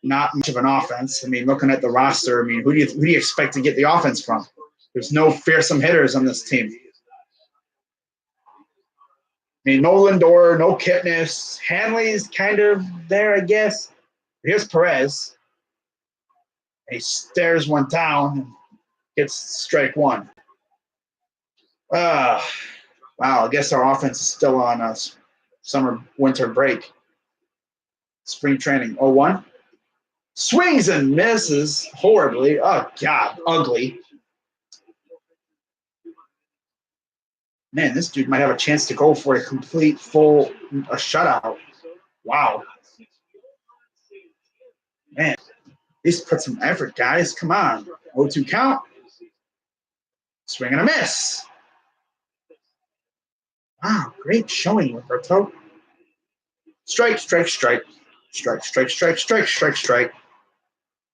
Not much of an offense. I mean, looking at the roster, I mean, who do you expect to get the offense from? There's no fearsome hitters on this team. I mean, no Lindor, no Kipnis. Hanley's kind of there, I guess. Here's Perez. He stares one down and gets strike 1. Wow, I guess our offense is still on a winter break. Spring training. 0-1. Swings and misses horribly. Oh, God, ugly. Man, this dude might have a chance to go for a complete, full shutout. Wow. Man, at least put some effort, guys. Come on. 0-2 count. Swing and a miss. Wow, great showing, Roberto. Strike, strike, strike. Strike, strike, strike, strike, strike, strike.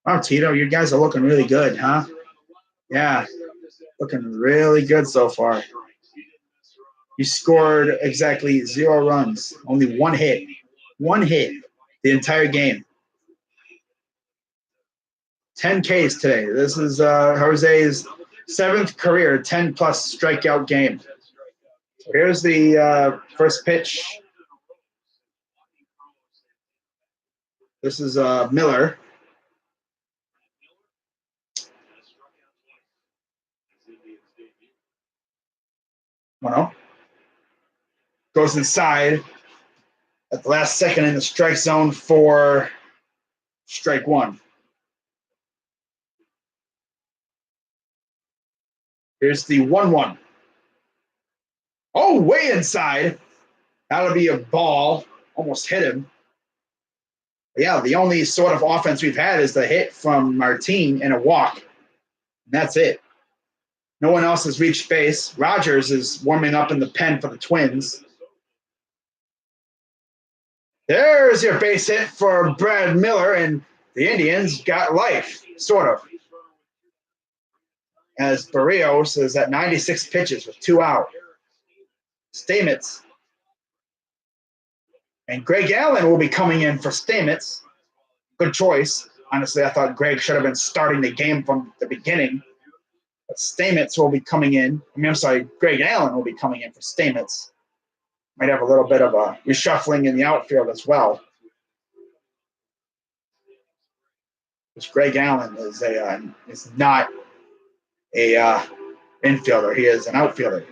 Wow, Tito, you guys are looking really good, huh? Yeah, looking really good so far. You scored exactly 0 runs, only 1 hit. 1 hit the entire game. 10 Ks today. This is Jose's 7th career 10-plus strikeout game. So here's the first pitch. This is Miller. 1-0. Goes inside at the last second in the strike zone for strike 1. Here's the 1-1. Oh, way inside. That'll be a ball. Almost hit him. Yeah, the only sort of offense we've had is the hit from Martin and a walk. And that's it. No one else has reached base. Rogers is warming up in the pen for the Twins. There's your base hit for Brad Miller, and the Indians got life, sort of. As Barrios is at 96 pitches with 2 out. Stamets. And Greg Allen will be coming in for Stamets. Good choice. Honestly, I thought Greg should have been starting the game from the beginning. But Stamets will be coming in. Greg Allen will be coming in for Stamets. Might have a little bit of a reshuffling in the outfield as well. Because Greg Allen is not a infielder. He is an outfielder.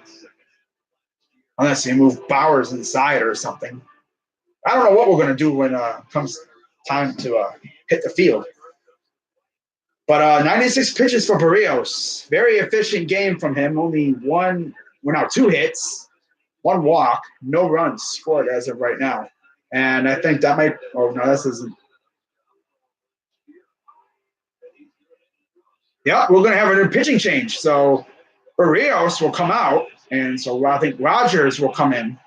Unless you move Bowers inside or something. I don't know what we're going to do when it comes time to hit the field. But 96 pitches for Barrios. Very efficient game from him. Only 2 hits, 1 walk, no runs scored as of right now. And I think that might – oh, no, this isn't. Yeah, we're going to have a pitching change. So Barrios will come out, and so I think Rogers will come in.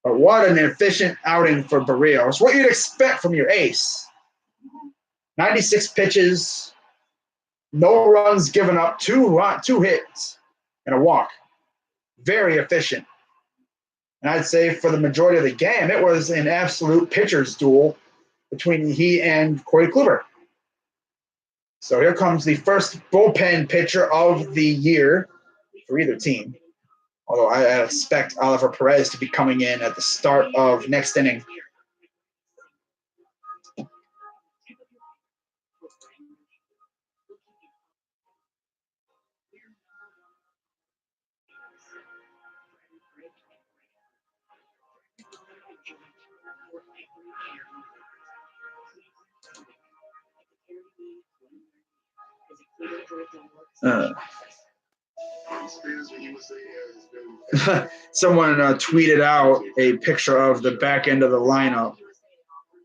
But what an efficient outing for Barrios. What you'd expect from your ace. 96 pitches, no runs given up, 2 hits, and a walk. Very efficient. And I'd say for the majority of the game, it was an absolute pitcher's duel. between he and Corey Kluber. So here comes the first bullpen pitcher of the year for either team. Although I expect Oliver Perez to be coming in at the start of next inning. Someone tweeted out a picture of the back end of the lineup,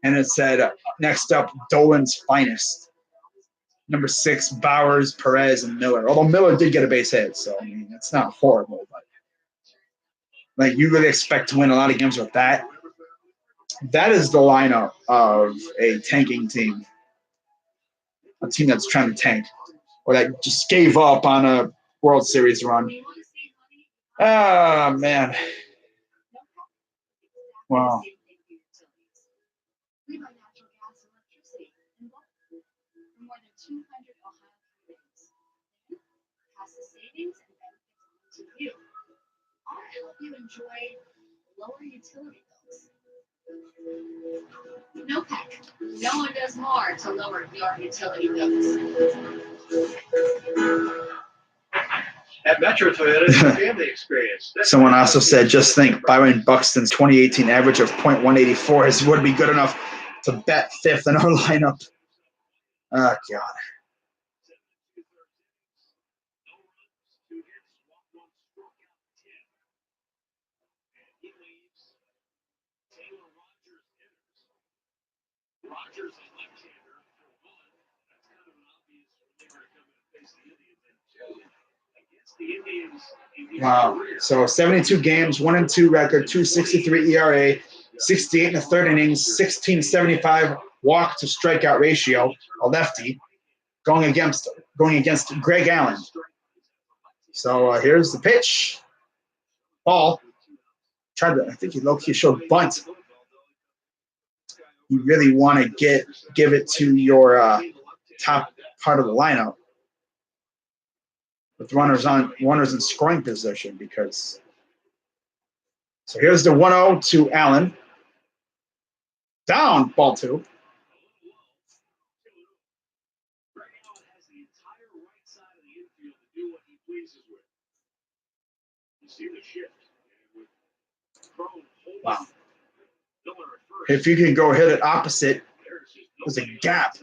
and it said, next up, Dolan's finest. Number 6, Bowers, Perez, and Miller. Although Miller did get a base hit, so I mean, it's not horrible. But like, you really expect to win a lot of games with that. That is the lineup of a tanking team. A team that's trying to tank, or that just gave up on a World Series run. Ah, man. Wow. We buy natural gas and electricity in bulk from more than 200 Ohio companies. Pass the savings and benefits on to you. I'll help you enjoy lower utility bills. NOPEC. No one does more to lower your utility bills. At Metro Toyota, it's a family experience. Someone also said, just think, Byron Buxton's 2018 average of .184 would be good enough to bet 5th in our lineup. Oh, God. Wow. So 72 games, 1-2 record, 2.63 ERA, 68 in the third innings, 16.75 walk to strikeout ratio, a lefty, going against Greg Allen. So here's the pitch. Ball. I think he low-key showed bunt. You really want to give it to your top part of the lineup with runners in scoring position, because so here's the 1-0 to Allen. Down, ball 2. Wow. If you can go hit it opposite, there's a gap.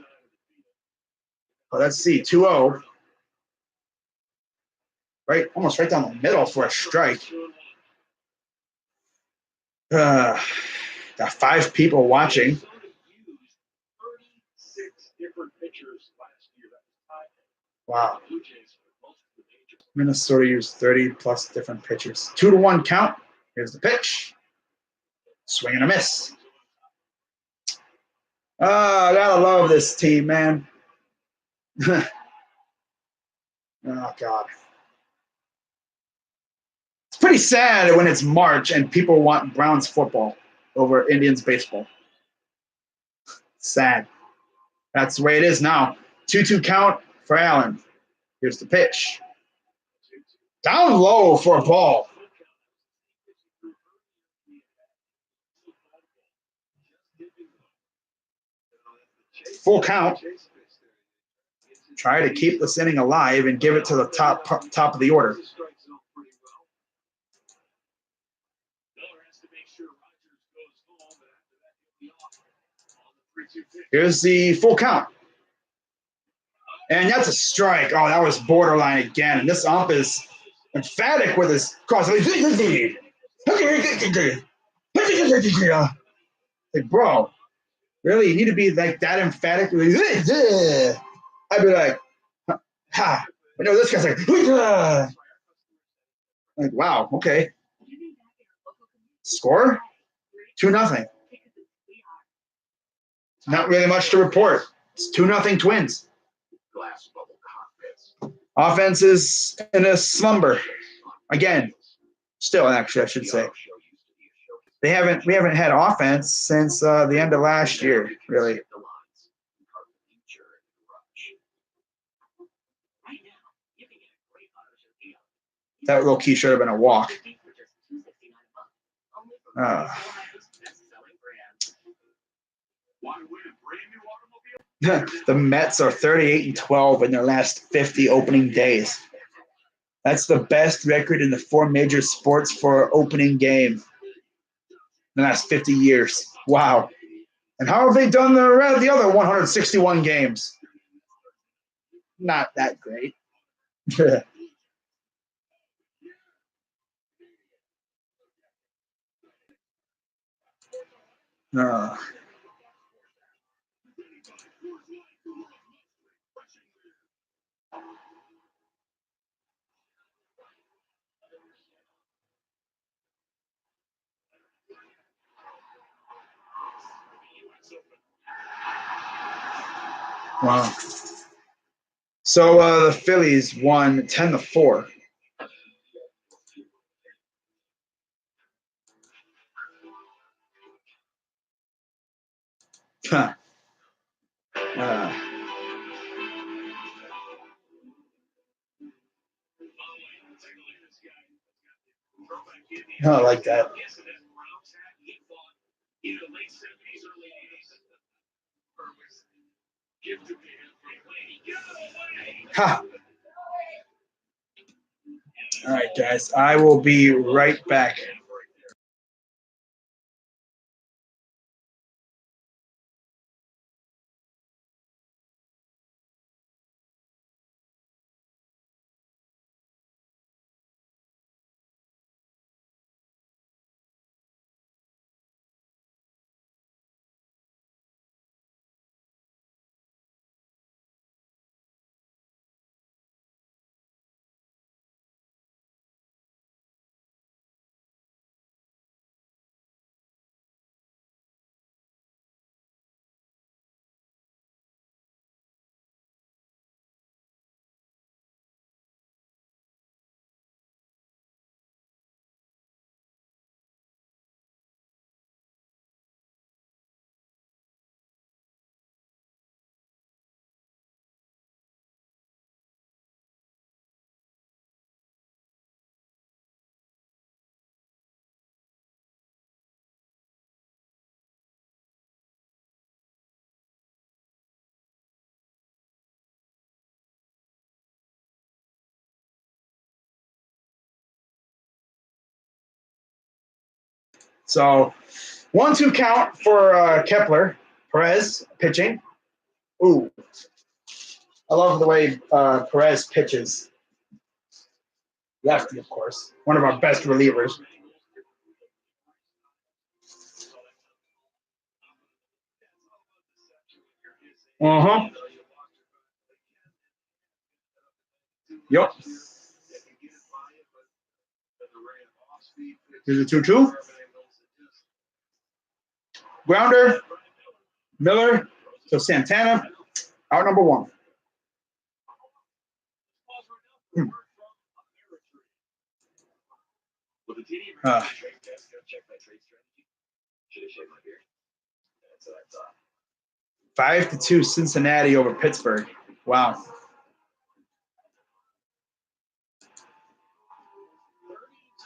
Well, let's see, 2-0. Right, almost right down the middle for a strike. Got 5 people watching. Wow. Minnesota used 30 plus different pitchers. 2-1 count. Here's the pitch. Swing and a miss. I gotta love this team, man. Oh, God. It's pretty sad when it's March and people want Browns football over Indians baseball. Sad. That's the way it is now. 2-2 count for Allen. Here's the pitch. Down low for a ball. Full count. Try to keep this inning alive and give it to the top of the order. Here's the full count. And that's a strike. Oh, that was borderline again. And this ump is emphatic with his cross. Hey, bro, really? You need to be like that emphatic? I'd be like, ha. I know this guy's like, wow, okay. Score? 2-0. Not really much to report. It's 2-0 Twins. Offense is in a slumber. Again. Still, actually, I should say. We haven't had offense since the end of last year, really. That low key should have been a walk. The Mets are 38-12 in their last 50 opening days. That's the best record in the four major sports for opening game in the last 50 years. Wow. And how have they done the other 161 games? Not that great. uh, wow. So the Phillies won 10-4. Huh. I like that. Ha. All right, guys. I will be right back. So 1-2 count for Kepler. Perez pitching. Ooh. I love the way Perez pitches. Lefty, of course. One of our best relievers. Uh-huh. Yep. Here's a 2-2. Grounder. Miller to Santana. Out number 1. Uh, 5-2 Cincinnati over Pittsburgh. Wow.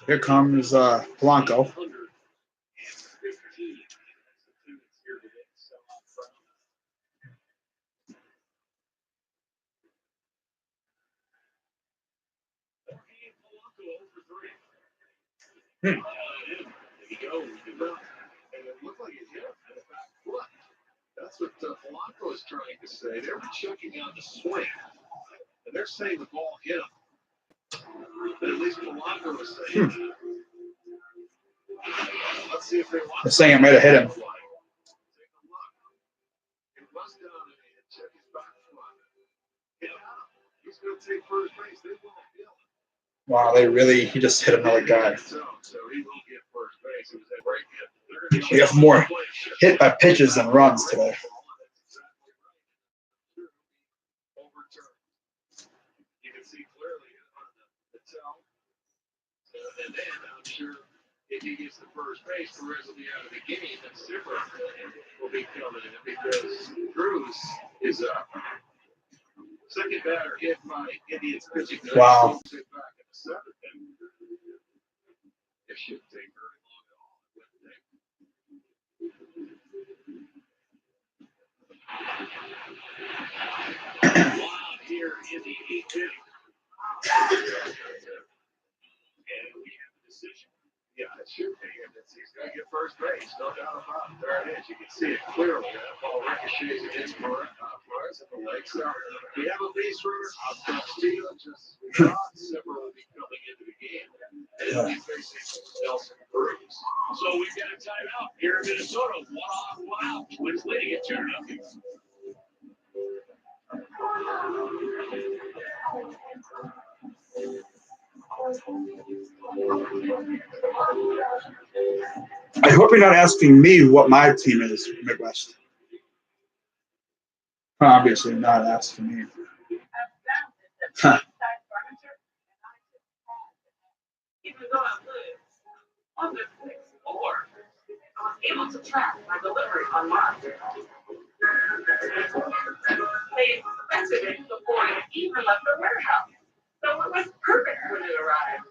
Here comes Blanco. That's what Polanco is trying to say. They were checking out the swing, and they're saying the ball hit him. But at least Polanco was saying that. Let's see if they want. They're saying it might have hit him. Take a look. It was down and check his back foot. Hit him. He's going to take first base. They won't feel it. Wow, he just hit another guy. So he will get first base. It was a great hit. We have more hit by pitches than runs today. You can see clearly on the tell. And then I'm sure if he gets the first base, Perez will be out of the game, and Zimmer will be coming in because Cruz is up. Second batter hit by Indians pitching. Wow. Back in the seventh. It shouldn't take very long at all. It wouldn't take. Wild here in the eighth inning. And we have a decision. Yeah, it should be. And he's going to get first base. No doubt about it. There it is. You can see it clearly. That ball ricochets against Perez at the leg. So we have a base runner. Out comes Steele. Just as we thought, Zimmer will be coming into the game. And he'll be facing Nelson Cruz. So we've got a timeout here in Minnesota. 1 on, 1 out. Twins leading at 2-0. I hope you're not asking me what my team is, Midwest. Obviously not asking me. Huh. Even though I live on Netflix or I was able to track my delivery online. They expected it before it even left the warehouse. So it was perfect when it arrived.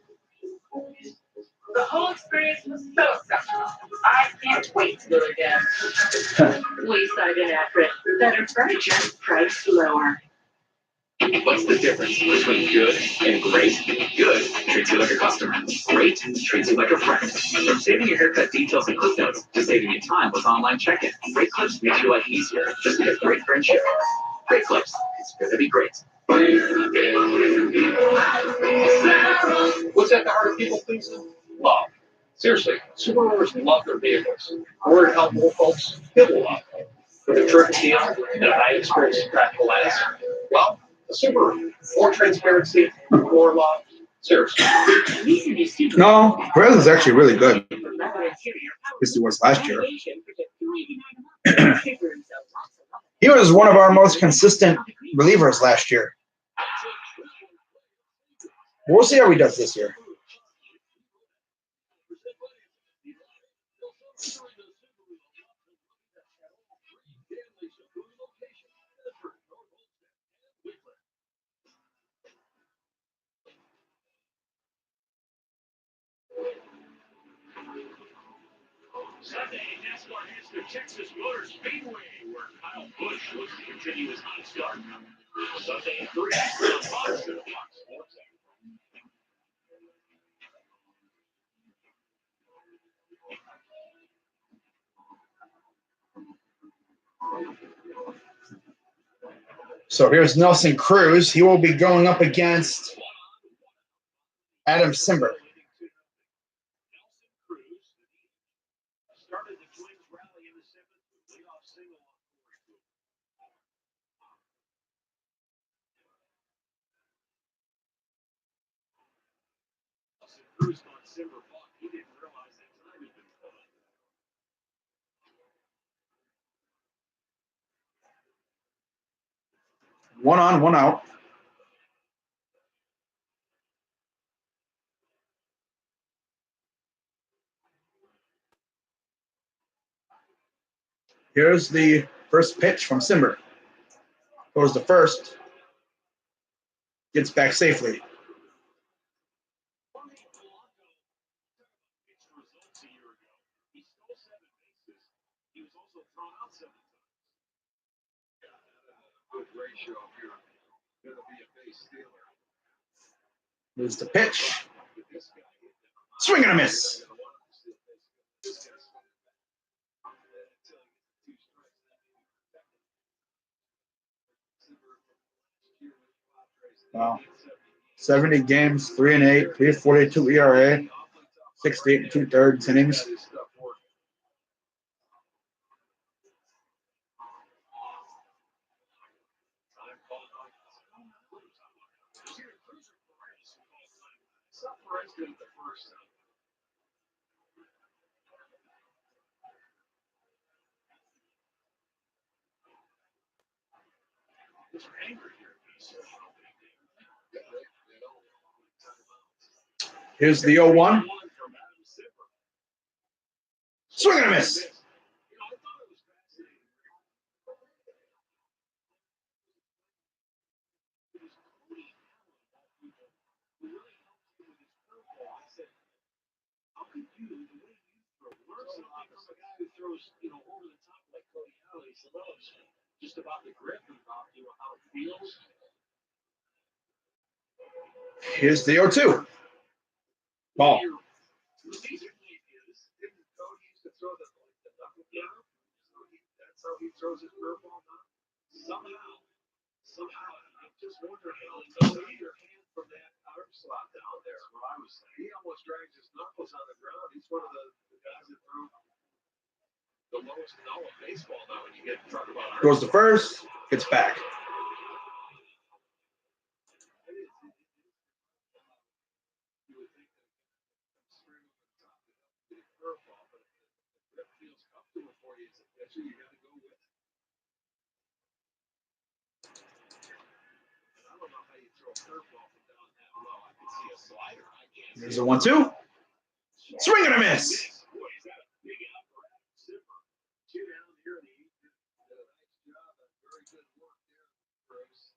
The whole experience was so exceptional. I can't wait to go again. Wayside Inaccurate. Better furniture, priced lower. What's the difference between good and great? Good treats you like a customer. Great treats you like a friend. From saving your haircut details and clip notes to saving you time with online check-in, Great Clips makes your life easier. Just get a great friendship. Great Clips. It's going to be great. What's at the heart of people pleasing? Love. Seriously, Subarus love their vehicles. We're to help more folks feel love. With a terrific deal and a high experience practical answer. Well, the Subaru. More transparency, more love. Seriously. No, Perez is actually really good. This was last year. He was one of our most consistent relievers last year. We'll see how he does this year. Sunday, NASCAR heads to Texas Motor Speedway, where Kyle Busch looks to continue his hot start. Sunday at 3 on Fox and Fox Sports. So here's Nelson Cruz. He will be going up against Adam Simber. Started the Twins rally in the seventh with leadoff single on Corey Kluber. Cruz on Simber Buck. He didn't realize that time had been called. One on, one out. Here's the first pitch from Simber. Goes to first. Gets back safely. Mixed results a year ago. He stole 7 bases. He was also thrown out 7 times. Yeah, good ratio here. Gonna be a base stealer. Here's the pitch. With this guy, Swing and a miss. Wow. 70 games, 3-8, 3.42 ERA, 68 and 2/3 innings. Here's the 0-1. Swing and a miss. How could you, the way you throw, learn something from a guy who throws, over the top like Cody Howley, so knows just about the grip and about, how it feels. Here's the 0-2. Ball. The major thing is, didn't Cody used to throw the knuckle down? That's how he throws his curveball now. Somehow, I'm just wondering how he your hand from that arm slot down there. What I was saying, he almost drags his knuckles on the ground. He's one of the guys that threw the lowest null in baseball now. When you get talk about Goes to first. Gets back. you would think that string over the top would help get a curveball, but if the grip feels comfortable for you as a pitcher, you got to go with it. And I don't know how you throw a curveball from down that low. I can see a slider. I can't. Here's a 1-2. Swing and a miss. Boy, is that a big out for Adam Zimmer. Two down here, and he did a nice job. Very good work there, Bruce.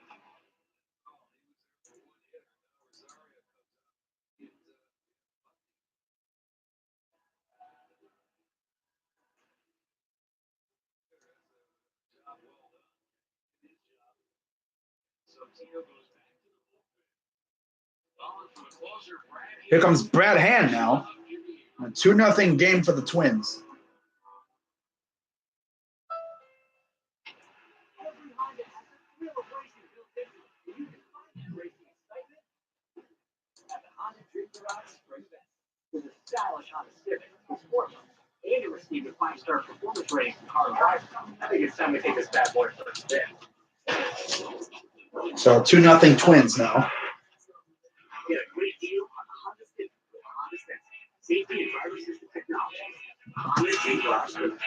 Oh, he was there for one hitter. Now Rosario comes up. It's, job well done. His job. So Tino goes back to the bullpen. Calling for the closer, Brad. Here comes Brad Hand now. A 2-0 game for the Twins. With a stylish Honda Civic with sport mode, and it received a 5-star performance rating from Car and Driver. I think it's time to take this bad boy for a spin. So 2-0 Twins now. Get a great deal on the Honda Civic with Honda Sense. Safety and driver assistant technology. Honda Civic.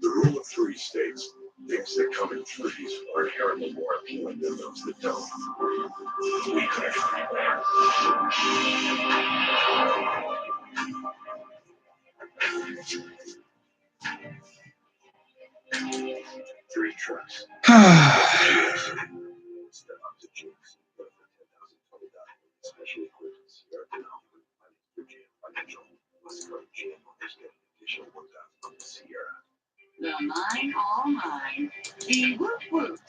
The rule of three states things that come in threes are inherently more appealing than those that don't. We connect three trucks. Step up to Jinx. Go for $10,020. Special equipment. Sierra Denali. Financial. Let's go to Jam. There's getting additional $1,000 from the Sierra. The mine, all mine. The whoop whoop.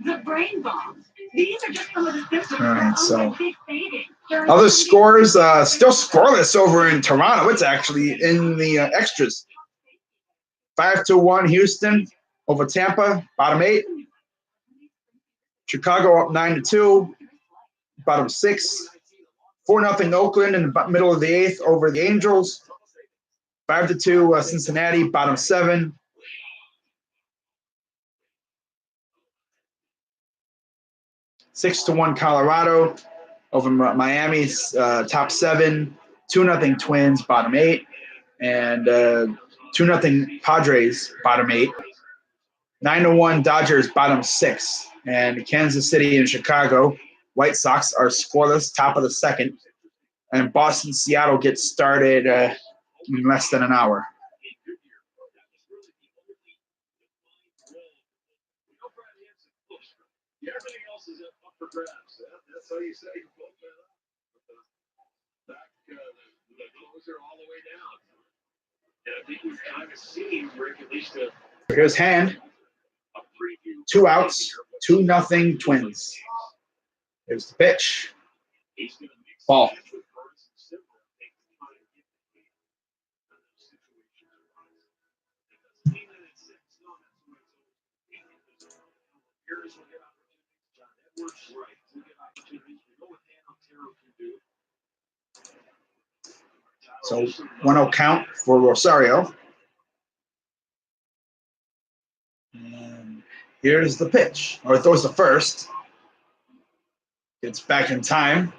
The brain bombs. These are just some of the symptoms All right, of so unlike fading. other scores still scoreless over in Toronto. It's actually in the extras. 5-1 Houston over Tampa, bottom 8. Chicago up 9-2, bottom 6. 4-0 Oakland in the middle of the 8th over the Angels. 5-2 Cincinnati, bottom 7. 6-1 Colorado over Miami's top 7. 2-0 Twins, bottom 8. And 2-0 Padres, bottom 8. 9-1 Dodgers, bottom 6. And Kansas City and Chicago White Sox are scoreless, top of the 2nd. And Boston, Seattle gets started in less than an hour. Everything else is up for grabs. That's how you say you pull that up. Back the closer all the way down. And I think we've kind of seen Rick at least a Here's Hand. preview. 2 outs, 2-0 Twins. Here's the pitch. He's going to mix Ball. match with Burns and Zimmer, I think, to try to get the game in those situations. It doesn't mean that it's set in stone. That's the way it's always been. Harris will get opportunities. John Edwards, right, will get opportunities. We know what Dan Otero can do. So 1-0 count for Rosario. And here's the pitch. Or throws the first. Gets back in time.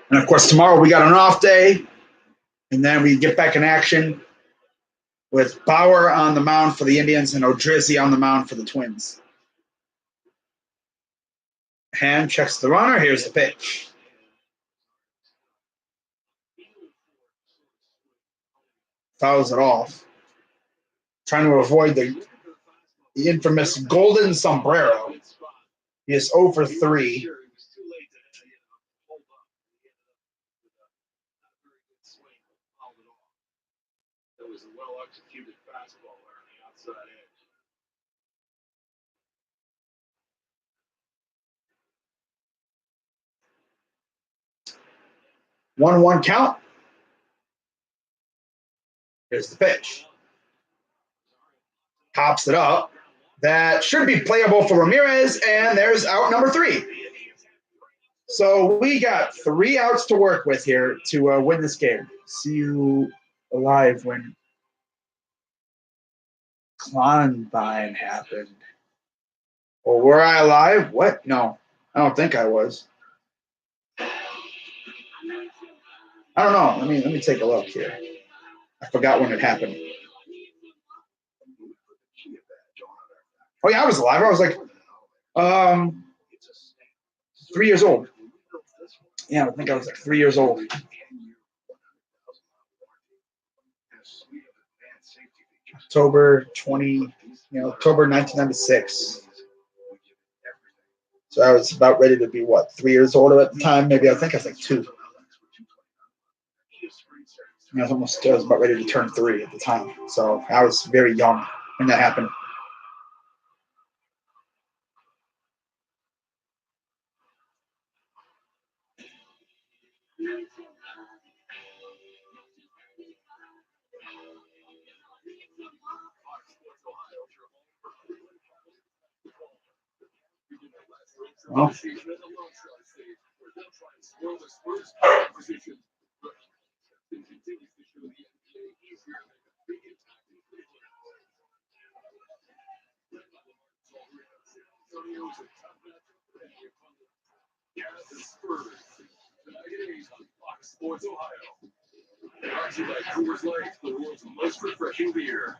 And of course, tomorrow we got an off day. And then we get back in action with Bauer on the mound for the Indians and Odrizzi on the mound for the Twins. Hand checks the runner. Here's the pitch. Fouls it off. Trying to avoid the infamous golden sombrero. He is 0 for 3. That was a well-executed fastball there on the outside edge. 1-1 count. Here's the pitch. Pops it up. That should be playable for Ramirez, and there's out number 3. So we got 3 outs to work with here to win this game. See you alive when Columbine happened. Or were I alive? What? No, I don't think I was. I don't know. Let me take a look here. I forgot when it happened. Oh yeah, I was alive. I was like 3 years old. Yeah, I think I was like 3 years old. October 1996. So I was about ready to be, what, 3 years old at the time? Maybe I think I was like 2. I was about ready to turn 3 at the time. So I was very young when that happened. Well, Sports Ohio. Brought to you by Coors Light, the world's most refreshing beer.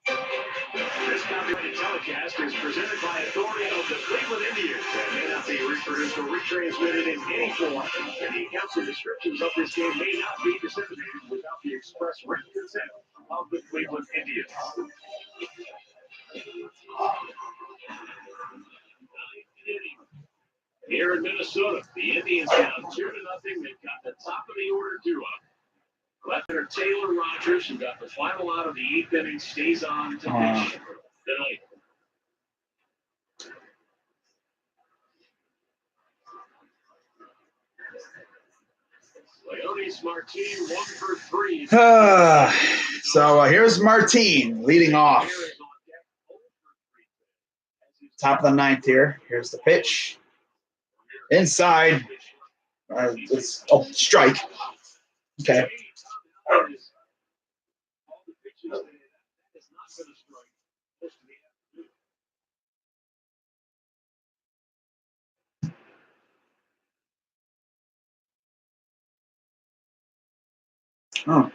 This copyrighted telecast is presented by authority of the Cleveland Indians and may not be reproduced or retransmitted in any form. Any accounts or descriptions of this game may not be disseminated without the express written consent of the Cleveland Indians. Here in Minnesota, the Indians down 2-0. They've got the top of the order due up. Left-hander Taylor Rogers, who got the final out of the 8th inning, stays on to pitch tonight. Leonis Martin 1 for 3. So here's Martin leading off. Top of the 9th here. Here's the pitch. Inside. It's a strike. Okay. Oh.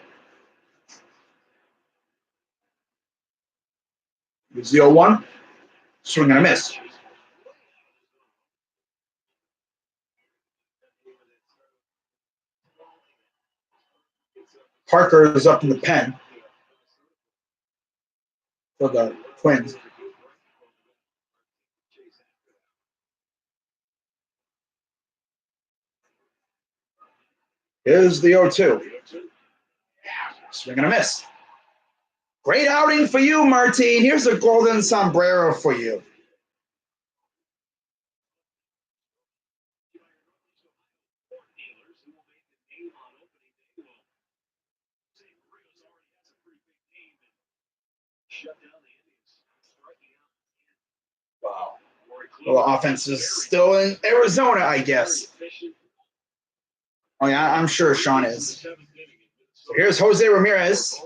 Here's the 0-1. Swing and a miss. Parker is up in the pen for the Twins. Here's the 0-2. Swing and a miss. Great outing for you, Martin. Here's a golden sombrero for you. Wow. Well, the offense is still in Arizona, I guess. Oh, yeah, I'm sure Sean is. So here's Jose Ramirez.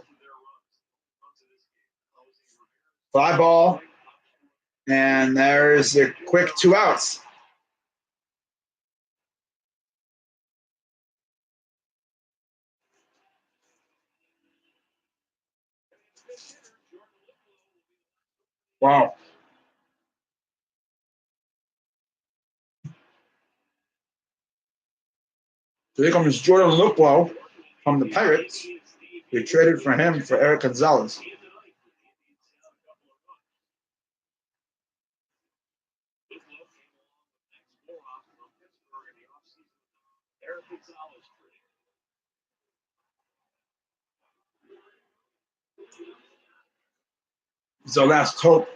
Fly ball. And there's a quick 2 outs. Wow. So here comes Jordan Luplow from the Pirates. We traded for him for Eric Gonzalez. So last hope.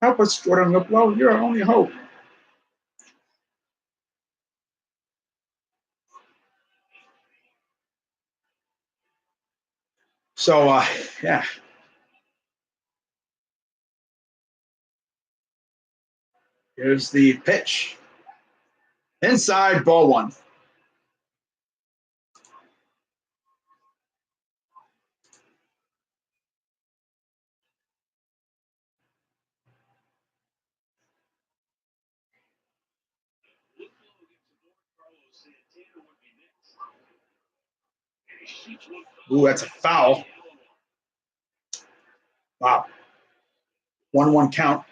Help us, Jordan Luplow. You're our only hope. So, yeah. Here's the pitch. Inside, ball one. Ooh, that's a foul. Wow. 1-1 count.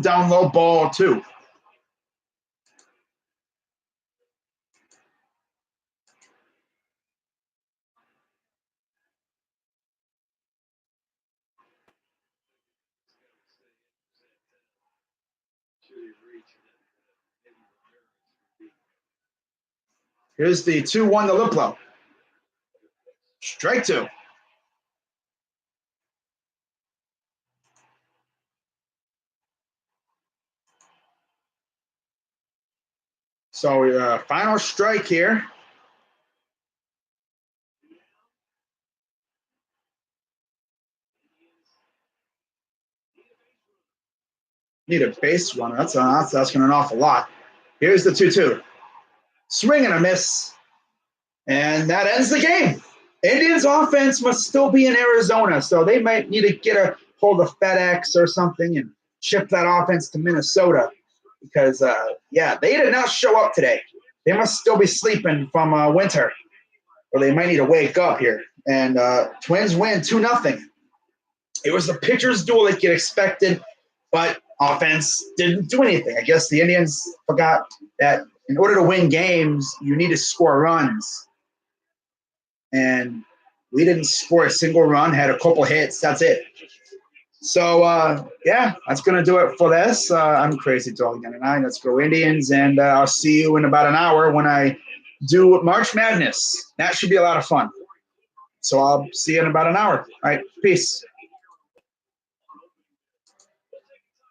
Down low, ball two. Here's the 2-1 to Luplow. Strike two. So final strike here. Need a base runner. That's asking an awful lot. Here's the 2-2. Swing and a miss. And that ends the game. Indians offense must still be in Arizona, so they might need to get a hold of FedEx or something and ship that offense to Minnesota because, they did not show up today. They must still be sleeping from winter, or they might need to wake up here. And Twins win 2-0. It was the pitcher's duel that you expected, but offense didn't do anything. I guess the Indians forgot that in order to win games, you need to score runs. And we didn't score a single run, had a couple hits. That's it. So, that's going to do it for this. I'm Crazy Dog 99. Let's go Indians. And I'll see you in about an hour when I do March Madness. That should be a lot of fun. So I'll see you in about an hour. All right. Peace.